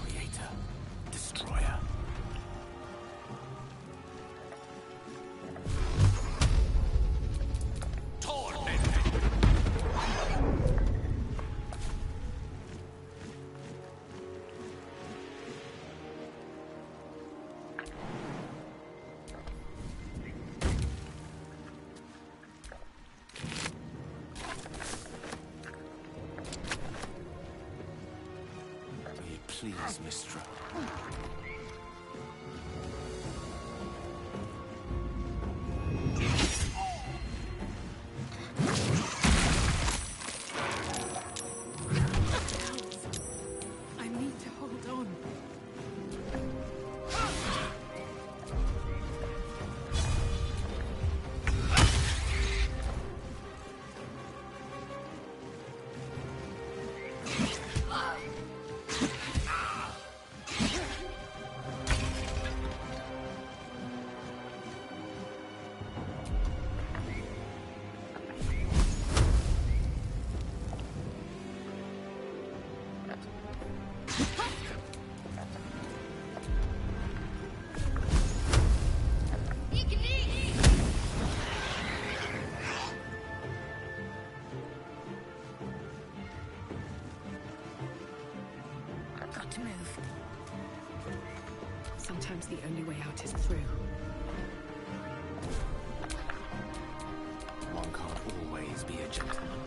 Creator. Destroyer. Please, Mistra. I need to hold on. Got to move. Sometimes the only way out is through. One can't always be a gentleman.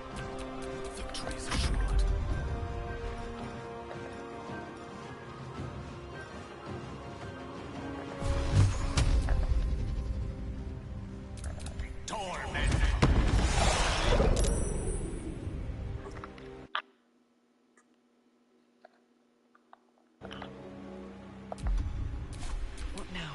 Victory is assured. What now?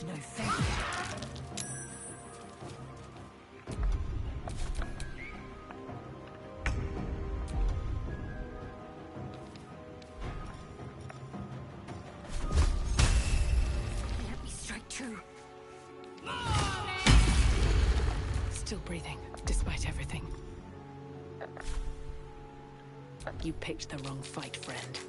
It's no fair. Let me strike true. Still breathing, despite everything. You picked the wrong fight, friend.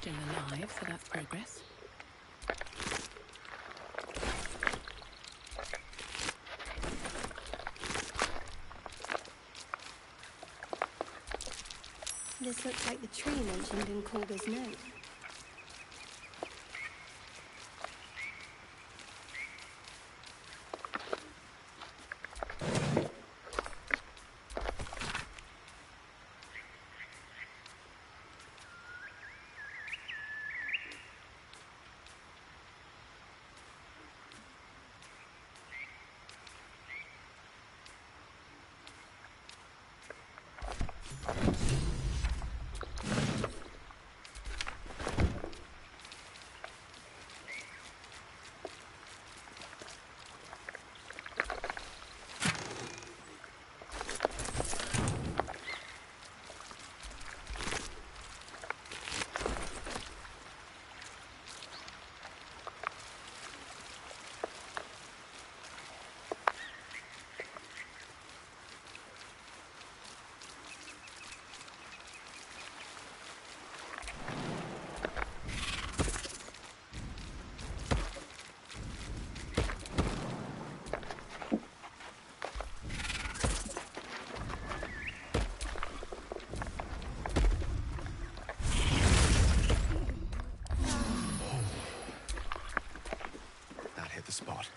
Still alive, so that's progress. This looks like the tree mentioned in Corber's note. The spot.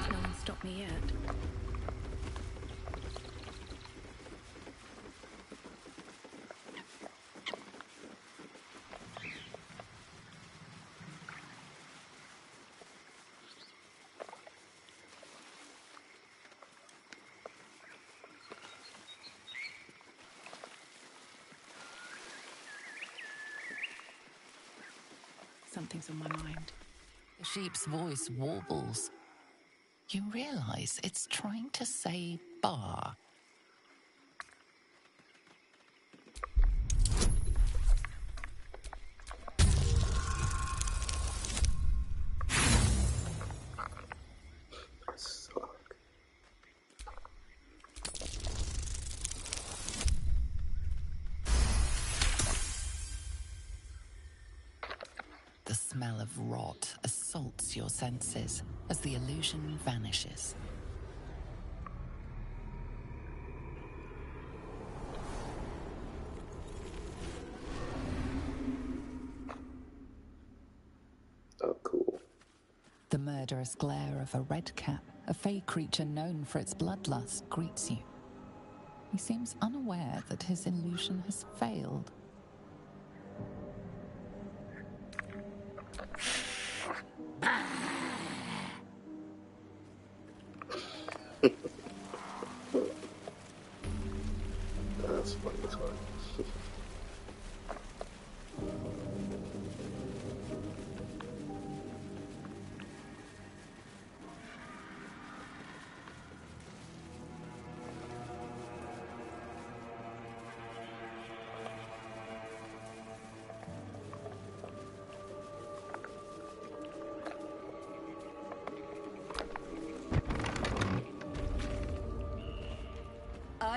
No one stopped me yet. Something's on my mind. The sheep's voice warbles. You realize it's trying to say bar. The smell of rot assaults your senses as the illusion vanishes. Oh, cool. The murderous glare of a redcap, a fey creature known for its bloodlust, greets you. He seems unaware that his illusion has failed. That's funny as fuck.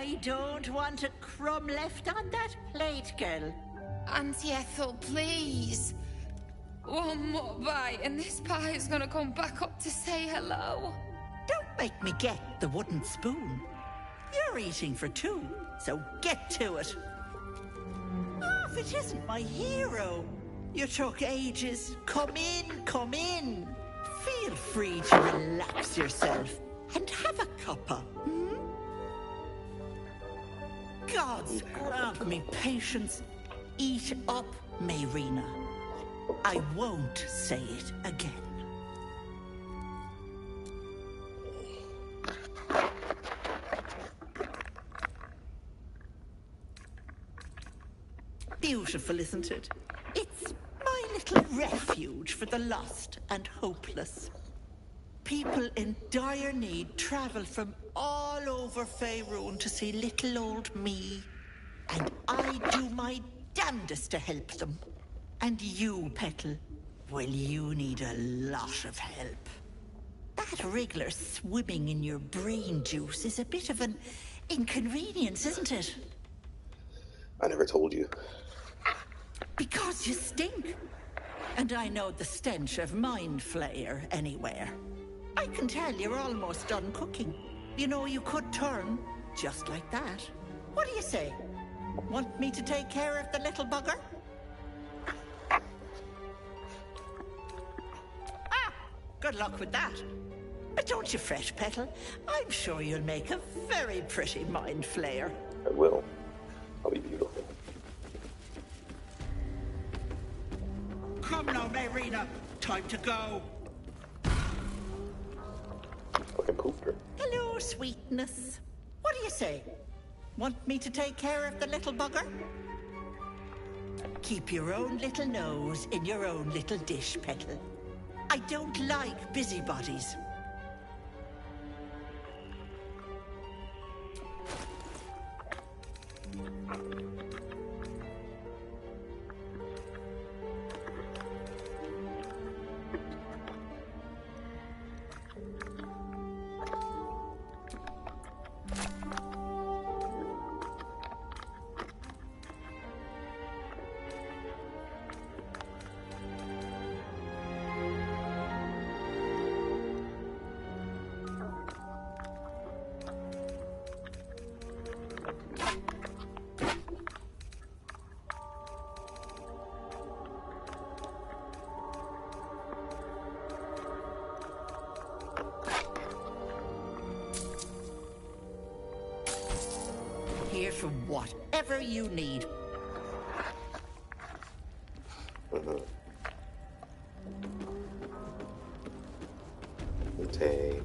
I don't want a crumb left on that plate, girl. Auntie Ethel, please. One more bite and this pie is gonna come back up to say hello. Don't make me get the wooden spoon. You're eating for two, so get to it. Oh, if it isn't my hero. You took ages. Come in, come in. Feel free to relax yourself and have a cuppa. Gods grant me patience. Eat up, Mayrina. I won't say it again. Beautiful, isn't it? It's my little refuge for the lost and hopeless. People in dire need travel from all over Faerun to see little old me. And I do my damnedest to help them. And you, Petal, well, you need a lot of help. That wriggler swimming in your brain juice is a bit of an inconvenience, isn't it? I never told you. Because you stink. And I know the stench of mind flayer anywhere. I can tell you're almost done cooking. You know, you could turn just like that. What do you say? Want me to take care of the little bugger? Ah, good luck with that. But don't you fret, Petal. I'm sure you'll make a very pretty mind flayer. I will. I'll be beautiful. Come now, Mayrina. Time to go. Fucking pooped her. Hello, sweetness. What do you say? Want me to take care of the little bugger? Keep your own little nose in your own little dish, Petal. I don't like busybodies. Here for whatever you need. Okay.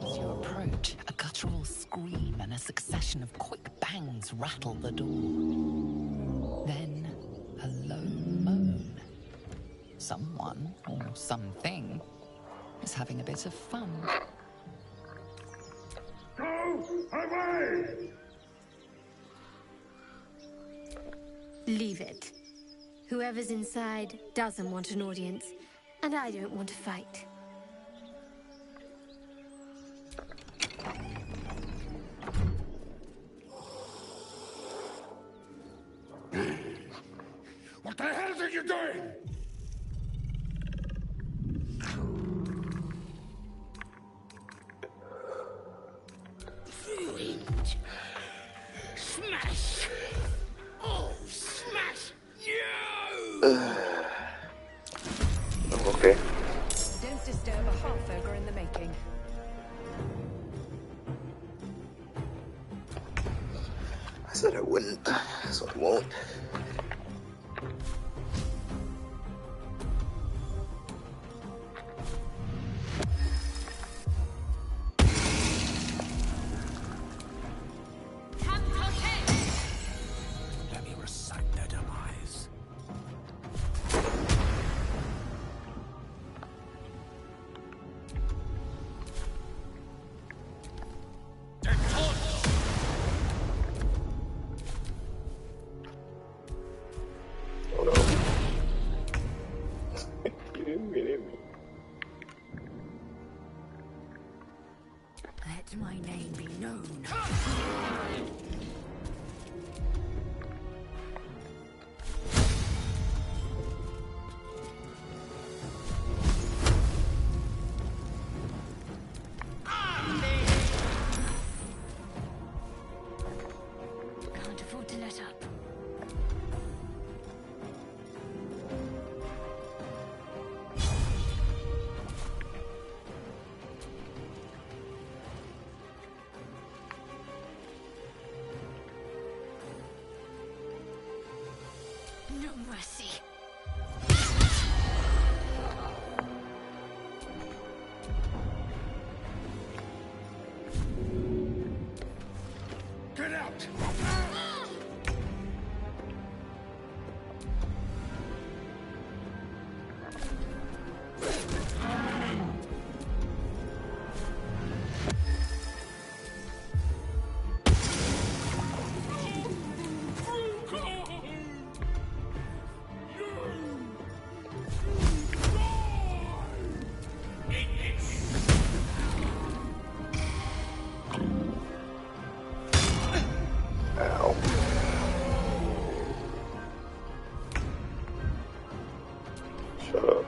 As you approach, a guttural scream and a succession of quick bangs rattle the door. Then, a low moan. Someone, or something, is having a bit of fun. Go away! Leave it. Whoever's inside doesn't want an audience, and I don't want to fight. What the hell are you doing? Okay. Don't disturb a half-ogre in the making. I said I wouldn't, so I won't. Let me recite their demise. Oh no. You didn't mean it. Let my name be known. Can't afford to let up. No mercy. Get out! Ow. Shut up.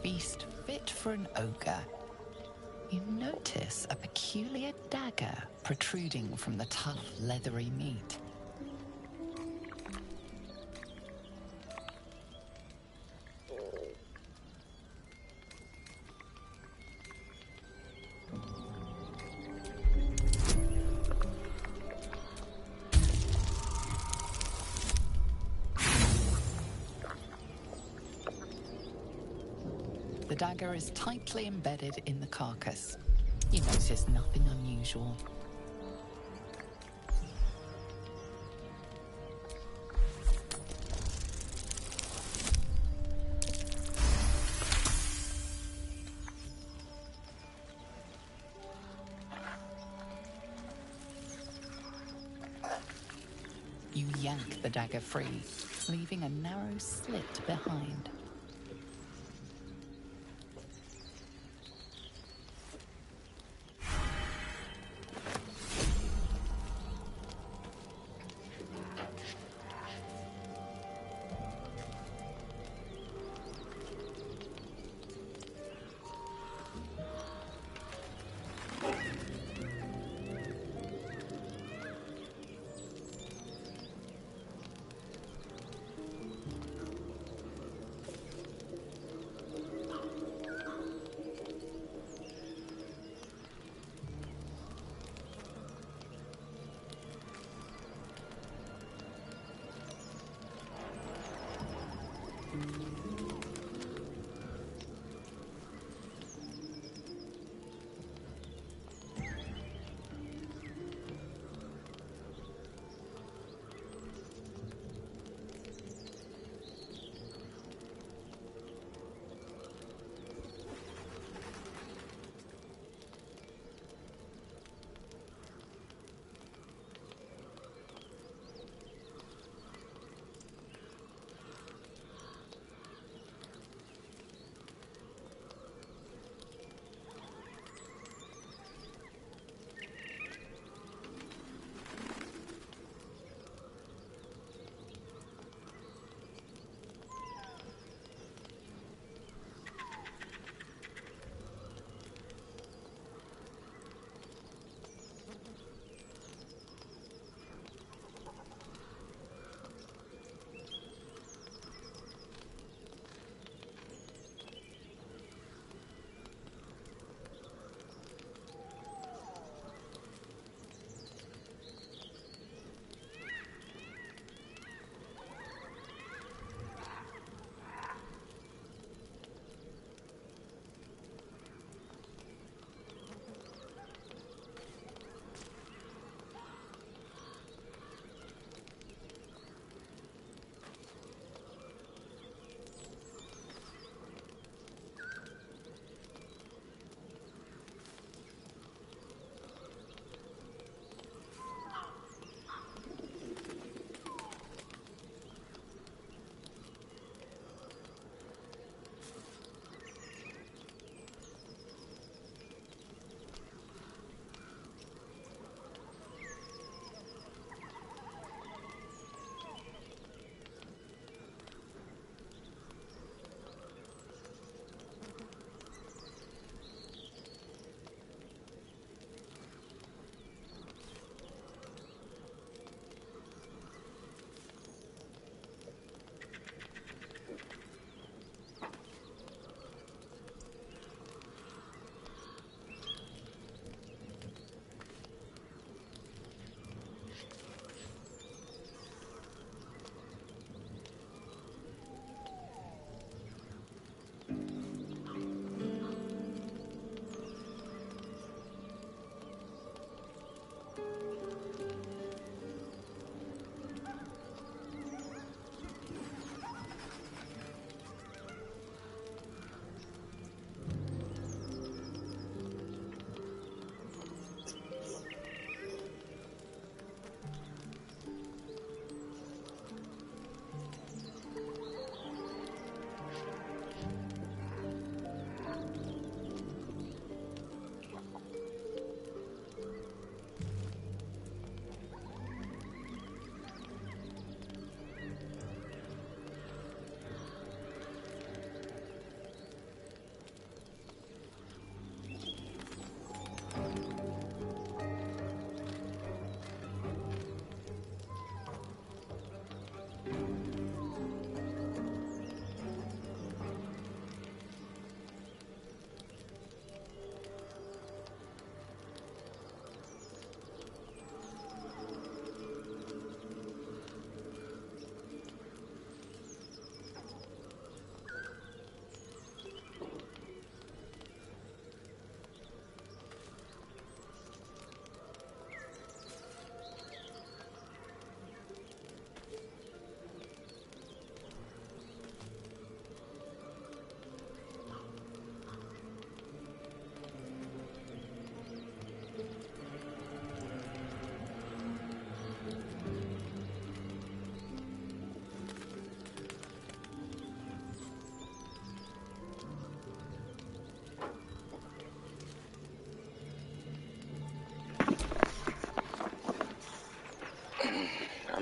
Feast fit for an ogre. You notice a peculiar dagger protruding from the tough, leathery meat. The dagger is tightly embedded in the carcass. You notice nothing unusual. You yank the dagger free, leaving a narrow slit behind.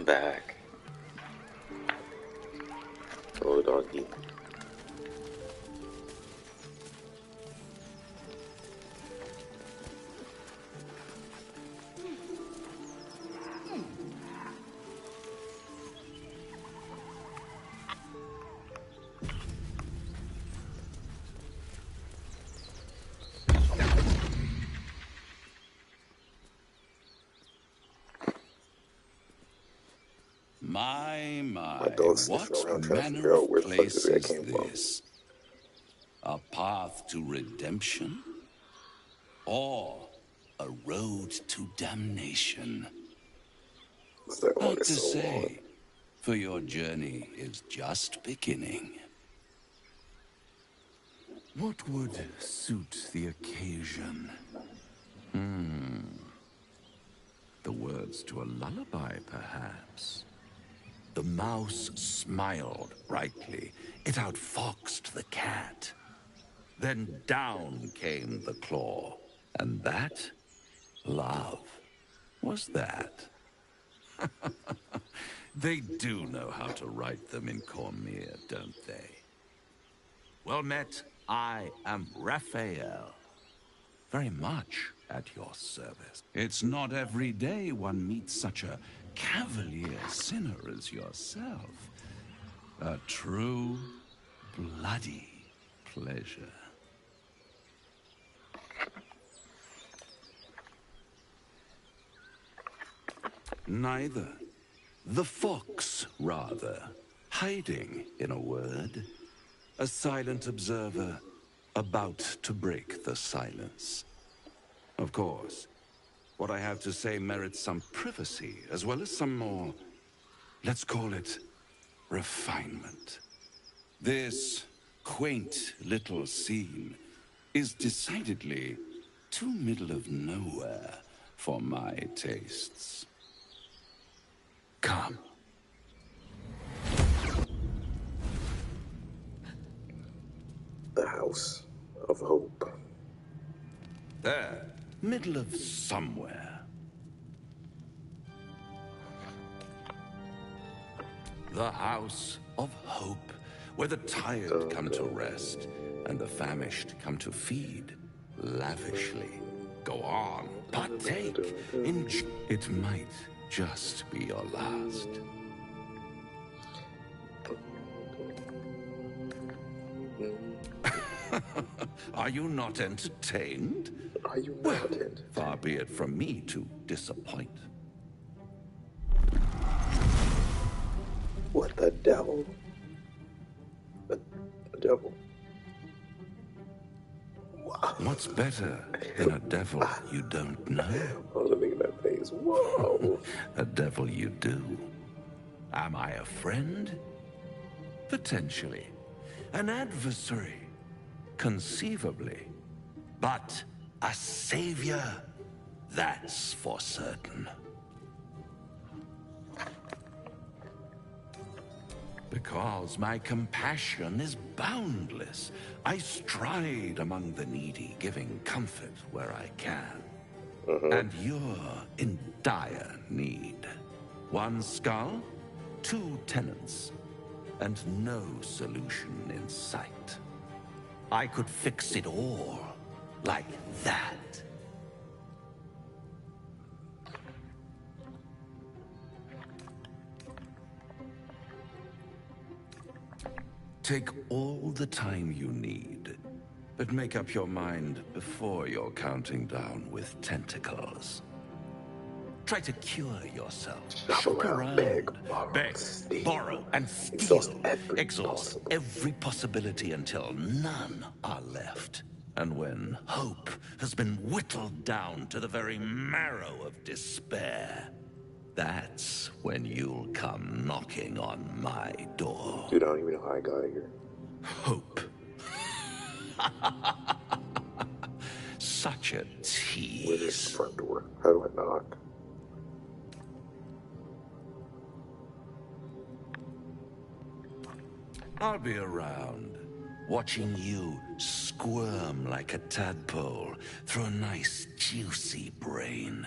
I'm back. Hello, doggy. My, dog's what sniffing around trying to manner figure out of where the fuck place this guy is came from. this? A path to redemption? Or a road to damnation? That one Hard is to so long. say, for your journey is just beginning. What would suit the occasion? The words to a lullaby, perhaps. The mouse smiled brightly. It outfoxed the cat. Then down came the claw. And that, love, was that. They do know how to write them in Cormier, don't they? Well met, I am Raphael. Very much at your service. It's not every day one meets such a cavalier sinner as yourself. A true, bloody pleasure. Neither. The fox, rather. Hiding, in a word. A silent observer, about to break the silence. Of course, what I have to say merits some privacy, as well as some more, let's call it, refinement. This quaint little scene is decidedly too middle of nowhere for my tastes. Come. The House of Hope. There, middle of somewhere. The House of Hope, where the tired come to rest and the famished come to feed lavishly. Go on, partake, enjoy. It might just be your last. Are you not entertained? Are you not entertained? Far be it from me to disappoint. What the devil? The devil. Wow. What's better than a devil you don't know? I was making that face. Whoa. A devil you do. Am I a friend? Potentially. An adversary? Conceivably. But a savior? That's for certain. Because my compassion is boundless. I stride among the needy, giving comfort where I can. And you're in dire need. One skull, 2 tenants, and no solution in sight. I could fix it all, like that. Take all the time you need, but make up your mind before you're counting down with tentacles. Try to cure yourself. Shop around. Beg, borrow, and steal. Exhaust every possibility until none are left. And when hope has been whittled down to the very marrow of despair, that's when you'll come knocking on my door. Dude, I don't even know how I got here. Hope. Such a tease. Where's the front door? How do I knock? I'll be around, watching you squirm like a tadpole through a nice, juicy brain.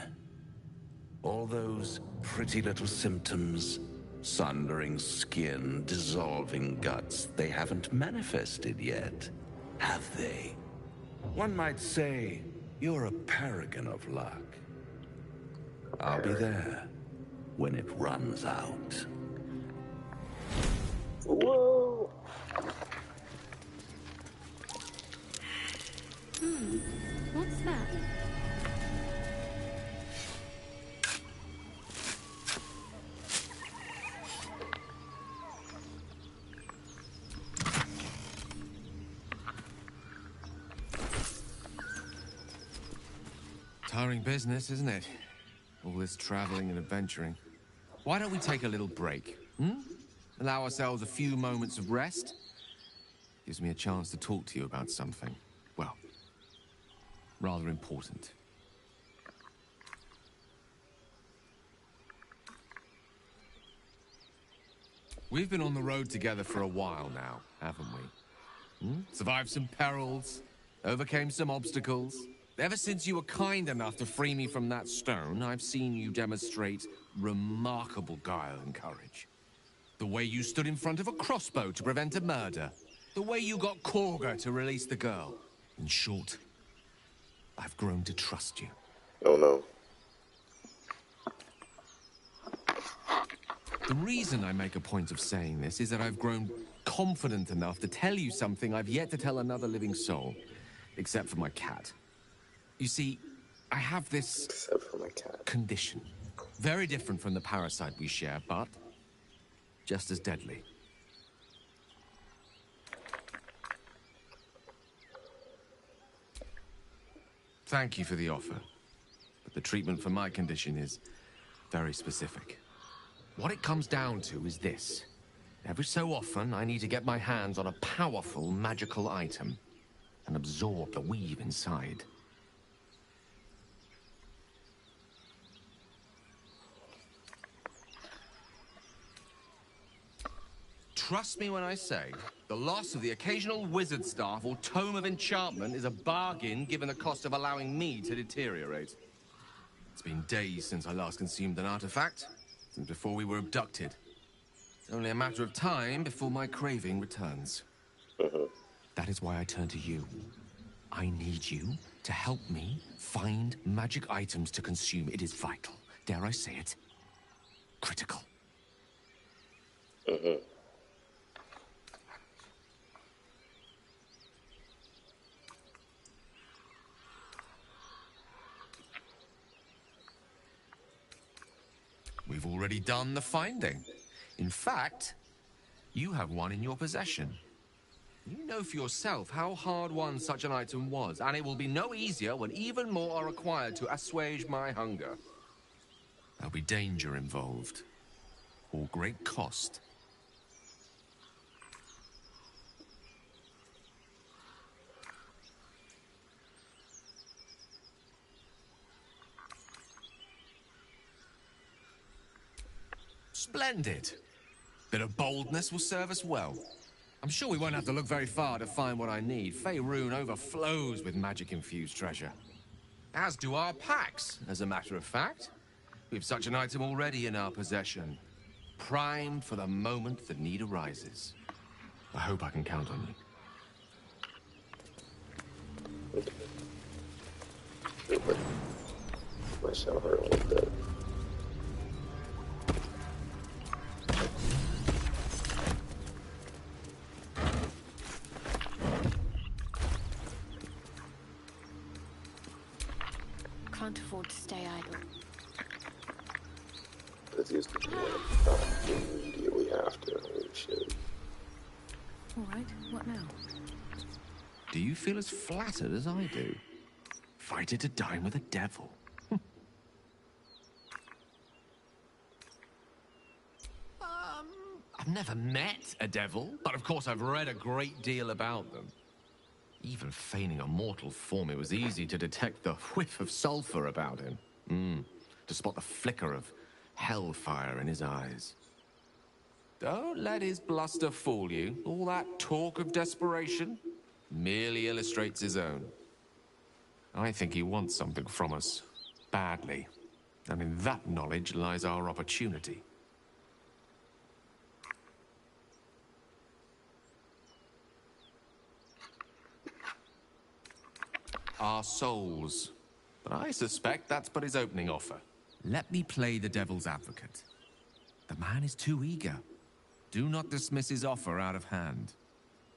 All those pretty little symptoms, sundering skin, dissolving guts, they haven't manifested yet, have they? One might say you're a paragon of luck. I'll be there when it runs out. Whoa! What's that? Tiring business, isn't it? All this traveling and adventuring. Why don't we take a little break, hmm? Allow ourselves a few moments of rest? Gives me a chance to talk to you about something, well, rather important. We've been on the road together for a while now, haven't we? Survived some perils, overcame some obstacles. Ever since you were kind enough to free me from that stone, I've seen you demonstrate remarkable guile and courage. The way you stood in front of a crossbow to prevent a murder. The way you got Korga to release the girl. In short, I've grown to trust you. Oh no. The reason I make a point of saying this is that I've grown confident enough to tell you something I've yet to tell another living soul, except for my cat. You see, I have this Except for my cat. condition. Very different from the parasite we share, but just as deadly. Thank you for the offer, but the treatment for my condition is very specific. What it comes down to is this. Every so often, I need to get my hands on a powerful magical item and absorb the weave inside. Trust me when I say, the loss of the occasional wizard staff or tome of enchantment is a bargain given the cost of allowing me to deteriorate. It's been days since I last consumed an artifact, since before we were abducted. It's only a matter of time before my craving returns. That is why I turn to you. I need you to help me find magic items to consume. It is vital. Dare I say it? Critical. We've already done the finding. In fact, you have one in your possession. You know for yourself how hard won such an item was, and it will be no easier when even more are required to assuage my hunger. There'll be danger involved, or great cost. Splendid. Bit of boldness will serve us well. I'm sure we won't have to look very far to find what I need. Faerun overflows with magic-infused treasure. As do our packs, as a matter of fact. We've such an item already in our possession. Primed for the moment the need arises. I hope I can count on you. Stupid. Myself hurt a little bit. Can't afford to stay idle. This used to be we immediately have to. Holy shit. All right, what now? Do you feel as flattered as I do? Invited to dine with a devil. I've never met a devil, but of course I've read a great deal about them. Even feigning a mortal form, it was easy to detect the whiff of sulfur about him. To spot the flicker of hellfire in his eyes. Don't let his bluster fool you. All that talk of desperation merely illustrates his own. I think he wants something from us. Badly. And in that knowledge lies our opportunity. Our souls. But I suspect that's but his opening offer. Let me play the devil's advocate. The man is too eager. Do not dismiss his offer out of hand.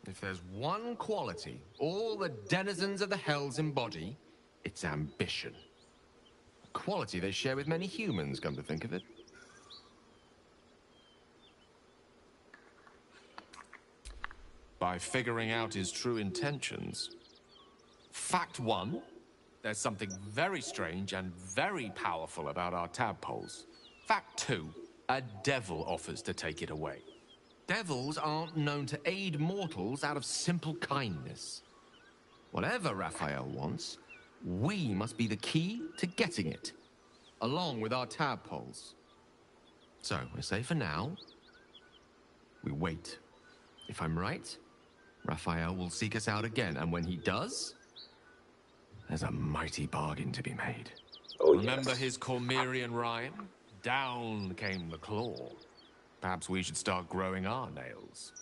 If there's one quality all the denizens of the Hells embody, it's ambition. A quality they share with many humans, come to think of it. By figuring out his true intentions. Fact one, there's something very strange and very powerful about our tadpoles. Fact two, a devil offers to take it away. Devils aren't known to aid mortals out of simple kindness. Whatever Raphael wants, we must be the key to getting it, along with our tadpoles. So, I say for now, we wait. If I'm right, Raphael will seek us out again, and when he does, there's a mighty bargain to be made. Oh, Remember yes. his Cormyrian rhyme? Down came the claw. Perhaps we should start growing our nails.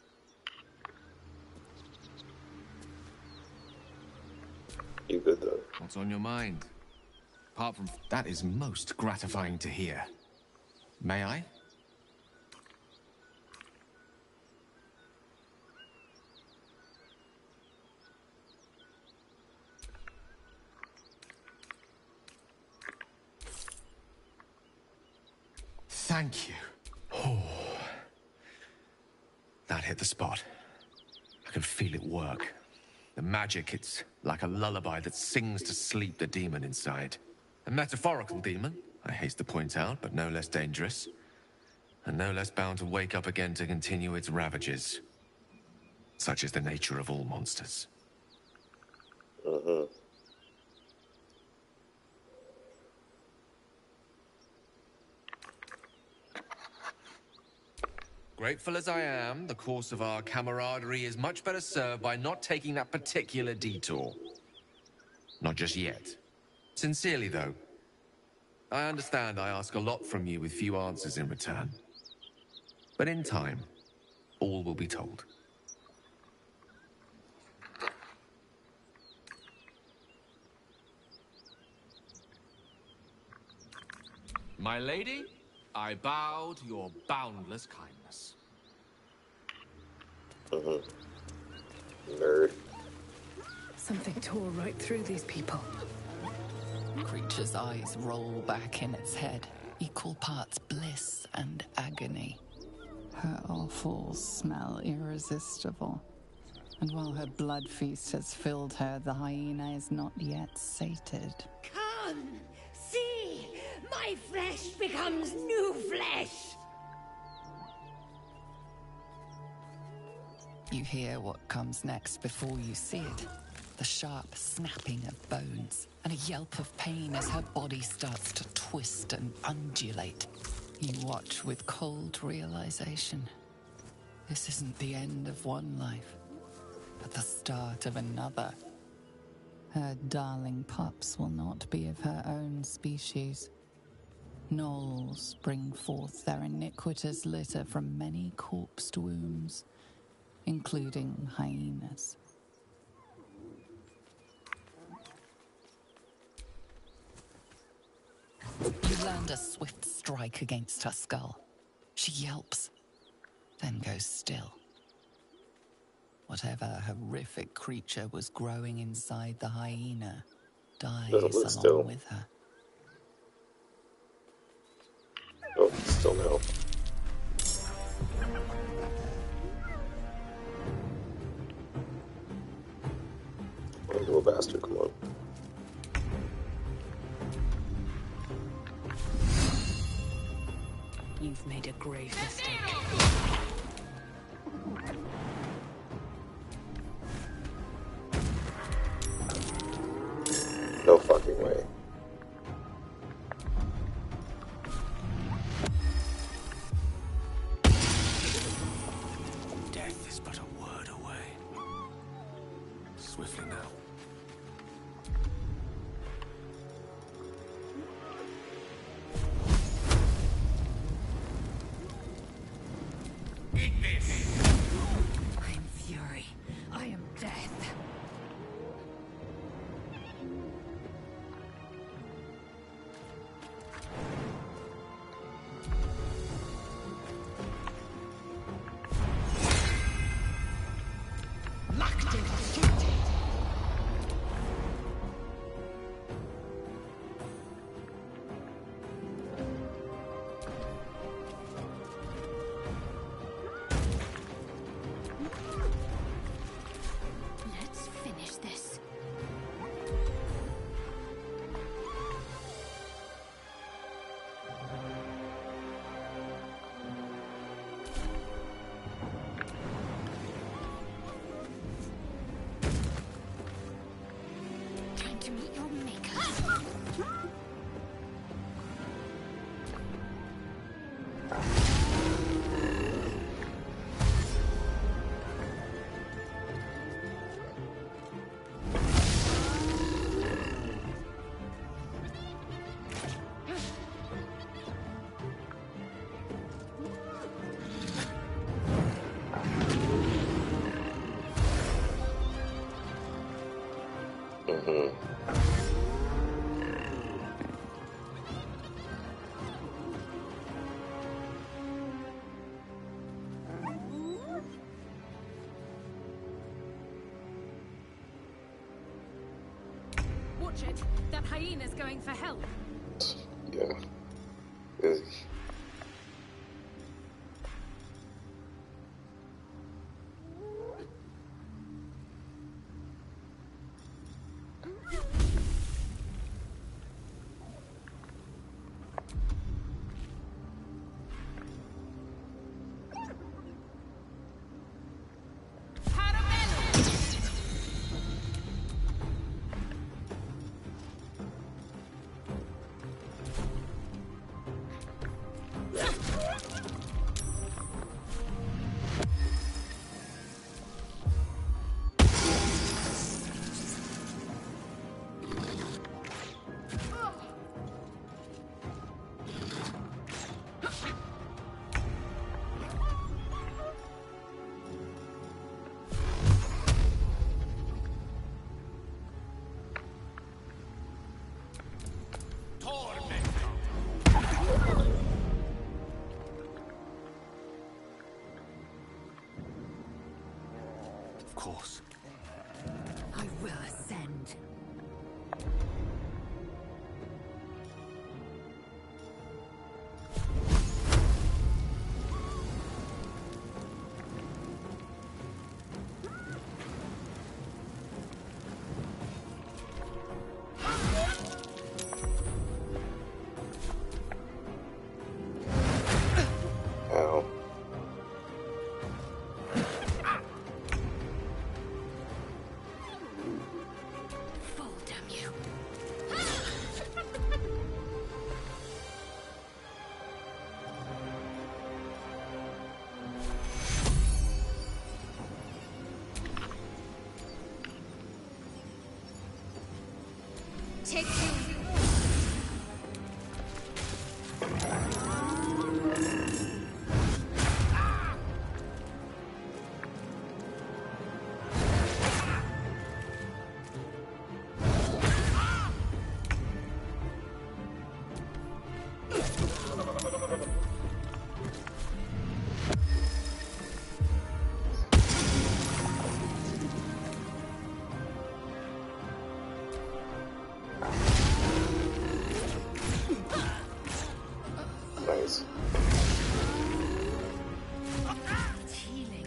You good though? What's on your mind? Apart from that is most gratifying to hear. May I? Thank you. Oh. That hit the spot. I can feel it work. The magic, it's like a lullaby that sings to sleep the demon inside. A metaphorical demon, I haste to point out, but no less dangerous. And no less bound to wake up again to continue its ravages. Such is the nature of all monsters. Grateful as I am, the course of our camaraderie is much better served by not taking that particular detour. Not just yet. Sincerely, though, I understand I ask a lot from you with few answers in return. But in time, all will be told. My lady, I bow to your boundless kindness. Nerd. Something tore right through these people. Creature's eyes roll back in its head, equal parts bliss and agony. Her offals smell irresistible. And while her blood feast has filled her, the hyena is not yet sated. Come, see! My flesh becomes new flesh! You hear what comes next before you see it. The sharp snapping of bones, and a yelp of pain as her body starts to twist and undulate. You watch with cold realization. This isn't the end of one life, but the start of another. Her darling pups will not be of her own species. Gnolls bring forth their iniquitous litter from many corpsed wombs, including hyenas. You land a swift strike against her skull. She yelps, then goes still. Whatever horrific creature was growing inside the hyena dies along still. with her. Oh, still no. Oh, little bastard, come on. You've made a grave mistake. No fucking way. Death is but a word away. Swiftly now. watch it. That hyena's going for help. Yeah. Busy. Of course. I will ascend. Ow. Fall, damn you. Take two. Nice. It's healing.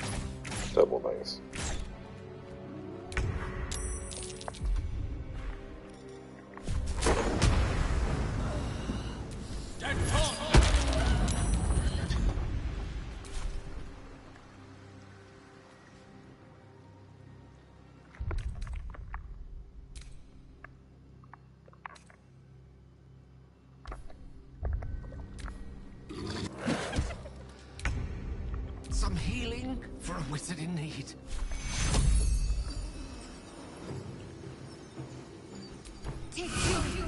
Double nice. Some healing for a wizard in need. Take two.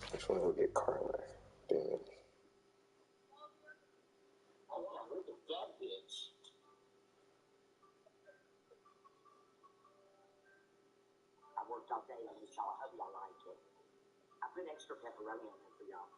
I just want to go get Carla. Damn it. I worked all day on this, y'all. I hope y'all like it. I put extra pepperoni on it for y'all.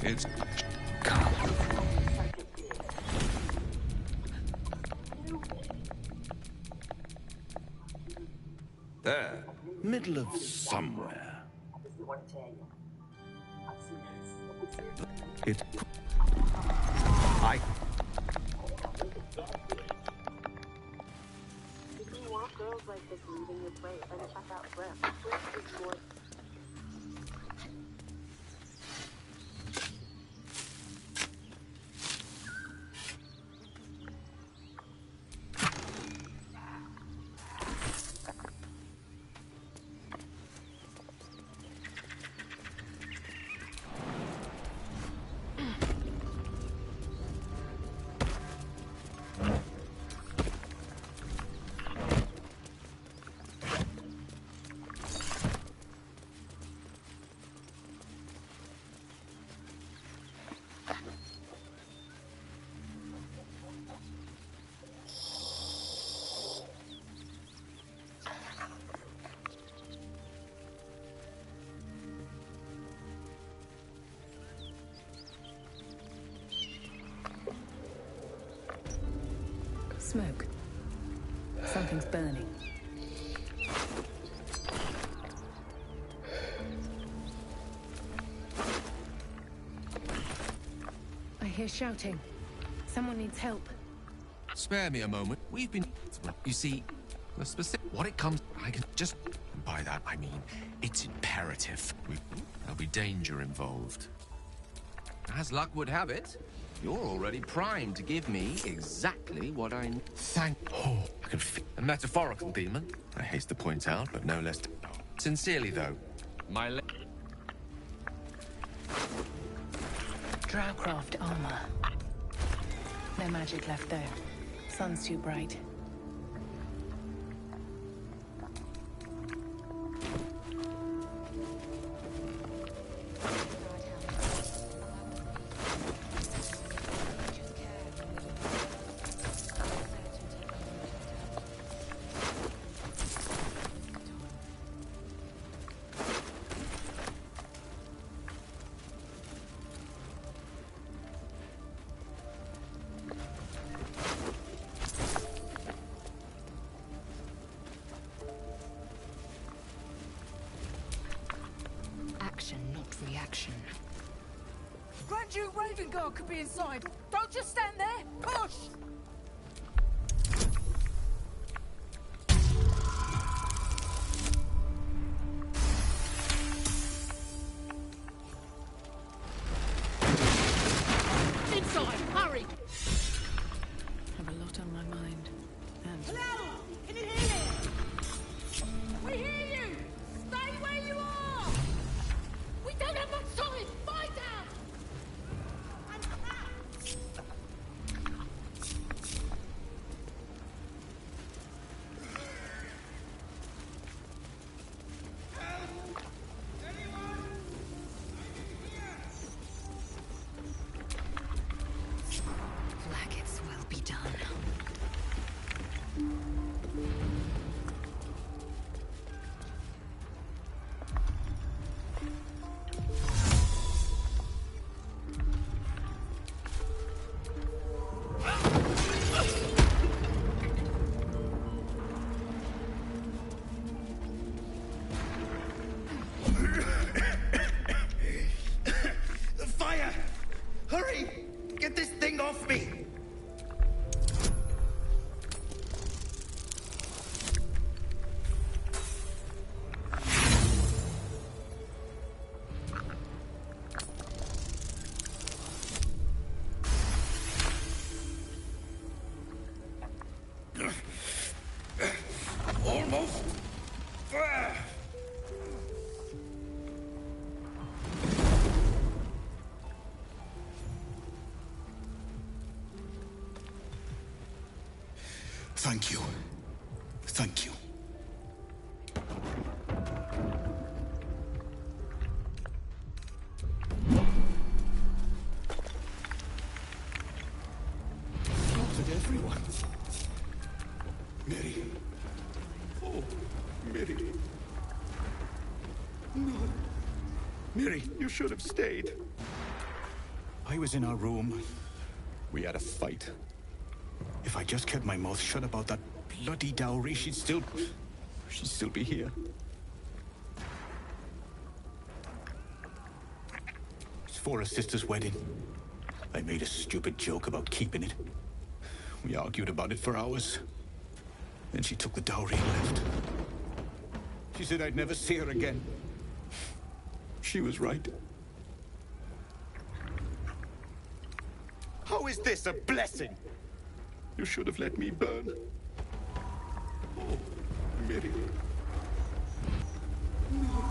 It's there, middle of somewhere. It's I. If you want girls like this leaving your plate, then check out Flip. Flip is more Smoke. Something's burning. I hear shouting. Someone needs help. Spare me a moment. We've been... You see, the specific... What it comes... I can just... By that, I mean, it's imperative. There'll be danger involved. As luck would have it, you're already primed to give me exactly what I need. Oh, I can feel... A metaphorical demon, I haste to point out, but no less... Sincerely, though, my... Drowcraft armor. No magic left though. Sun's too bright. Reaction. Grand Duke Ravengard could be inside. Don't just stand there. Push! Inside! Hurry! Have a lot on my mind. And... Hello! Can you hear me? We hear you! Stay where you are! We don't have much time! Fight out! Blackets will be done. Fire! Hurry! Get this thing off me! Almost. Thank you. Thank you. Not at everyone. Mary. Oh, Mary. No. Mary, you should have stayed. I was in our room. We had a fight. If I just kept my mouth shut about that bloody dowry, she'd still be here. It's for her sister's wedding. I made a stupid joke about keeping it. We argued about it for hours. Then she took the dowry and left. She said I'd never see her again. She was right. How is this a blessing? You should have let me burn. Oh, Mary. No.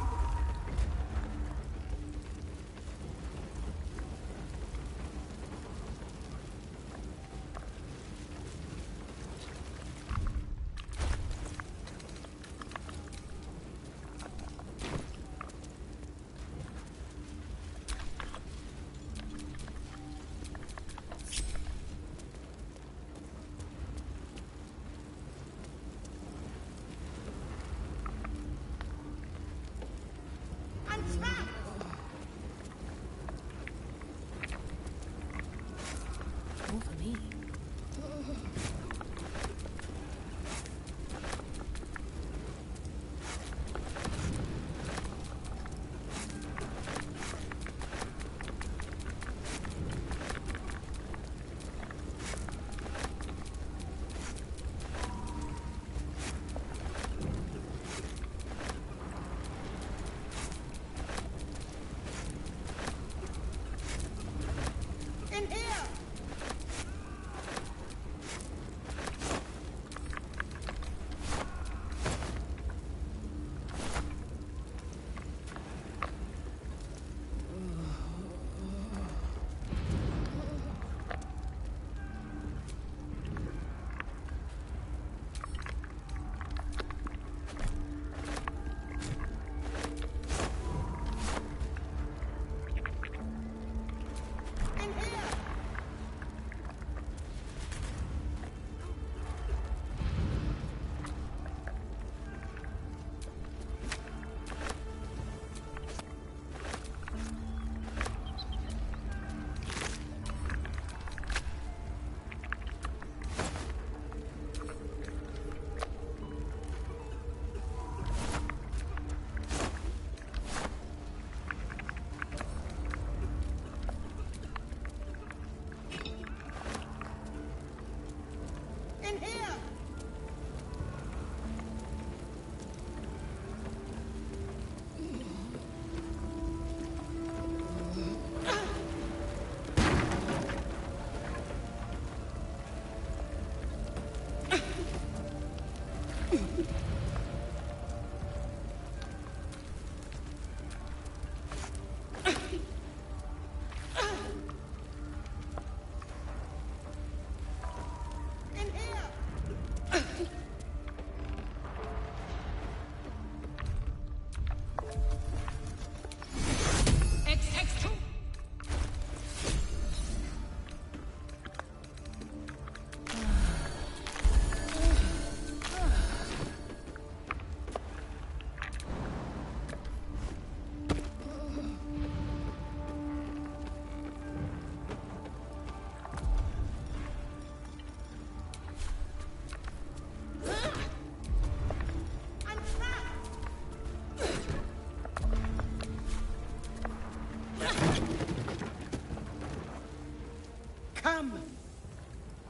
Come.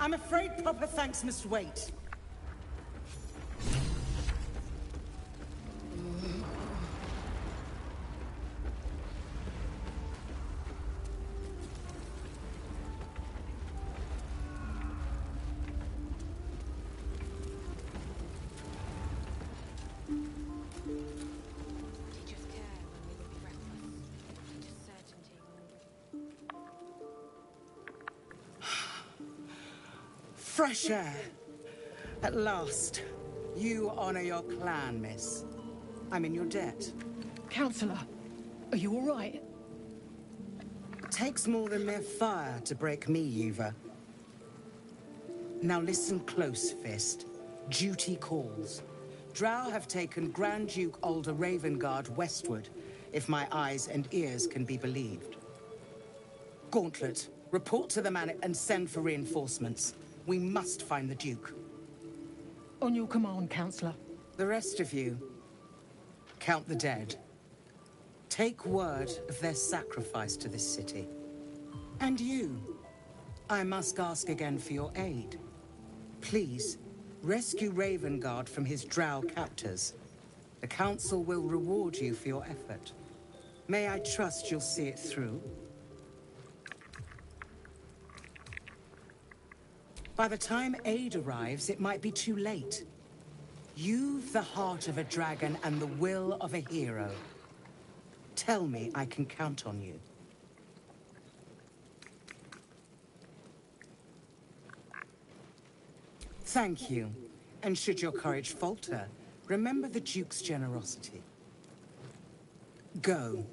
I'm afraid proper thanks must wait. Fresh air. At last. You honor your clan, miss. I'm in your debt. Counselor, are you all right? Takes more than mere fire to break me, Yuva. Now listen close, Fist. Duty calls. Drow have taken Grand Duke Alder Ravengard westward, if my eyes and ears can be believed. Gauntlet, report to the man and send for reinforcements. We must find the Duke. On your command, Counselor. The rest of you, count the dead. Take word of their sacrifice to this city. And you, I must ask again for your aid. Please, rescue Ravengard from his drow captors. The Council will reward you for your effort. May I trust you'll see it through? By the time aid arrives, it might be too late. You've the heart of a dragon and the will of a hero. Tell me I can count on you. Thank you. And should your courage falter, remember the Duke's generosity. Go.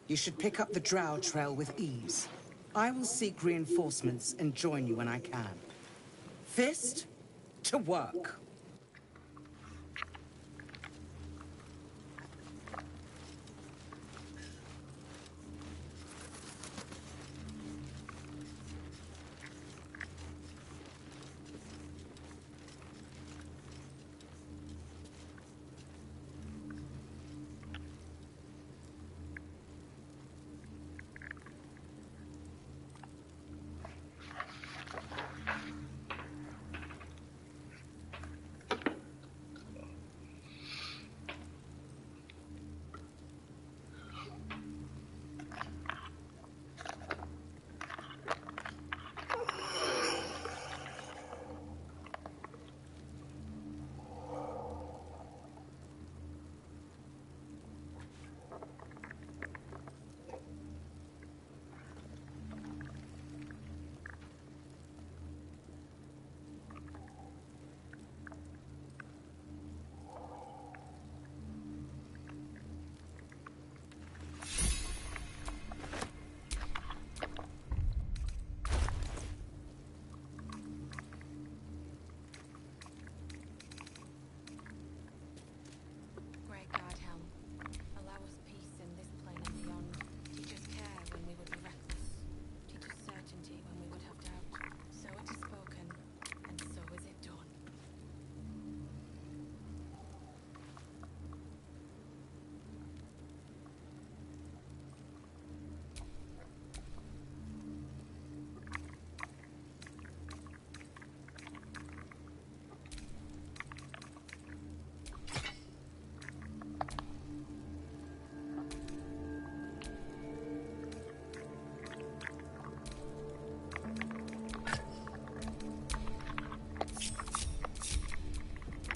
You should pick up the Drow trail with ease. I will seek reinforcements and join you when I can. Fist, to work.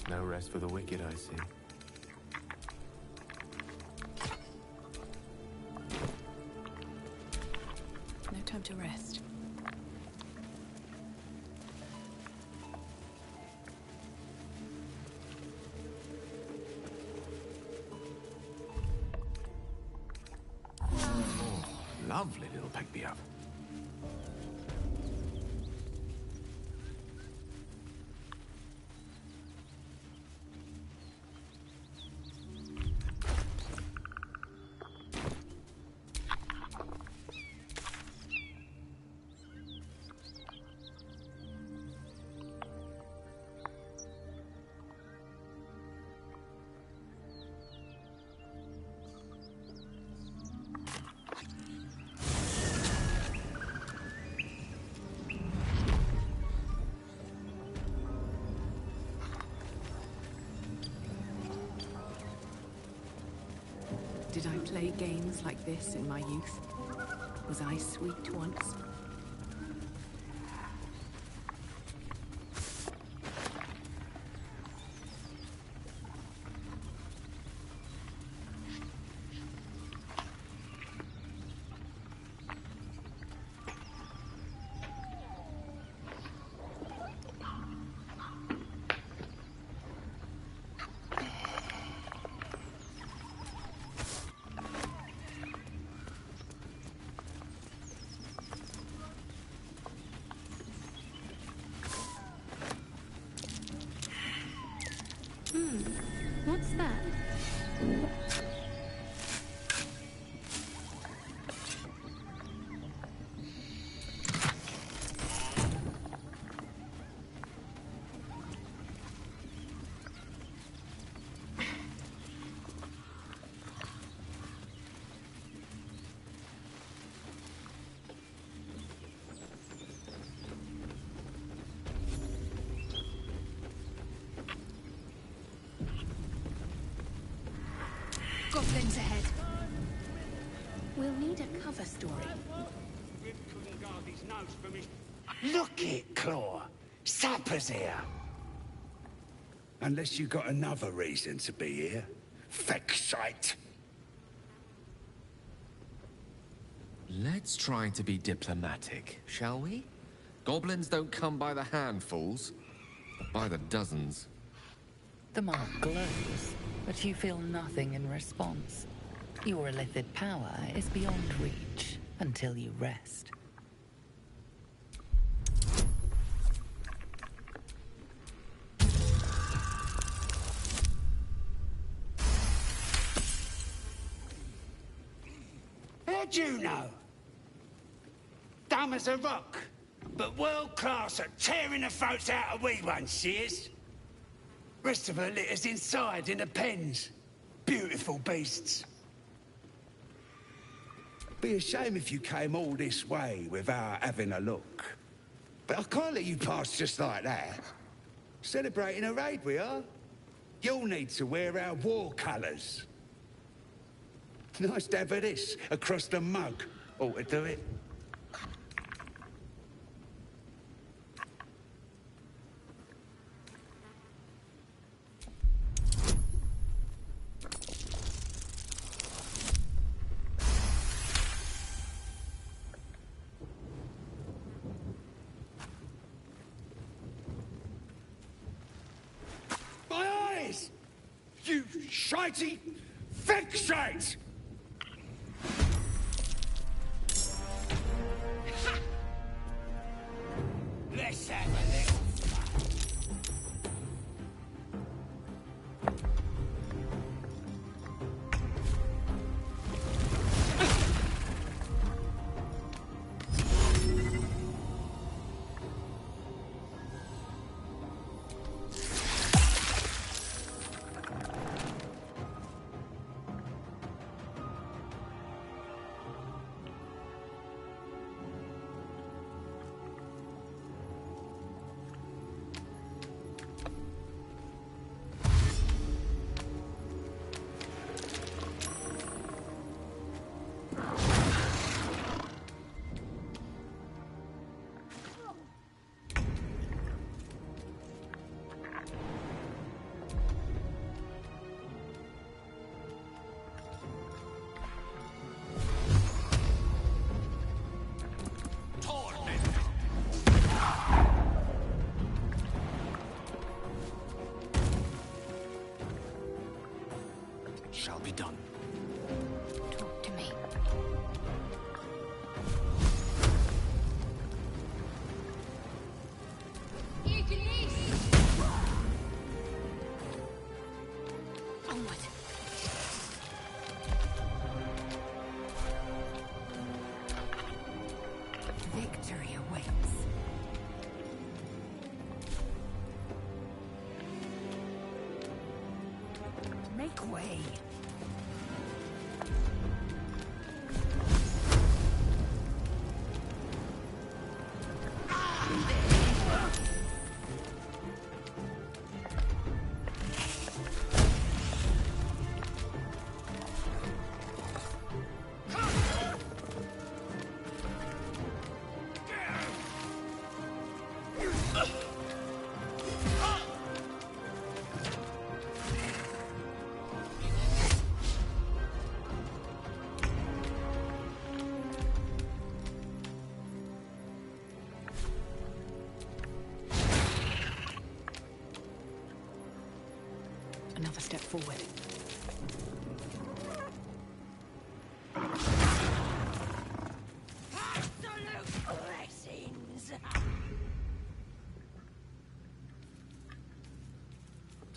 No rest for the wicked, I see. No time to rest. Oh, lovely little pick-me-up. play games like this in my youth? Was I sweet once? What's that? Goblins ahead. We'll need a cover story. Look it, Claw. Sapper's here. Unless you got another reason to be here. Fexite. Let's try to be diplomatic, shall we? Goblins don't come by the handfuls, but by the dozens. The mark glows, but you feel nothing in response. Your illithid power is beyond reach until you rest. How'd you know? Dumb as a rock, but world class at tearing the throats out of wee ones, she is. Rest of her litter's inside in the pens. Beautiful beasts. Be a shame if you came all this way without having a look. But I can't let you pass just like that. Celebrating a raid we are. You'll need to wear our war colours. Nice to have this across the mug. Ought to do it. My eyes! You shitey fixate! Let's have a little shall be done. Talk to me. Onward. Victory awaits. Make way. step forward. Absolute blessings!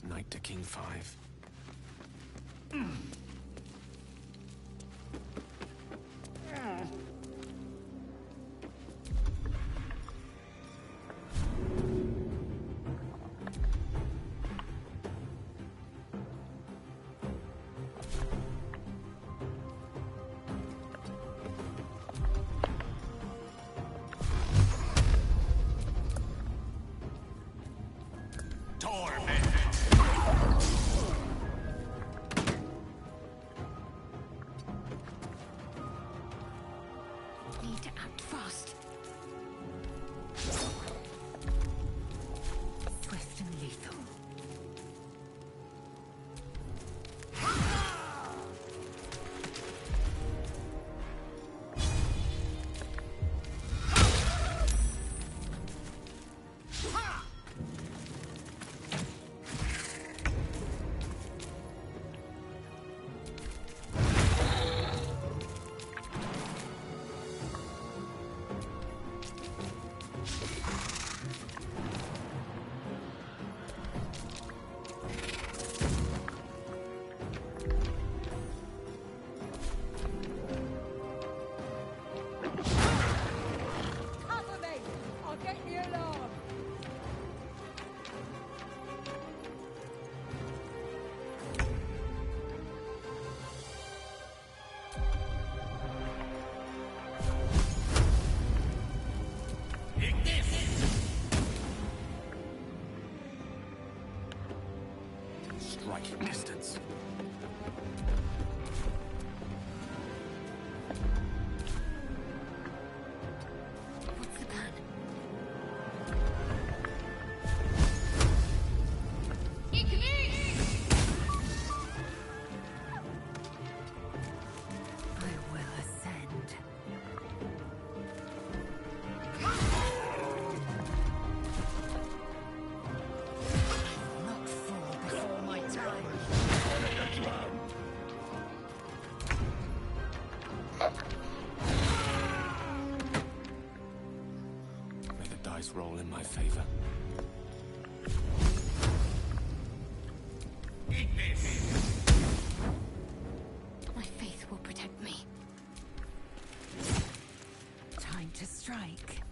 Knight to King 5. Need to act fast. Swift and lethal. Cover me! I'll get the alarm! Striking distance. What's the plan? I will ascend. Not fall before my time. May the dice roll in my favor. My faith will protect me. Time to strike.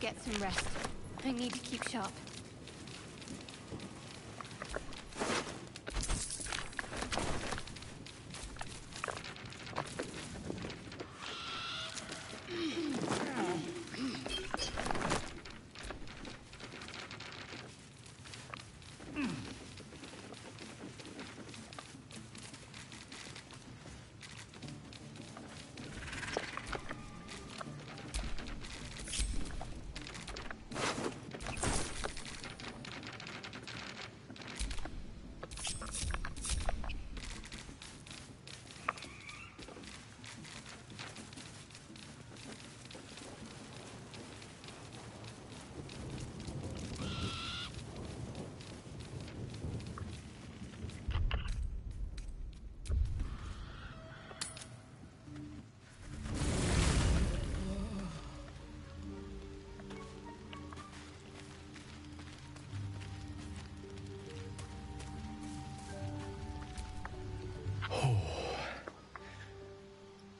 Get some rest. I need to keep sharp.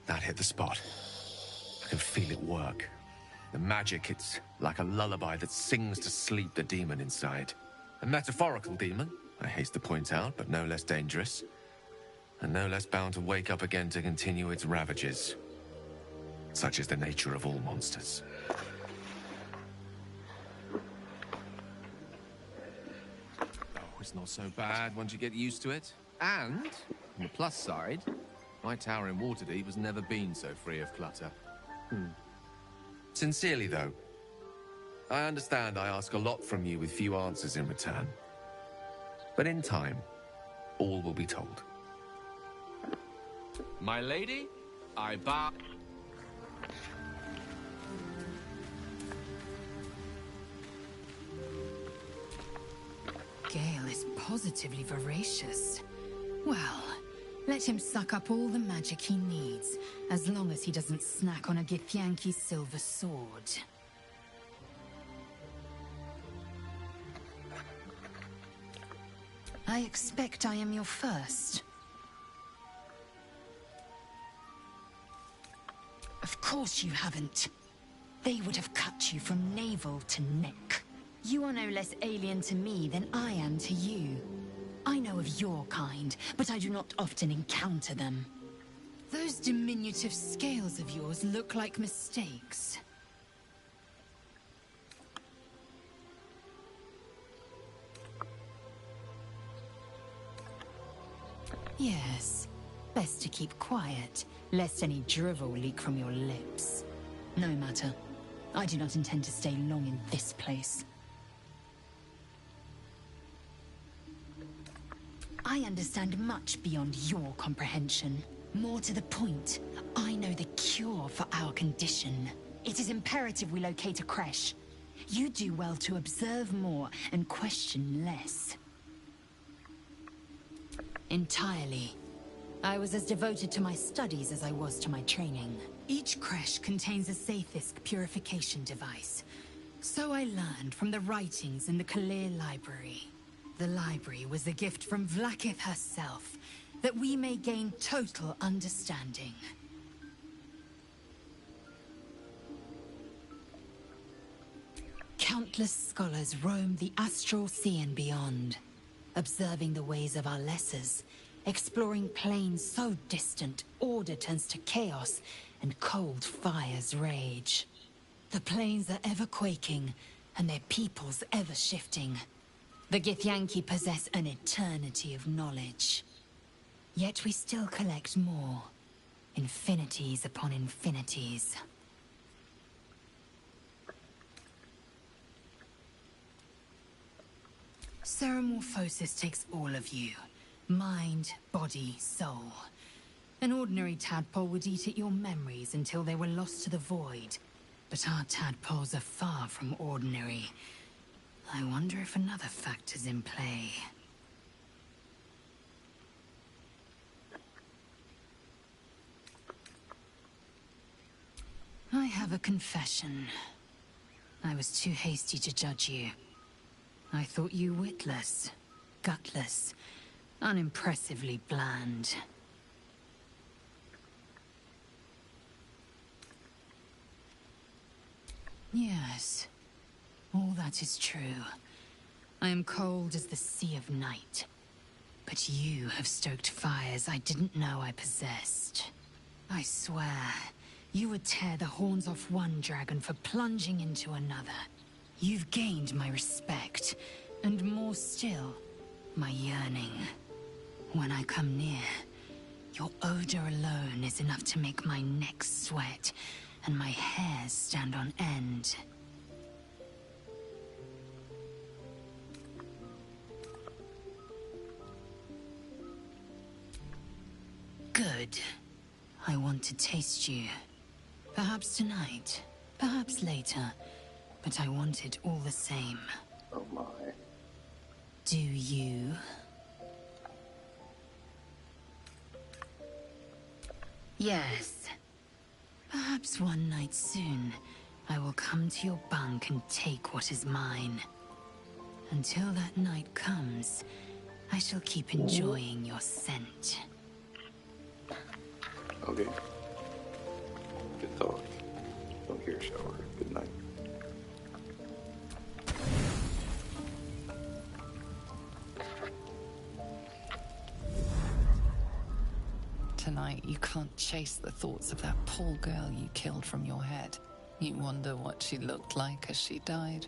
That hit the spot. I can feel it work. The magic, it's like a lullaby that sings to sleep the demon inside. A metaphorical demon, I haste to point out, but no less dangerous. And no less bound to wake up again to continue its ravages. Such is the nature of all monsters. Oh, it's not so bad once you get used to it. And, on the plus side, my tower in Waterdeep has never been so free of clutter. Sincerely, though, I understand I ask a lot from you with few answers in return. But in time, all will be told. My lady, I bow... Gale is positively voracious. Well, let him suck up all the magic he needs, as long as he doesn't snack on a Githyanki silver sword. I expect I am your first. Of course you haven't. They would have cut you from navel to neck. You are no less alien to me than I am to you. I know of your kind, but I do not often encounter them. Those diminutive scales of yours look like mistakes. Yes, best to keep quiet, lest any drivel leak from your lips. No matter. I do not intend to stay long in this place. I understand much beyond your comprehension. More to the point, I know the cure for our condition. It is imperative we locate a creche. You do well to observe more and question less. Entirely. I was as devoted to my studies as I was to my training. Each creche contains a Sathisk purification device. So I learned from the writings in the Kalir Library. The library was a gift from Vlaakith herself, that we may gain total understanding. Countless scholars roam the astral sea and beyond, observing the ways of our lessers, exploring planes so distant, order turns to chaos, and cold fires rage. The planes are ever quaking, and their peoples ever shifting. The Githyanki possess an eternity of knowledge. Yet we still collect more. Infinities upon infinities. Ceramorphosis takes all of you. Mind, body, soul. An ordinary tadpole would eat at your memories until they were lost to the void. But our tadpoles are far from ordinary. I wonder if another factor's in play. I have a confession. I was too hasty to judge you. I thought you witless, gutless, unimpressively bland. Yes, all that is true. I am cold as the sea of night. But you have stoked fires I didn't know I possessed. I swear, you would tear the horns off one dragon for plunging into another. You've gained my respect, and more still, my yearning. When I come near, your odor alone is enough to make my neck sweat and my hair stand on end. Good. I want to taste you. Perhaps tonight, perhaps later, but I want it all the same. Oh my. Do you? Yes. Perhaps one night soon, I will come to your bunk and take what is mine. Until that night comes, I shall keep enjoying your scent. Okay. Good thought. Don't care, shower. Good night. Tonight, you can't chase the thoughts of that poor girl you killed from your head. You wonder what she looked like as she died.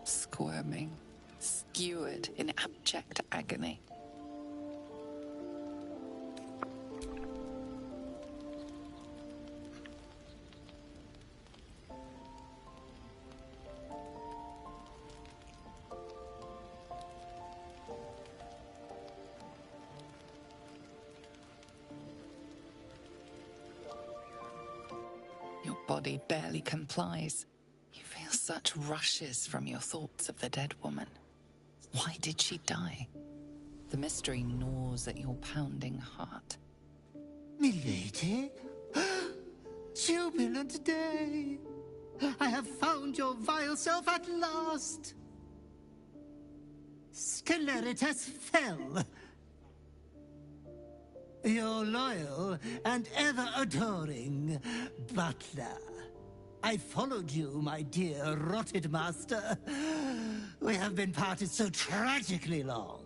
Squirming, skewered in abject agony. Your body barely complies. You feel such rushes from your thoughts of the dead woman. Why did she die? The mystery gnaws at your pounding heart. Milady? Jubilant day! I have found your vile self at last! Sceleritas fell. Your loyal and ever-adoring butler. I followed you, my dear rotted master. We have been parted so tragically long.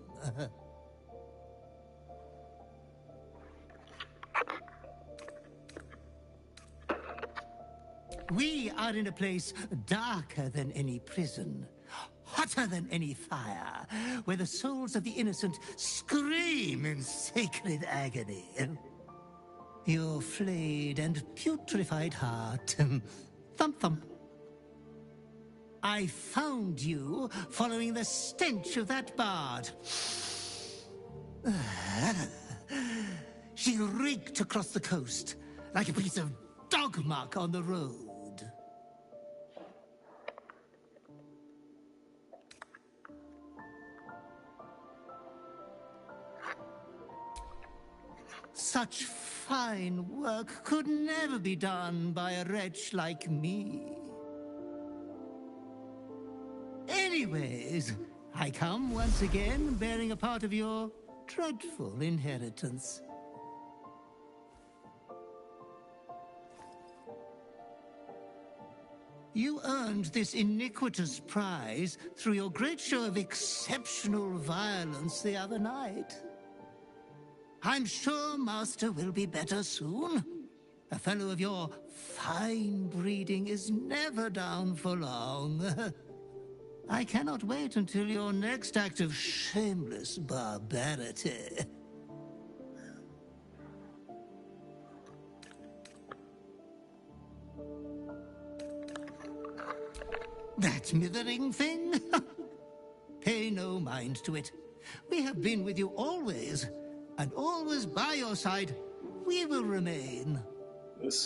We are in a place darker than any prison, hotter than any fire, where the souls of the innocent scream in sacred agony. Your flayed and putrefied heart. Thump thump. I found you following the stench of that bard. She reeked across the coast like a piece of dog muck on the road. Such fine work could never be done by a wretch like me. Anyways, I come once again bearing a part of your dreadful inheritance. You earned this iniquitous prize through your great show of exceptional violence the other night. I'm sure Master will be better soon. A fellow of your fine breeding is never down for long. I cannot wait until your next act of shameless barbarity. That mithering thing? Pay no mind to it. We have been with you always, and always by your side we will remain.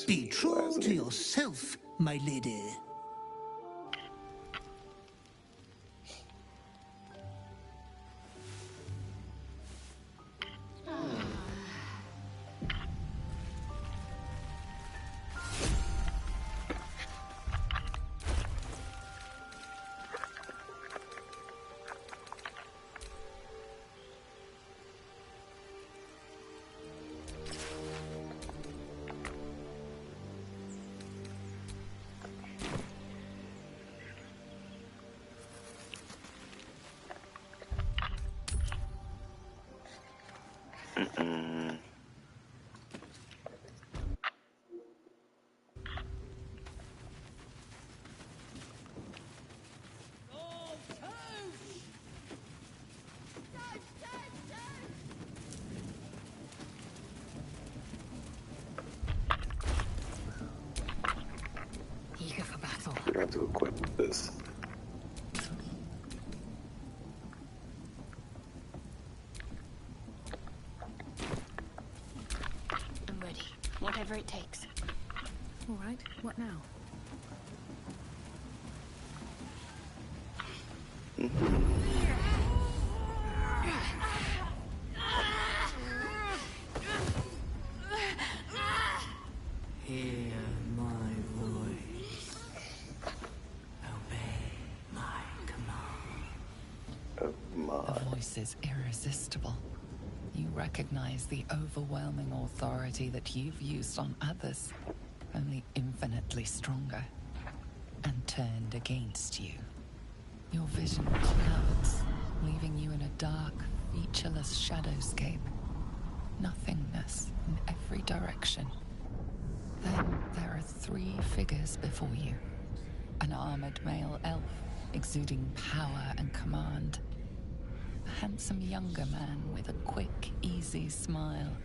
Be true to yourself, my lady. Eager for battle. We're gonna have to equip this. I'm ready. Whatever it takes. All right, what now? Hear my voice. Obey my command. The voice is irresistible. You recognize the overwhelming authority that you've used on others, only infinitely stronger, and turned against you. Your vision clouds, leaving you in a dark, featureless shadowscape. Nothingness in every direction. Then there are three figures before you. An armored male elf exuding power and command. A handsome younger man with a quick, easy smile.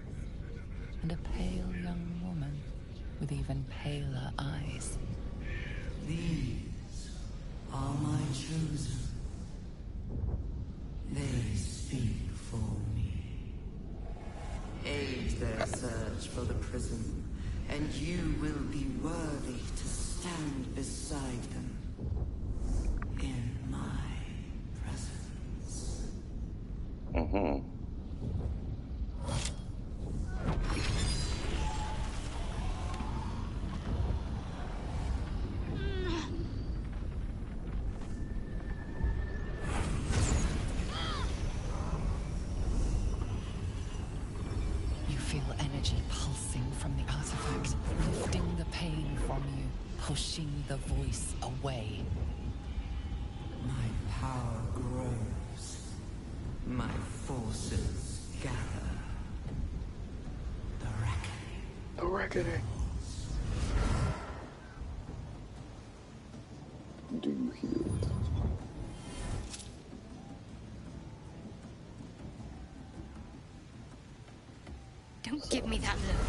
And a pale young woman with even paler eyes. These are my chosen. They speak for me. Aid their search for the prison, and you will be worthy to stand beside them in my presence. Mm-hmm. Pushing the voice away. My power grows. My forces gather. The reckoning. The reckoning. Do you hear it? Don't give me that look.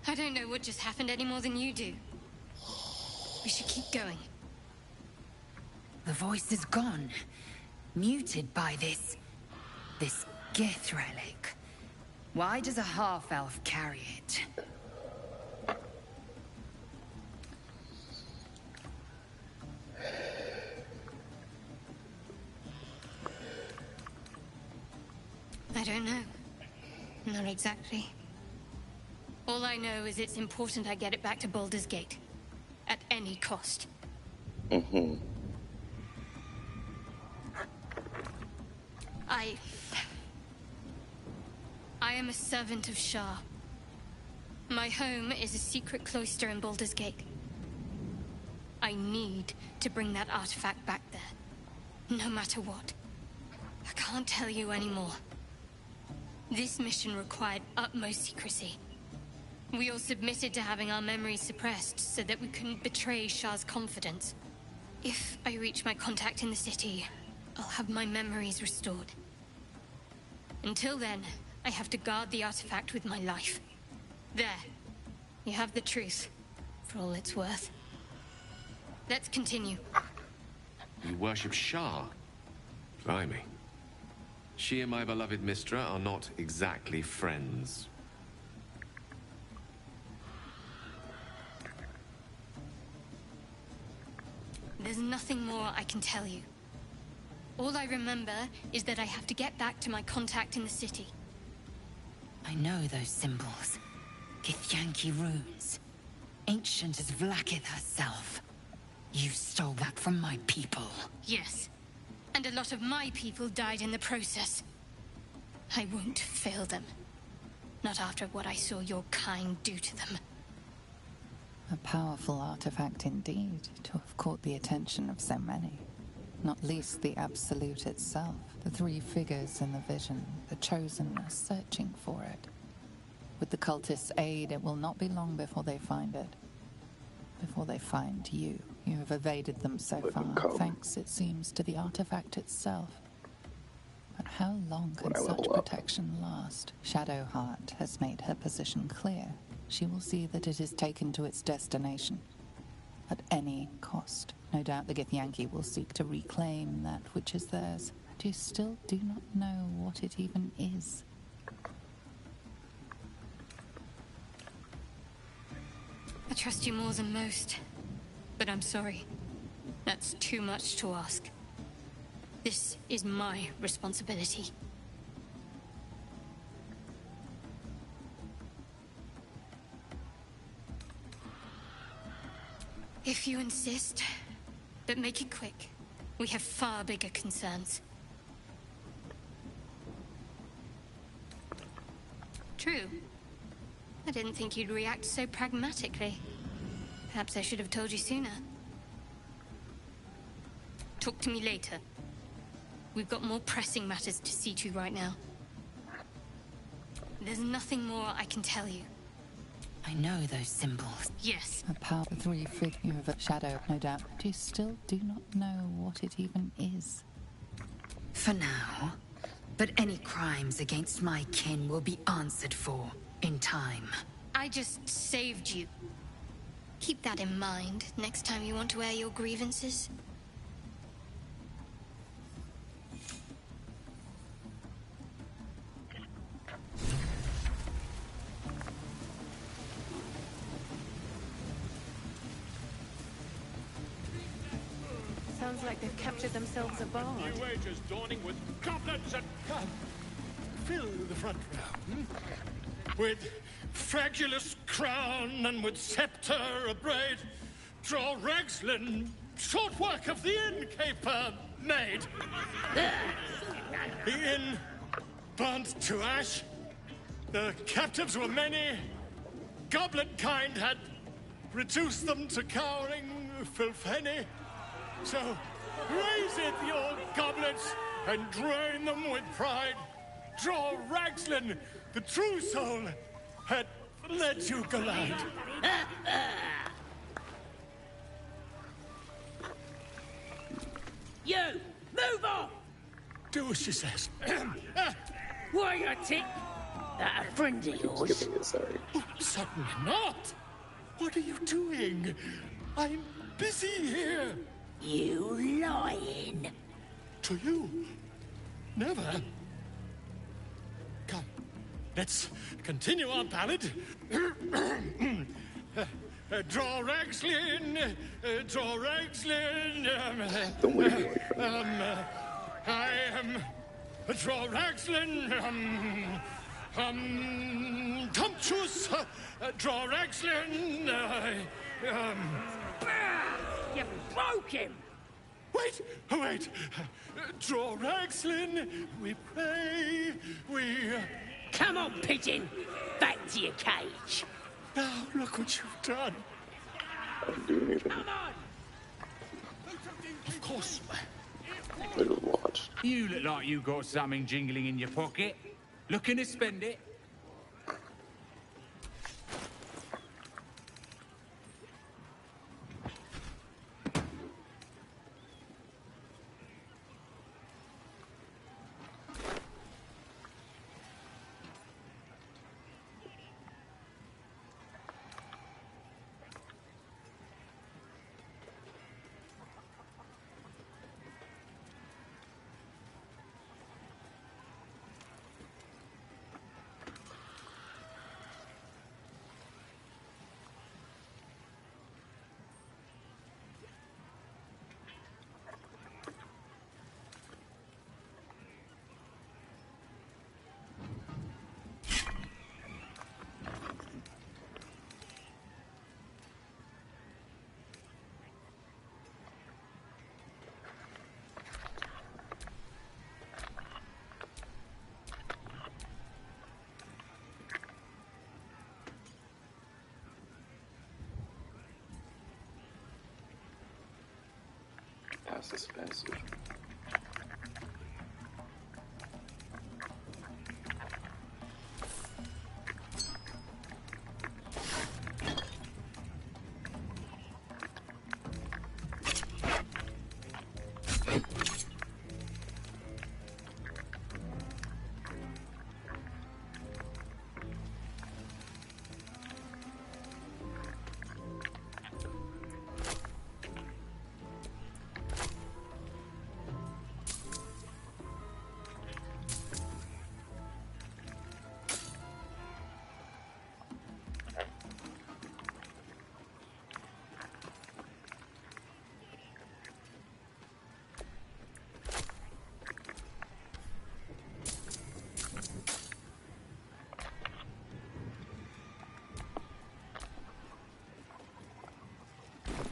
I don't know what just happened any more than you do. We should keep going. The voice is gone. Muted by this Gith relic. Why does a half-elf carry it? I don't know. Not exactly. All I know is it's important I get it back to Baldur's Gate. At any cost. Mm-hmm. I am a servant of Shah. My home is a secret cloister in Baldur's Gate. I need to bring that artifact back there. No matter what. I can't tell you anymore. This mission required utmost secrecy. We all submitted to having our memories suppressed so that we couldn't betray Shah's confidence. If I reach my contact in the city, I'll have my memories restored. Until then, I have to guard the artifact with my life. There. You have the truth, for all it's worth. Let's continue. You worship Shah? Blimey. She and my beloved Mistra are not exactly friends. There's nothing more I can tell you. All I remember is that I have to get back to my contact in the city. I know those symbols. Githyanki runes. Ancient as Vlaakith herself. You stole that from my people. Yes. And a lot of my people died in the process. I won't fail them. Not after what I saw your kind do to them. A powerful artifact indeed, to have caught the attention of so many. Not least the Absolute itself, the three figures in the vision, the Chosen are searching for it. With the cultists' aid, it will not be long before they find it. Before they find you. You have evaded them so far, thanks, it seems, to the artifact itself. But how long can such protection last? Shadowheart has made her position clear. She will see that it is taken to its destination. At any cost. No doubt the Githyanki will seek to reclaim that which is theirs. But you still do not know what it even is. I trust you more than most. But I'm sorry. That's too much to ask. This is my responsibility. If you insist, but make it quick. We have far bigger concerns. True. I didn't think you'd react so pragmatically. Perhaps I should have told you sooner. Talk to me later. We've got more pressing matters to see to right now. There's nothing more I can tell you. I know those symbols. Yes. A powerful three figure of a shadow, no doubt. But you still do not know what it even is. For now. But any crimes against my kin will be answered for in time. I just saved you. Keep that in mind next time you want to air your grievances. Sounds like they've captured themselves a bard. New age is dawning with goblins and... Come, fill the front row. With fragulous crown and with scepter abraid, draw Ragslin, short work of the innkeeper made. The inn burnt to ash. The captives were many. Goblin kind had reduced them to cowering filfenny. So raise it, your goblets, and drain them with pride. Draw Ragslin, the true soul, had let you glide. You! Move on! Do as she says. Why you tick? That a friend of yours? Skipping it, sorry. Oh, certainly not. What are you doing? I'm busy here. You lying. To you? Never. Come, let's continue our ballad. Draw Ragslin, draw Ragslin. Don't leave me like that. I am draw Ragslin. Tumptuous. Draw Ragslin. You broke him. Wait, wait. Draw Ragslin. We pray. We. Come on, pigeon. Back to your cage. Now look what you've done. I didn't do anything. Come on. Of course. I just watched. You look like you got something jingling in your pocket. Looking to spend it? Past this passage.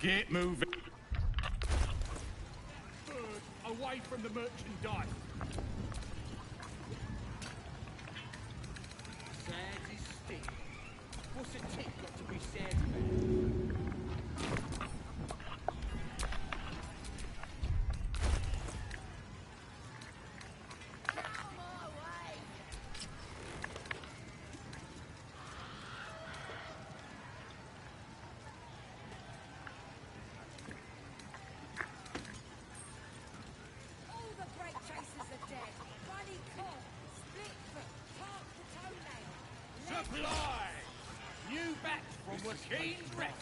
Get moving. Away from the merchandise. Sad is stick. What's a tick got to be sad about? Fly! You back from Wakeen's wreck.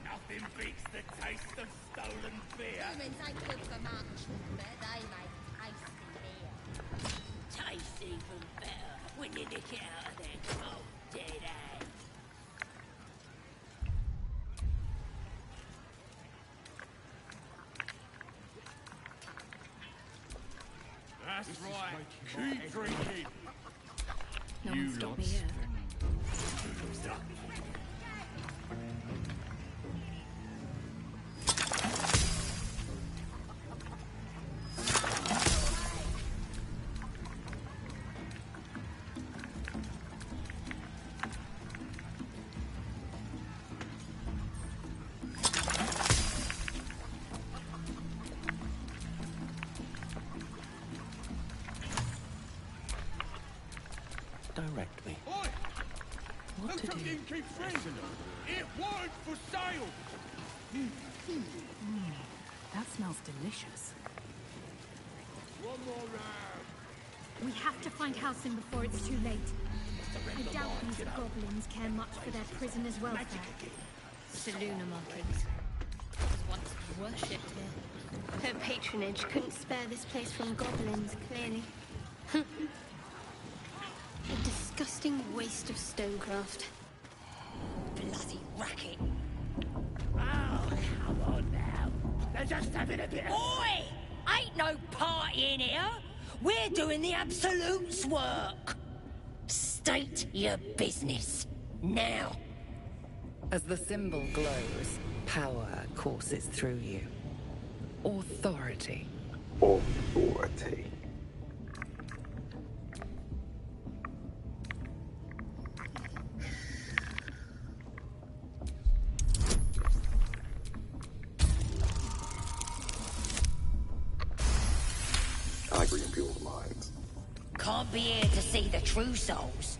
Nothing beats the taste of stolen beer. Humans ain't good for much, but they make tasty beer. Tastes even better when you nick it out of their cold, dead hands. That's right. Keep drinking. No one stopped me yet. Direct me. Oi! What to do? Keep friends. It word for sale. That smells delicious. One more round. We have to find Halsin before it's too late. I doubt these goblins care much for their prisoners' welfare. Seluna markings. Was once worshipped here. Her patronage couldn't spare this place from goblins, clearly. A disgusting waste of stonecraft. Bloody racket. Oh, come on now. They're just having a bit of... Oi! Ain't no party in here. We're doing the Absolute's work. State your business. Now. As the symbol glows, power courses through you. Authority. Authority. I like reading people's minds. Can't be here to see the true souls.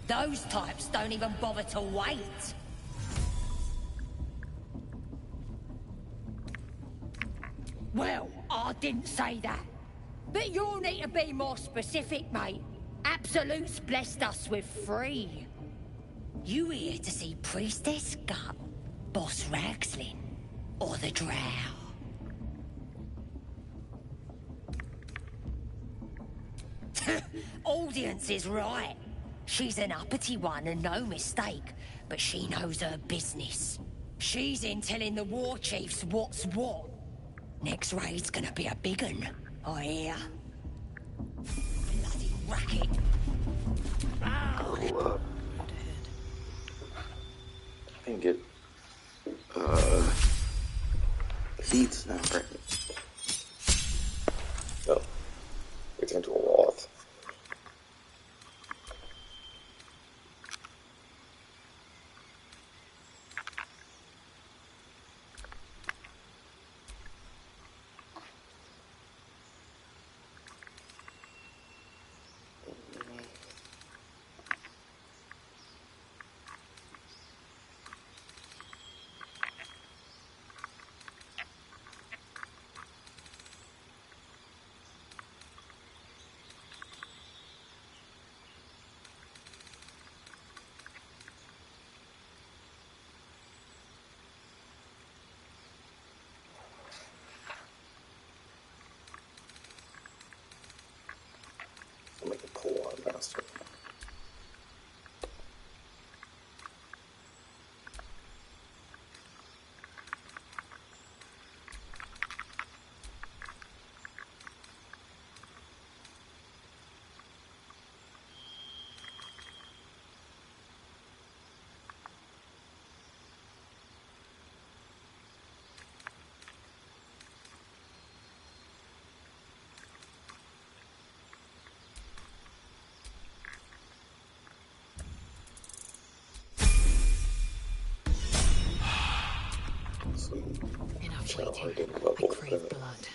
Those types don't even bother to wait. Well, I didn't say that. But you'll need to be more specific, mate. Absolute's blessed us with 3. You here to see Priestess Gut, Boss Ragslin, or the Drow? Audience is right. She's an uppity one and no mistake, but she knows her business. She's in telling the war chiefs what's what. Next raid's gonna be a big un, I hear. Bloody racket. I can get seeds now, right? No. It's into a loth. I'll make a pull on master. Enough waiting. I crave blood.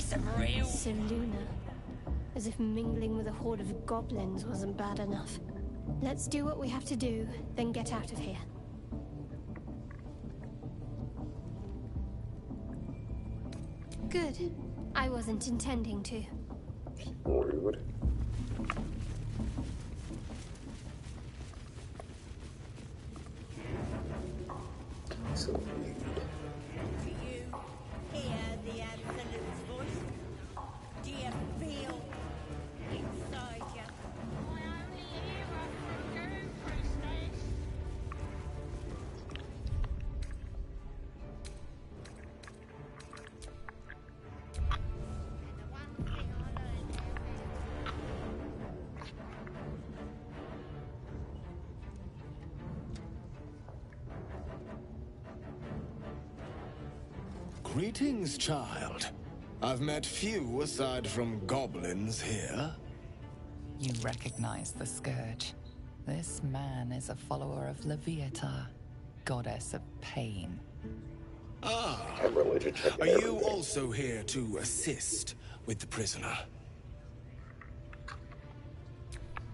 piece of real... Seluna. As if mingling with a horde of goblins wasn't bad enough. Let's do what we have to do, then get out of here. Good. I wasn't intending to. Rude. So rude. Do you hear the Absolute's voice? Do you feel inside you? I only hear her through you, priestess. Greetings, child. I've met few aside from goblins here. You recognize the Scourge. This man is a follower of Leviatha, goddess of pain. Ah, I'm religion checking are you everything. also here to assist with the prisoner?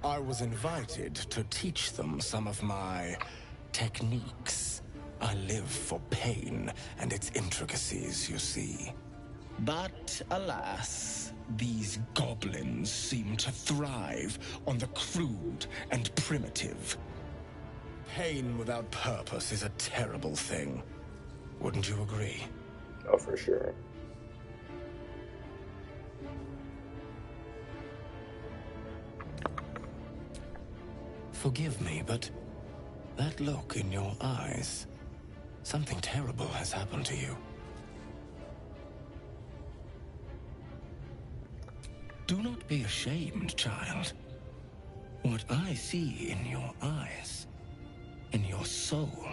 I was invited to teach them some of my techniques. I live for pain and its intricacies, you see. But alas, these goblins seem to thrive on the crude and primitive. Pain without purpose is a terrible thing. Wouldn't you agree? Oh, for sure. Forgive me, but that look in your eyes, something terrible has happened to you. Do not be ashamed, child. What I see in your eyes, in your soul,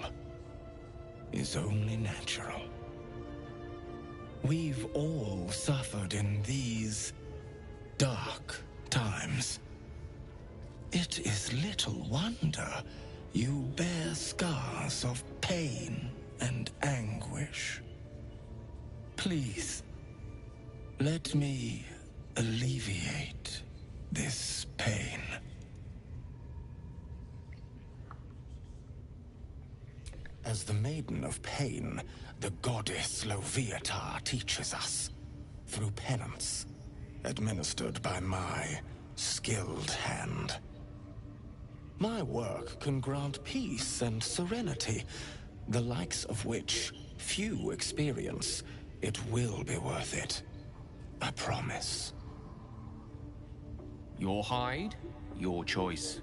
is only natural. We've all suffered in these dark times. It is little wonder you bear scars of pain and anguish. Please, let me alleviate this pain. As the Maiden of Pain, the goddess Leviatha teaches us through penance, administered by my skilled hand. My work can grant peace and serenity, the likes of which few experience. It will be worth it. I promise. Your hide, your choice.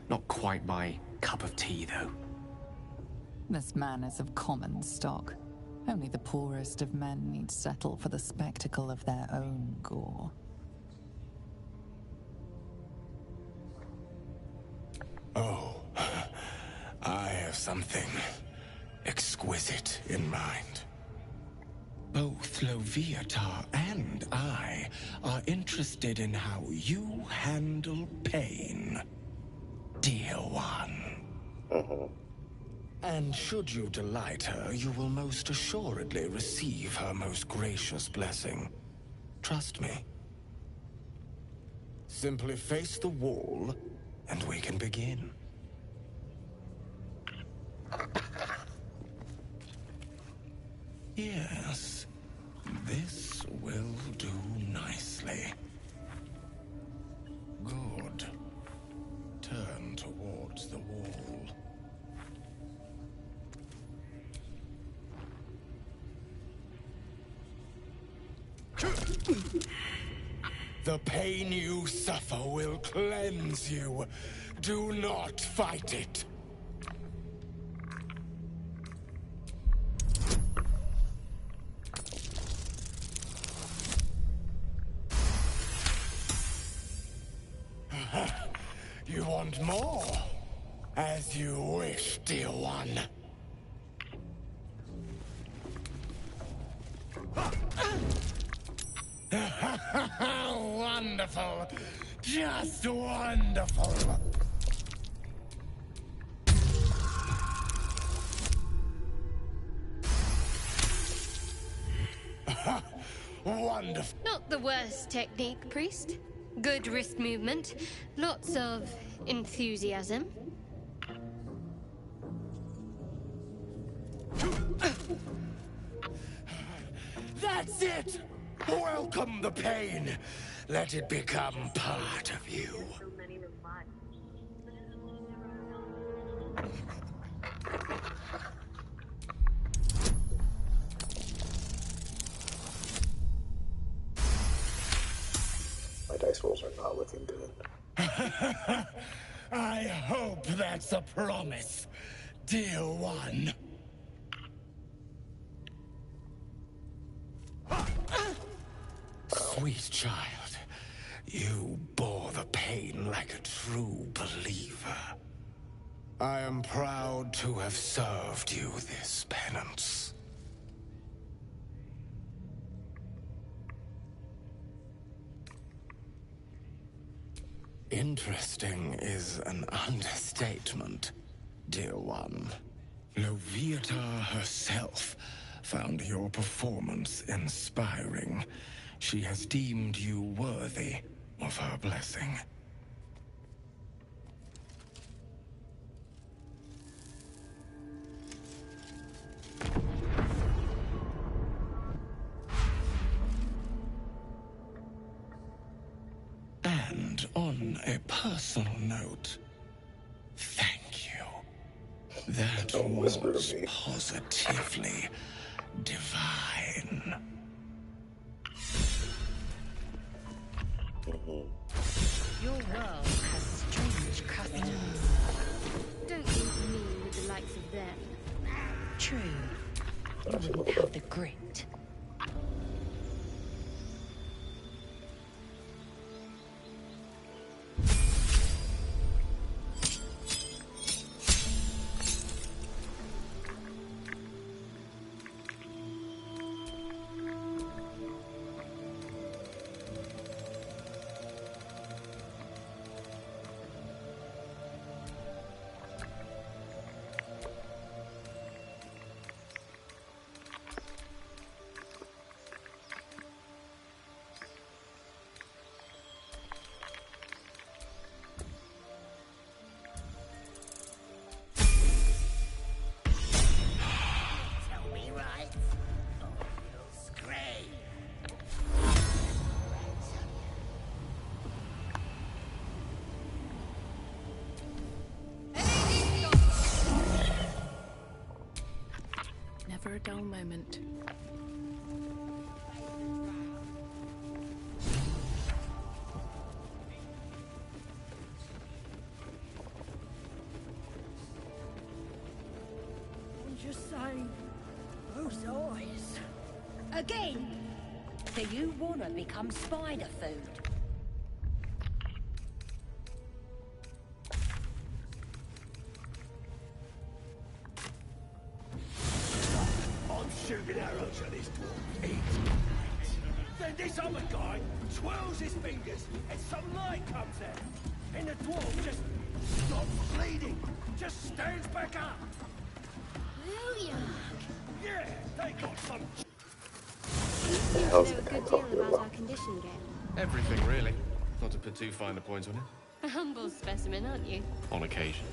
Not quite my cup of tea, though. This man is of common stock. Only the poorest of men need settle for the spectacle of their own gore. Oh, I have something exquisite in mind. Both Leviatha and I are interested in how you handle pain, dear one. And should you delight her, you will most assuredly receive her most gracious blessing. Trust me. Simply face the wall, and we can begin. Yes, this will do nicely. Good. Turn towards the wall. The pain you suffer will cleanse you. Do not fight it. You want more? As you wish, dear one. Wonderful. Just wonderful. wonderful. Not the worst technique, priest. Good wrist movement. Lots of enthusiasm. That's it! Welcome the pain. Let it become part of you. My dice rolls are not looking good. I hope that's a promise, dear one. Sweet child, you bore the pain like a true believer. I am proud to have served you this penance. Interesting is an understatement, dear one. Loviata herself found your performance inspiring. She has deemed you worthy of her blessing. And on a personal note, thank you. That was positively divine. Your world has strange customs. Don't leave me with the likes of them. True. You wouldn't have the grit. Never a dull moment. Just say, those eyes. Again? Do you want to become spider food? I'm shooting arrows at this dwarf. He's Then this other guy twirls his fingers and some light comes out. And the dwarf just stops bleeding. Just stands back up. Yeah, they got some... You know a good deal about our condition, Gale. Everything, really. Not to put too fine a point on it. A humble specimen, aren't you? On occasion.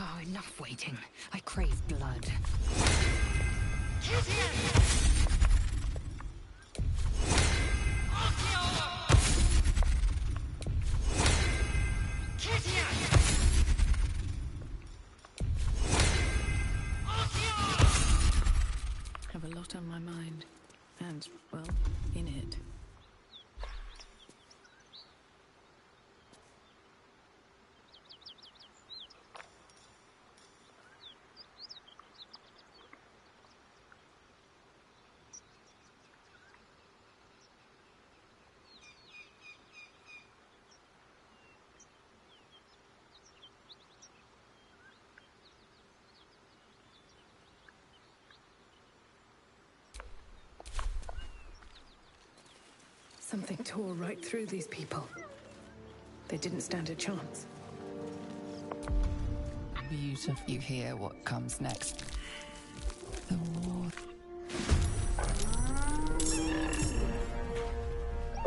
Oh, enough waiting. I crave blood. Have a lot on my mind. And, well, in it. Something tore right through these people. They didn't stand a chance. Beautiful. You hear what comes next. The war.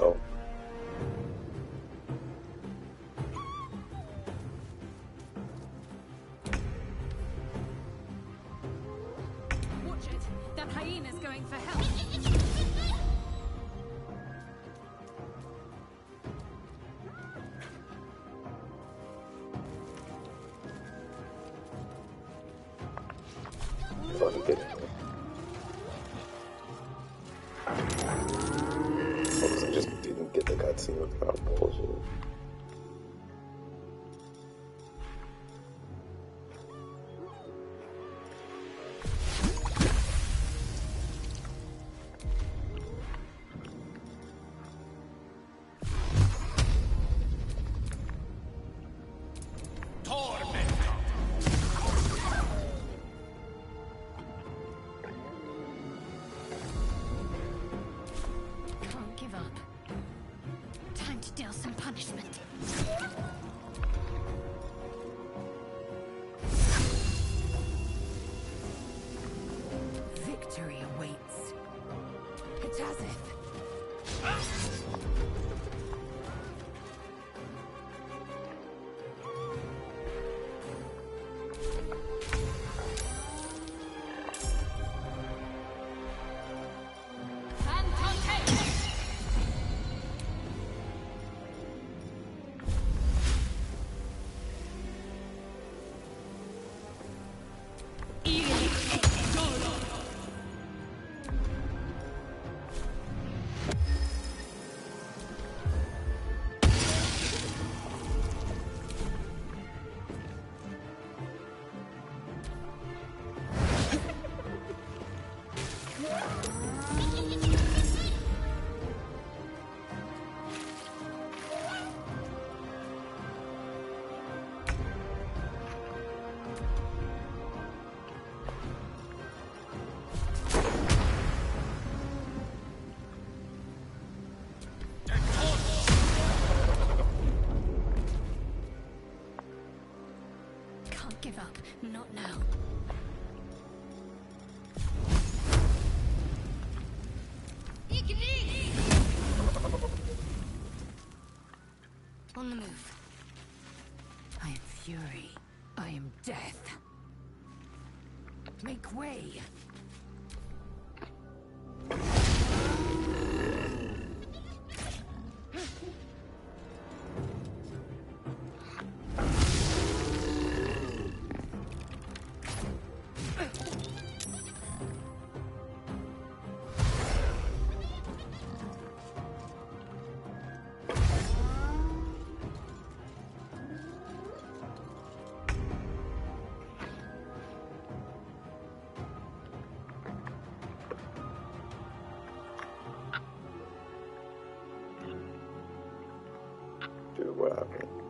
Oh. Watch it. That hyena's going for help. Fucking get it. I just didn't get the cutscene with that bullshit. Can't give up. Time to deal some punishment. Victory awaits. It's as if. Can't give up. Not now. On the move. I am fury. I am death. Make way. Dude, what happened?